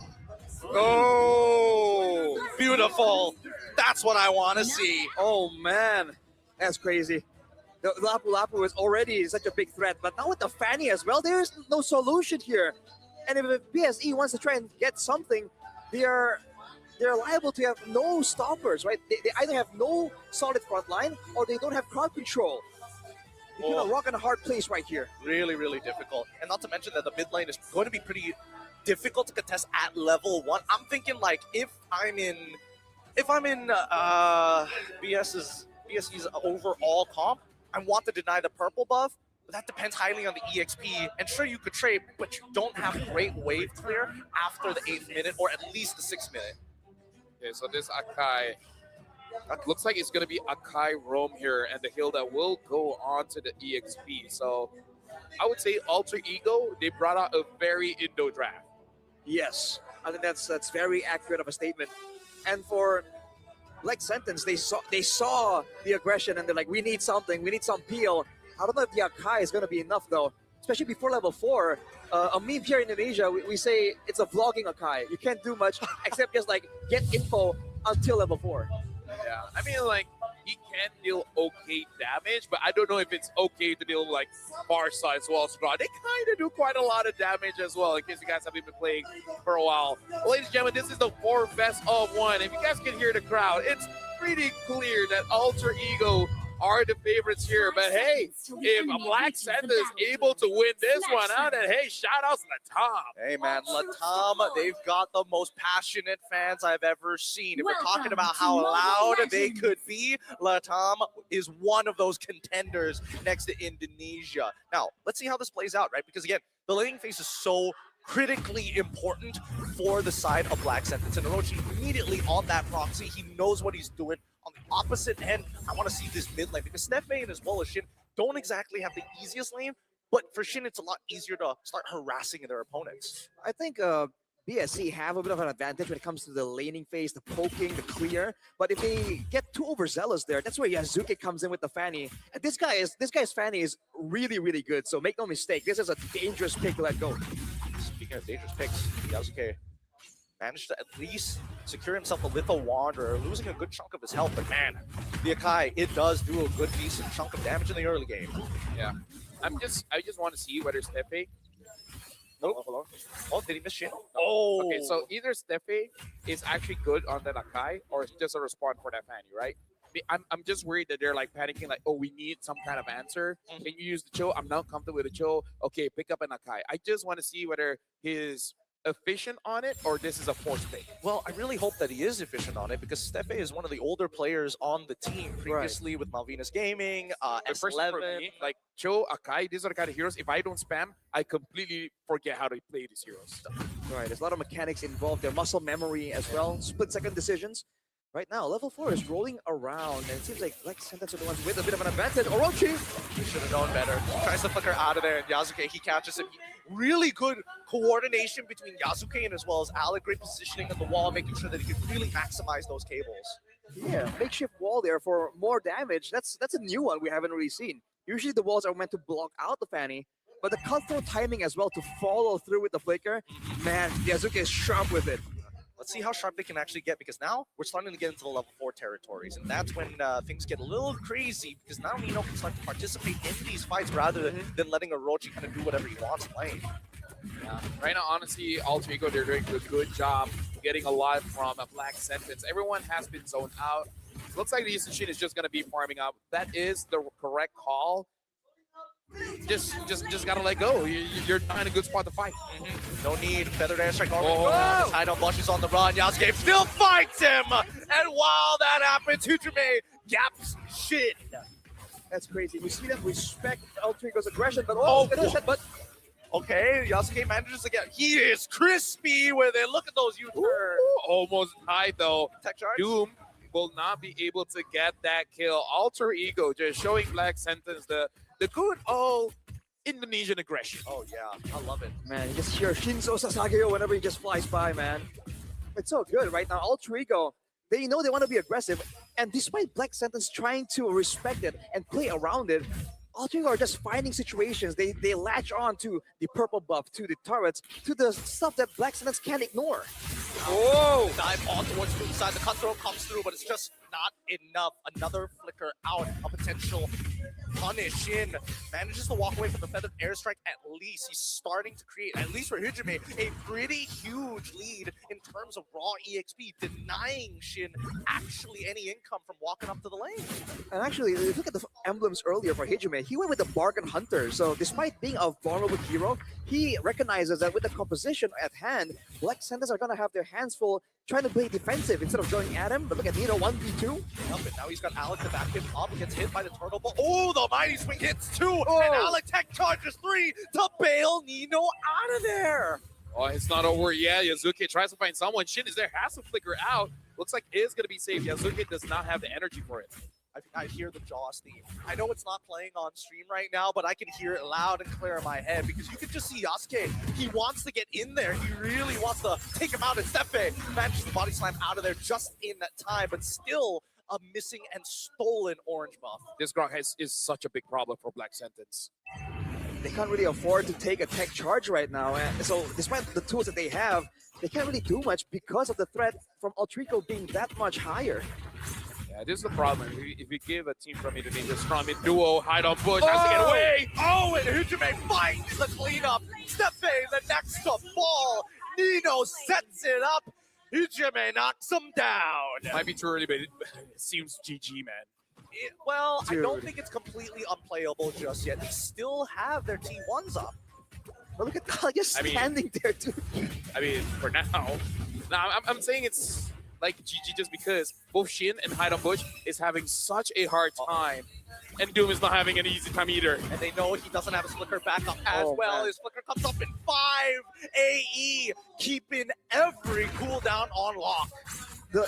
Oh, beautiful. That's what I want to see. Oh, man. That's crazy. The Lapu is already such a big threat, but now with the Fanny as well, there is no solution here. And if BSE wants to try and get something, they're liable to have no stoppers, right? They either have no solid front line or they don't have crowd control. You're gonna rock in a hard place right here. Really, really difficult. And not to mention that the mid lane is going to be pretty difficult to contest at level 1. I'm thinking like if I'm in BSE's overall comp, I want to deny the purple buff, but that depends highly on the EXP. And sure, you could trade, but you don't have great wave clear after the 8th minute or at least the 6th minute. Okay, so this Akai looks like it's going to be Akai Roam here, and the Hilda will go on to the EXP. So I would say Alter Ego, they brought out a very Indo draft. Yes, I think that's very accurate of a statement. And for Black Sentence, they saw the aggression and they're like, we need something, we need some peel. I don't know if the Akai is going to be enough though, especially before level 4. A meme here in Indonesia, we say it's a vlogging Akai. You can't do much except just like get info until level 4. Yeah, I mean, like, he can deal okay damage, but I don't know if it's okay to deal like Farsight as well. They kind of do quite a lot of damage as well, in case you guys haven't been playing for a while. Ladies and gentlemen, this is the 4 best of 1. If you guys can hear the crowd, it's pretty clear that Alter Ego are the favorites here. But hey, if a Black Santa is able to win this one out, then hey, shout outs to Latam. Hey man, Latam, they've got the most passionate fans I've ever seen. If we're talking about how loud they could be, Latam is one of those contenders next to Indonesia. Now, let's see how this plays out, right? Because again, the laning phase is so critically important for the side of Black Sentence. And Orochi immediately on that proxy, he knows what he's doing. On the opposite end, I want to see this mid lane because Stefe and as well as Shin don't exactly have the easiest lane, but for Shin, it's a lot easier to start harassing their opponents. I think BSC have a bit of an advantage when it comes to the laning phase, the poking, the clear. But if they get too overzealous there, that's where Yasuke comes in with the Fanny. And this guy's Fanny is really, really good. So make no mistake, this is a dangerous pick to let go. Speaking of dangerous picks, Yasuke managed to at least secure himself a Litho Wanderer, losing a good chunk of his health. But man, the Akai, it does do a good decent chunk of damage in the early game. Yeah, I just want to see whether Stefe. Nope. Oh, did he miss Shin? Oh. Okay, so either Stefe is actually good on that Akai, or it's just a respawn for that Fanny, right? I'm just worried that they're like panicking, like, oh, we need some kind of answer. Can you use the Cho? I'm not comfortable with the Cho. Okay, pick up an Akai. I just want to see whether he's efficient on it or this is a force pick. Well, I really hope that he is efficient on it because Stefe is one of the older players on the team previously with Malvinas Gaming, For S11. me, like Cho, Akai, these are the kind of heroes. If I don't spam, I completely forget how to play these heroes. Right, there's a lot of mechanics involved there, muscle memory as well, split-second decisions. Right now, level 4 is rolling around, and it seems like Black Sentence are the ones with a bit of an advantage. Orochi! He should have known better. Tries to flicker out of there, and Yasuke, he catches him. Really good coordination between Yasuke and as well as Alec. Great positioning on the wall, making sure that he can really maximize those cables. Yeah, makeshift wall there for more damage. That's a new one we haven't really seen. Usually the walls are meant to block out the Fanny, but the cutthroat timing as well to follow through with the flicker, man, Yasuke is sharp with it. Let's see how sharp they can actually get, because now we're starting to get into the level 4 territories, and that's when things get a little crazy, because now Nino can start to participate in these fights rather than letting Orochi kind of do whatever he wants playing. Yeah. Right now, honestly, Alter Ego, they're doing a good job getting a lot from a Black Sentence. Everyone has been zoned out. Looks like the Ishin is just going to be farming up. That is the correct call. Just gotta let go. You're not in a good spot to fight. No need. Feathered airstrike already. Tidal Blush is on the run. Yasuke still fights him. And while that happens, Hujime gaps Shin. That's crazy. We see them respect Alter Ego's aggression, but but okay, Yasuke manages to get. He is crispy with it. Look at those U-turns. Almost died though. Tech charge. Doom will not be able to get that kill. Alter Ego just showing Black Sentence the good old Indonesian aggression. Oh yeah, I love it. Man, you just hear Shinzo Sasageyo whenever he just flies by, man. It's so good right now. Alter Ego, they know they want to be aggressive, and despite Black Sentence trying to respect it and play around it, Alter Ego are just finding situations. They latch on to the purple buff, to the turrets, to the stuff that Black Sentence can't ignore. Oh! Dive on towards the side. The cutthroat comes through, but it's just not enough. Another flicker out. A potential punish in. Manages to walk away from the feathered airstrike at least. He's starting to create, at least for Hujime, a pretty huge lead in terms of raw EXP, denying Shin actually any income from walking up to the lane. And actually, if you look at the emblems earlier for Hujime, he went with the Bargain Hunter. So despite being a vulnerable hero, he recognizes that with the composition at hand, Black Sentence are going to have their hands full trying to play defensive instead of going at him. But look at Nino 1v2. And now he's got Alec to back him up. Gets hit by the turtle ball. Oh, the mighty swing hits 2. And Alec tech charges 3 to bail Nino out of there. Oh, it's not over yet. Yasuke tries to find someone. Shin is there, has to flicker out. Looks like it is going to be safe. Yasuke does not have the energy for it. I hear the Jaws theme. I know it's not playing on stream right now, but I can hear it loud and clear in my head because you can just see Yasuke. He wants to get in there. He really wants to take him out. And Stefe manages the body slam out of there just in that time, but still a missing and stolen orange buff. This Gronk is such a big problem for Black Sentence. They can't really afford to take a tech charge right now. And so despite the tools that they have, they can't really do much because of the threat from Ultrico being that much higher. Yeah, this is the problem. If you give a team from Indonesia strong mid duo, hide on Bush, has to get away. Oh, and Hujime finds the cleanup. Stefe, the next to fall. Nino sets it up. Hujime knocks him down. Might be too early, but it seems GG, man. Well, I don't Dude. think it's completely unplayable just yet. They still have their T1s up. But look at Talia just I mean- standing there, dude. I mean, for now. Now, I'm saying it's like GG just because both Shin and Haidon Bush is having such a hard time. And Doom is not having an easy time either. And they know he doesn't have his flicker backup as well. man. His flicker comes up in 5 AE, keeping every cooldown on lock. The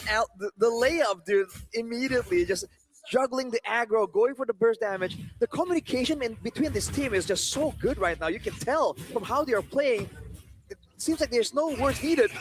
layup, dude, immediately just juggling the aggro, going for the burst damage. The communication in between this team is just so good right now. You can tell from how they are playing. It seems like there's no words needed.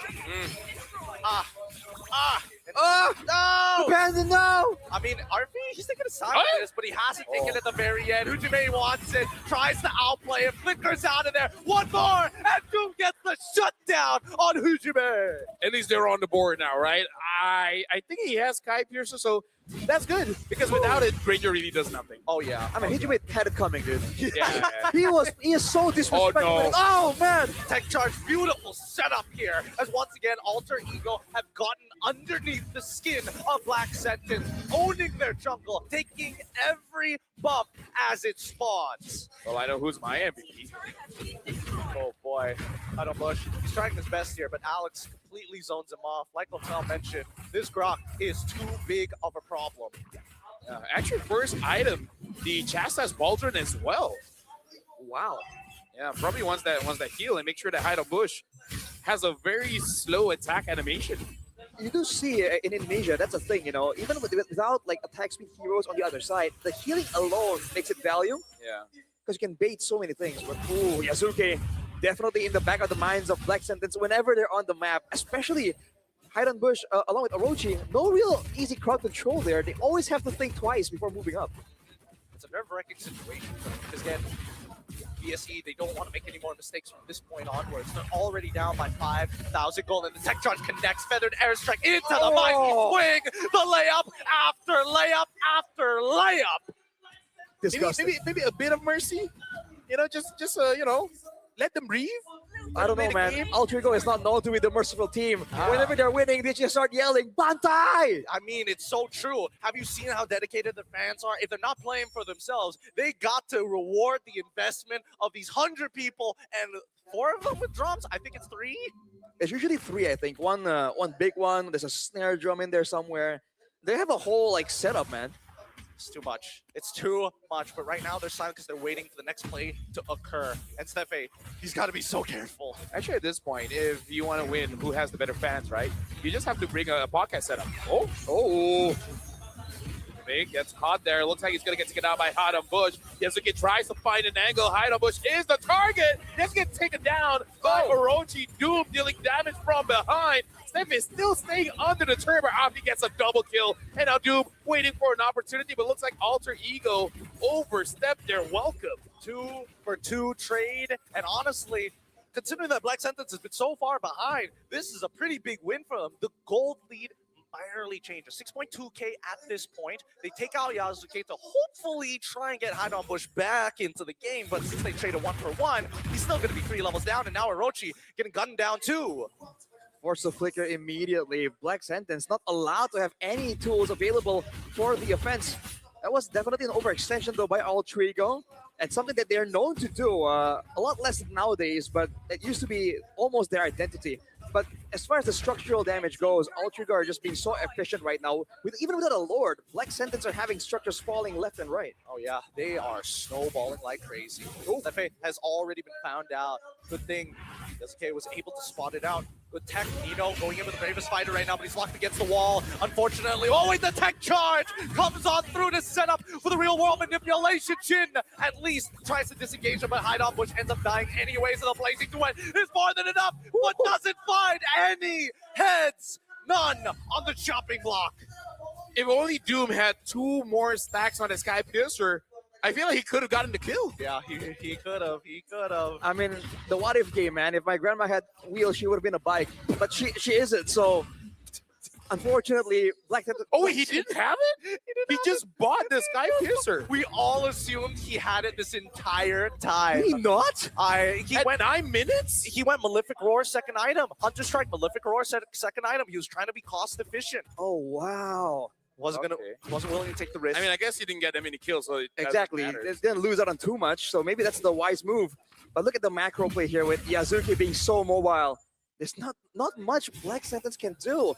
No! Abandon now! I mean, RP, he's taking a side Oh, of yeah. this, but he hasn't taken it at the very end. Hujime wants it, tries to outplay it, flickers out of there. One more, and Doom gets the shutdown on Hujime. At least they're on the board now, right? I think he has Kai Piercer, so that's good. Because without it, Granger really does nothing. Oh, yeah. I mean, Hujime had it coming, dude. Yeah. He is so disrespectful. no. Oh, man! Tech charge, beautiful setup here, as once again, Alter Ego have gotten underneath the skin of Black Sentence, owning their jungle, taking every buff as it spawns. Well, I know who's my MVP. Oh boy, Haidon Bush, he's trying his best here, but Alex completely zones him off. Like Lotell mentioned, this Grok is too big of a problem. Actually, first item, the Chastise Baldron as well. Wow. Yeah, probably wants that heal and make sure that Haidon Bush has a very slow attack animation. You do see in Indonesia, that's a thing, you know, even without like attack speed heroes on the other side, the healing alone makes it value Yeah. because you can bait so many things. But ooh, Yasuke, definitely in the back of the minds of Black Sentence whenever they're on the map, especially Haidon Bush along with Orochi. No real easy crowd control there. They always have to think twice before moving up. It's a nerve-wracking situation for them, because again, BSE, they don't want to make any more mistakes from this point onwards. They're already down by 5,000 gold, and the tech charge connects, feathered airstrike into the mighty swing, the layup after layup after layup. Disgusting. Maybe a bit of mercy. You know, just you know, let them breathe. I don't know, man. Game. Ultrico is not known to be the merciful team. Whenever they're winning, they just start yelling, Bantai! I mean, it's so true. Have you seen how dedicated the fans are? If they're not playing for themselves, they got to reward the investment of these 100 people, and 4 of them with drums. I think it's 3. It's usually 3, I think. One big one. There's a snare drum in there somewhere. They have a whole like setup, man. It's too much. It's too much. But right now they're silent because they're waiting for the next play to occur. And Stefe, he's got to be so careful. Actually, at this point, if you want to win, who has the better fans, right? You just have to bring a podcast setup. Oh. Big gets caught there. Looks like he's going to get taken out by Haidon Bush. Yasuke tries to find an angle. Haidon Bush is the target. Just gets taken down by Orochi. Doom dealing damage from behind. Steph is still staying under the turret after he gets a double kill. And now Doom waiting for an opportunity, but looks like Alter Ego overstepped their welcome. 2 for 2 trade. And honestly, considering that Black Sentence has been so far behind, this is a pretty big win for them. The gold lead barely changes. 6.2k at this point. They take out Yasuke to hopefully try and get Haidon Bush back into the game, but since they traded 1-for-1, he's still going to be 3 levels down, and now Orochi getting gunned down too. Force the flicker immediately. Black Sentence not allowed to have any tools available for the offense. That was definitely an overextension though by Ultrico, and something that they're known to do a lot less nowadays, but it used to be almost their identity. But as far as the structural damage goes, Ultrico are just being so efficient right now. Even without a Lord, Black Sentence are having structures falling left and right. Oh yeah, they are snowballing like crazy. Stefe has already been found out. Good thing Yasuke was able to spot it out. Good tech, Nino going in with the bravest fighter right now, but he's locked against the wall. Unfortunately, oh wait, the tech charge comes on through to set up for the real world manipulation. Shin at least tries to disengage him, but Hide-On Bush ends up dying anyways, so the Blazing Duet is more than enough, but doesn't find any heads. None on the chopping block. If only Doom had 2 more stacks on the Sky Piercer, I feel like he could have gotten the kill. Yeah, he could have. He could have. I mean, the what if game, man. If my grandma had wheels, she would have been a bike, but she isn't. So, unfortunately, Black Sentence. Oh, wait, he didn't have it? He just bought the Sky Piercer. We all assumed he had it this entire time. Did he not? He At went 9 minutes? He went Malefic Roar second item. Hunter Strike, Malefic Roar second item. He was trying to be cost efficient. Oh wow. Wasn't willing to take the risk. I mean, I guess he didn't get that many kills, so it doesn't Exactly. matter. They didn't lose out on too much, so maybe that's the wise move. But look at the macro play here with Yazuki being so mobile. There's not much Black Sentence can do.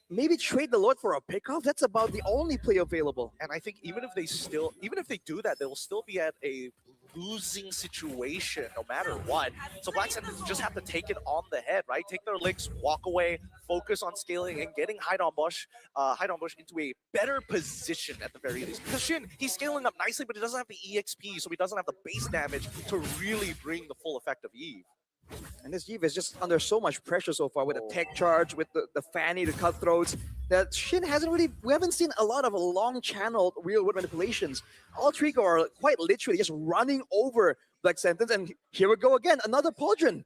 Maybe trade the Lord for a pickoff. That's about the only play available. And I think even if they do that, they'll still be at a losing situation no matter what. So Black Sentence just have to take it on the head, right? Take their licks, walk away, focus on scaling and getting Hide-On Bush into a better position at the very least. Because Shin, he's scaling up nicely, but he doesn't have the EXP, so he doesn't have the base damage to really bring the full effect of Eve. And this Eve is just under so much pressure so far with the tech charge, with the Fanny, the cutthroats, that Shin we haven't seen a lot of long channeled real world manipulations. All Trico are quite literally just running over Black Sentence, and here we go again, another Pauldron.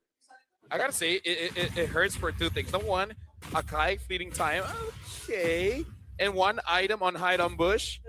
I gotta say, it hurts for 2 things. Number one, Akai fleeting time, okay. And 1 item on Hide-On Bush.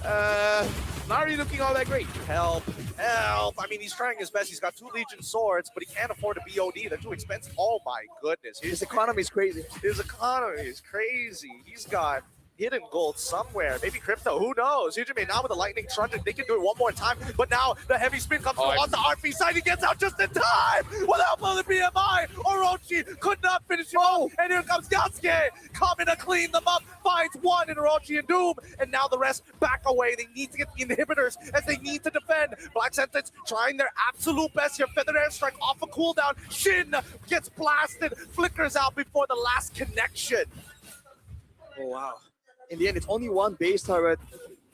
Not really looking all that great. Help. I mean, he's trying his best. He's got 2 Legion swords, but he can't afford a BOD. They're too expensive. Oh my goodness. His economy is crazy. His economy is crazy. He's got hidden gold somewhere. Maybe crypto. Who knows? Hijime now with the lightning trunch. They can do it one more time. But now the heavy spin comes on the RP side. He gets out just in time. Without the BMI. Orochi could not finish him off. And here comes Yasuke coming to clean them up. Finds 1 in Orochi and Doom. And now the rest back away. They need to get the inhibitors as they need to defend. Black Sentence trying their absolute best here. Feathered Airstrike off a cooldown. Shin gets blasted. Flickers out before the last connection. Oh, wow. In the end, it's only 1 base turret.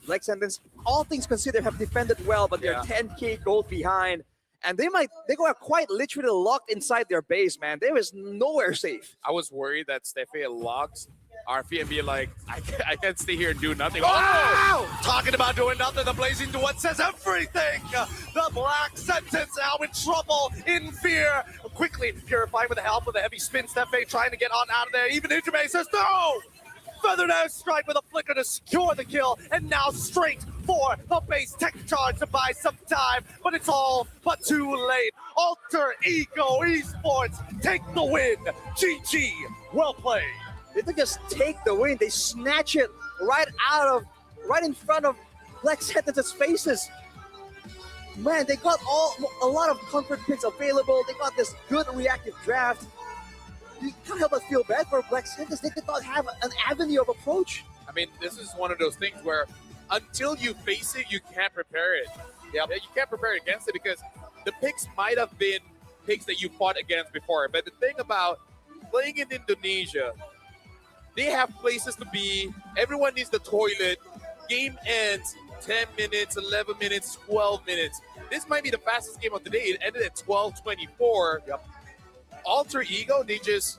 Black Sentence, all things considered, have defended well, but they're 10k gold behind. And they are quite literally locked inside their base, man. There is nowhere safe. I was worried that Steffi locks RP and be like, I can't stay here and do nothing. Oh! Talking about doing nothing, the Blazing Duet says everything. The Black Sentence now in trouble, in fear. Quickly purifying with the help of the heavy spin. Steffi trying to get on out of there. Even Hijime says no! Feathered Airstrike with a flicker to secure the kill, and now straight for the base tech charge to buy some time, but it's all but too late. Alter Ego Esports take the win. GG, well played. They didn't just take the win, they snatch it right in front of Black Sentence's faces. Man, they got a lot of comfort picks available. They got this good reactive draft. You can't help but feel bad for Black Sentence. They did not have an avenue of approach. I mean, this is one of those things where until you face it, you can't prepare it. Yeah, you can't prepare against it because the picks might have been picks that you fought against before. But the thing about playing in Indonesia, they have places to be. Everyone needs the toilet. Game ends 10 minutes, 11 minutes, 12 minutes. This might be the fastest game of the day. It ended at 12:24. Yep. Alter Ego, they're just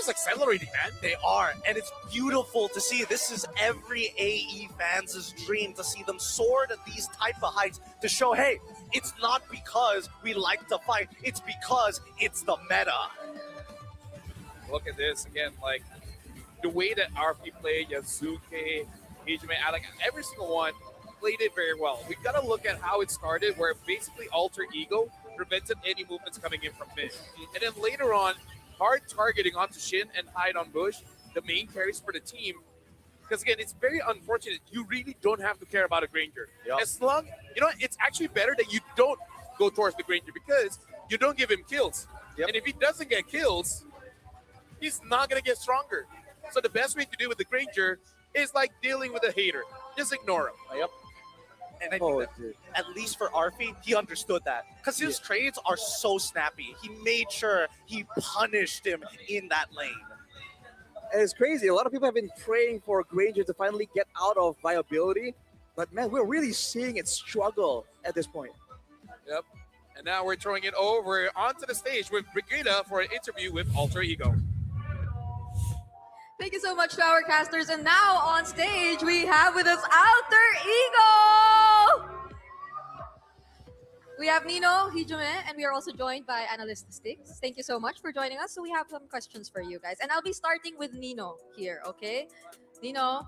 accelerating, man. They are, and it's beautiful to see. This is every AE fan's dream, to see them soar to these type of heights, to show, hey, it's not because we like to fight, it's because it's the meta. Look at this again, like the way that RP played, Yasuke, Hijime, like every single one played it very well. We gotta look at how it started, where basically Alter Ego prevented any movements coming in from mid. And then later on, hard targeting onto Shin and Hide-On Bush, the main carries for the team. Because again, it's very unfortunate. You really don't have to care about a Granger. Yep. As long, it's actually better that you don't go towards the Granger because you don't give him kills. Yep. And if he doesn't get kills, he's not going to get stronger. So the best way to deal with the Granger is like dealing with a hater. Just ignore him. Yep. And I think Oh, that, dude. at least for Arfi, he understood that. Because his trades are so snappy. He made sure he punished him in that lane. And it's crazy. A lot of people have been praying for Granger to finally get out of viability. But man, we're really seeing it struggle at this point. Yep. And now we're throwing it over onto the stage with Brigida for an interview with Alter Ego. Thank you so much to our casters. And now on stage, we have with us Alter Ego! We have Nino, Hijume, and we are also joined by Analyst Sticks. Thank you so much for joining us. So we have some questions for you guys. And I'll be starting with Nino here, okay? Nino.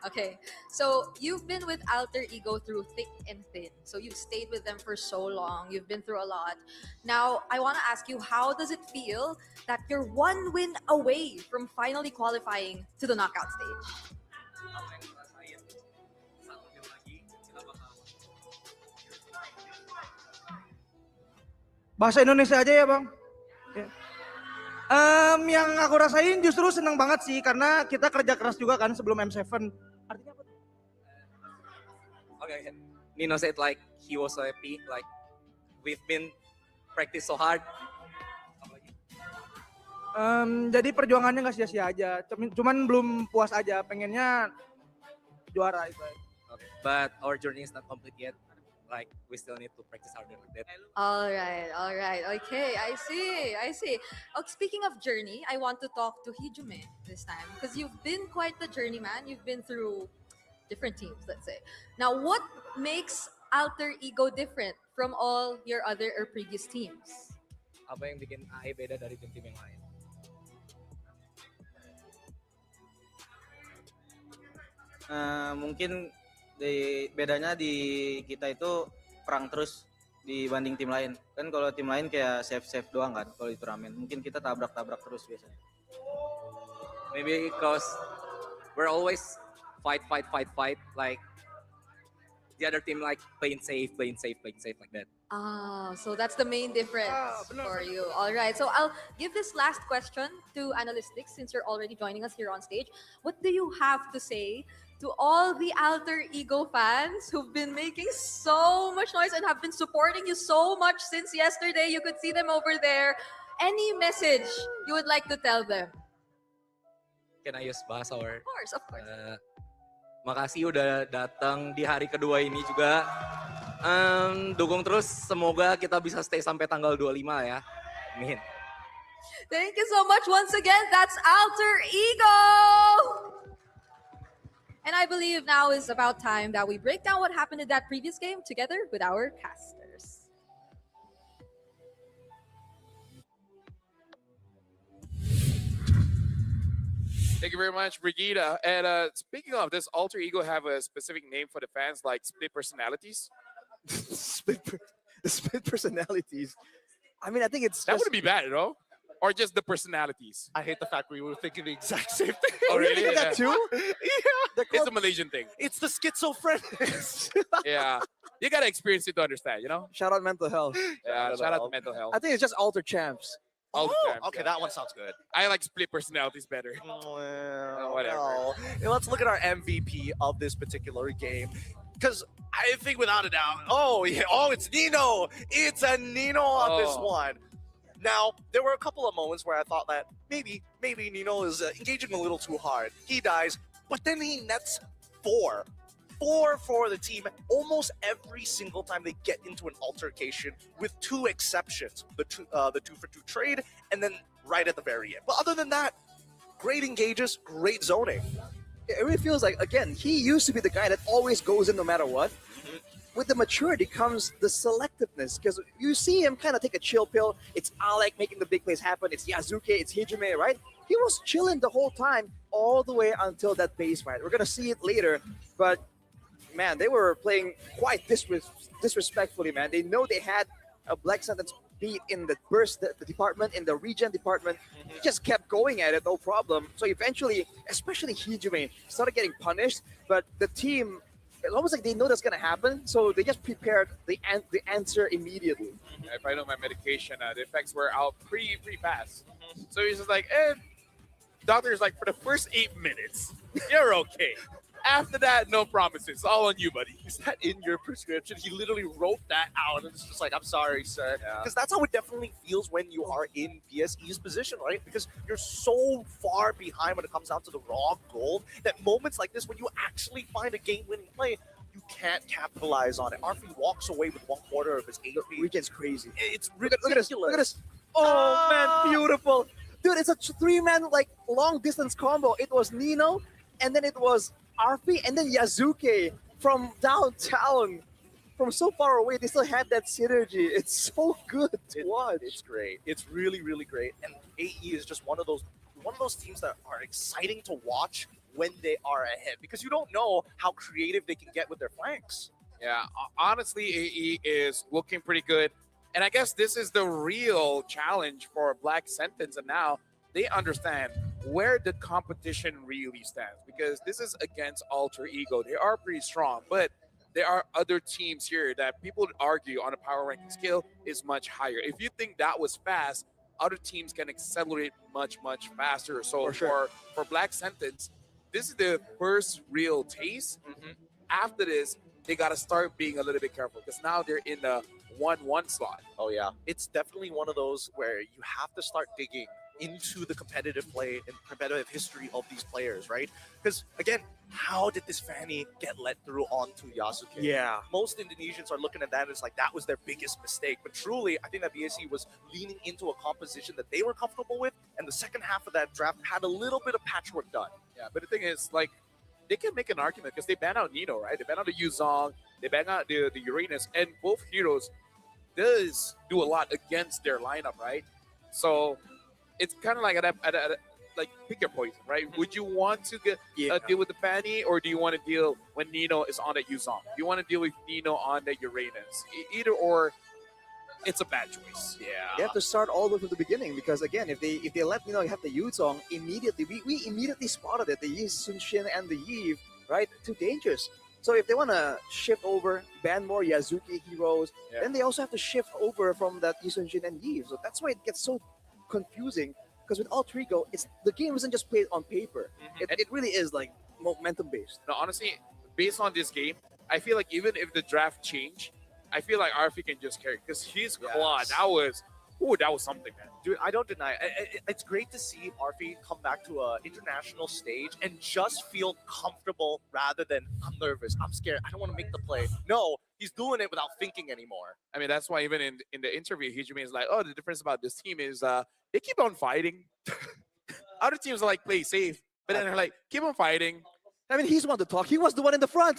Okay. So you've been with Alter Ego through thick and thin. So you've stayed with them for so long. You've been through a lot. Now, I want to ask you, how does it feel that you're one win away from finally qualifying to the knockout stage? Bahasa Indonesia aja ya bang. Yang aku rasain justru senang banget sih karena kita kerja keras juga kan sebelum M7. Artinya apa? Okay, Nino said like he was so happy, like we've been practice so hard. Jadi perjuangannya nggak sia-sia aja. Cuman belum puas aja, pengennya juara itu. Okay. But our journey is not complete yet. Like we still need to practice harder like that. All right. Okay, I see. Oh, speaking of journey, I want to talk to Hijume this time because you've been quite the journeyman. You've been through different teams, let's say. Now, what makes Alter Ego different from all your other or previous teams? Apa yang bikin AE beda dari tim-tim yang lain? Mungkin bedanya di kita itu perang terus dibanding tim lain. Kan kalau tim lain kayak save doang kan kalau di turnamen. Mungkin kita tabrak terus biasanya. Maybe because we're always fight like the other team like playing safe like that. So that's the main difference for you. All right. So I'll give this last question to Analytics since you're already joining us here on stage. What do you have to say to all the Alter Ego fans who've been making so much noise and have been supporting you so much since yesterday? You could see them over there. Any message you would like to tell them? Can I use bahasa or? Of course. Makasih udah datang di hari kedua ini juga. Dukung terus, semoga kita bisa stay sampai tanggal 25 ya. Amin. Thank you so much once again. That's Alter Ego. And I believe now is about time that we break down what happened in that previous game together with our casters. Thank you very much, Brigida. And speaking of, does Alter Ego have a specific name for the fans, like split personalities? split personalities. I mean, I think it's that wouldn't be bad, you know? Or just the personalities? I hate the fact we were thinking the exact same thing. Oh, really? You think that too? Yeah. It's a Malaysian thing. It's the schizophrenics. Yeah. You gotta experience it to understand, you know? Shout out mental health. Yeah, shout out to mental health. I think it's just Alter Champs. Okay, that one sounds good. I like split personalities better. Whatever. No. Let's look at our MVP of this particular game. Because I think without a doubt, it's Nino. It's a Nino on this one. Now, there were a couple of moments where I thought that maybe Nino is engaging a little too hard. He dies, but then he nets 4 for the team almost every single time they get into an altercation, with 2 exceptions: the 2-for-2 trade, and then right at the very end. But other than that, great engages, great zoning. It really feels like, again, he used to be the guy that always goes in no matter what. With the maturity comes the selectiveness, because you see him kind of take a chill pill. It's Alec making the big plays happen. It's Yasuke, it's Hijume, right? He was chilling the whole time, all the way until that base fight. We're going to see it later, but man, they were playing quite disrespectfully, man. They know they had a Black Sentence beat in the burst the department, in the regen department. He just kept going at it, no problem. So eventually, especially Hijume, started getting punished, but the team, it's almost like they know that's going to happen, so they just prepared the answer immediately. If I know my medication, the effects were out pretty fast. So he's just like, doctor's like, for the first 8 minutes, you're okay. After that, no promises. All on you, buddy. Is that in your prescription? He literally wrote that out, and it's just like, I'm sorry, sir. Because that's how it definitely feels when you are in BSE's position, right? Because you're so far behind when it comes down to the raw gold that moments like this, when you actually find a game-winning play, you can't capitalize on it. Arfi walks away with 1/4 of his HP. Weekend's crazy. It's Look at this. Look at this. Oh, Ah! man, beautiful. Dude, it's a 3-man like long distance combo. It was Nino, and then it was Arfi, and then Yazuke from downtown. From so far away, they still had that synergy. It's so good to watch. It's great. It's really, really great. And AE is just one of those teams that are exciting to watch when they are ahead, because you don't know how creative they can get with their flanks. Yeah, honestly, AE is looking pretty good. And I guess this is the real challenge for Black Sentence. And now they understand where the competition really stands, because this is against Alter Ego. They are pretty strong, but there are other teams here that people would argue on a power ranking scale is much higher. If you think that was fast, other teams can accelerate much, much faster. So for Black Sentence, this is the first real taste. After this, they got to start being a little bit careful, because now they're in the 1-1 slot. Oh yeah, it's definitely one of those where you have to start digging into the competitive play and competitive history of these players, right? Because again, how did this Fanny get let through onto Yasuke? Yeah. Most Indonesians are looking at that as like that was their biggest mistake, but truly, I think that BSE was leaning into a composition that they were comfortable with, and the second half of that draft had a little bit of patchwork done. Yeah, but the thing is, like, they can make an argument because they ban out Nino, right? They ban out the Yuzong, they ban out the Uranus, and both heroes does do a lot against their lineup, right? So it's kind of like like pick your poison, right? Would you want to deal with the Fanny, or do you want to deal when Nino is on that Yuzong? Do you want to deal with Nino on that Uranus? Either or, it's a bad choice. Yeah. They have to start all the way from the beginning, because again, if they let Nino have the Yuzong immediately, we immediately spotted it. The Yi Sunshin and the Yi, right? Too dangerous. So if they want to shift over, ban more Yazuki heroes, then they also have to shift over from that Yi Sunshin and Yi. So that's why it gets so confusing. Because with Alter Ego, the game isn't just played on paper. It really is like momentum based. No, honestly, based on this game, I feel like even if the draft changed, I feel like Arfi can just carry, because his claw, that was something, man. Dude, I don't deny it. It's great to see Arfi come back to an international stage and just feel comfortable rather than, I'm nervous, I'm scared, I don't want to make the play. No, he's doing it without thinking anymore. I mean, that's why even in the interview, Hijime is like, oh, the difference about this team is they keep on fighting. Other teams are like, play safe. But then they're like, keep on fighting. I mean, he's the one to talk. He was the one in the front.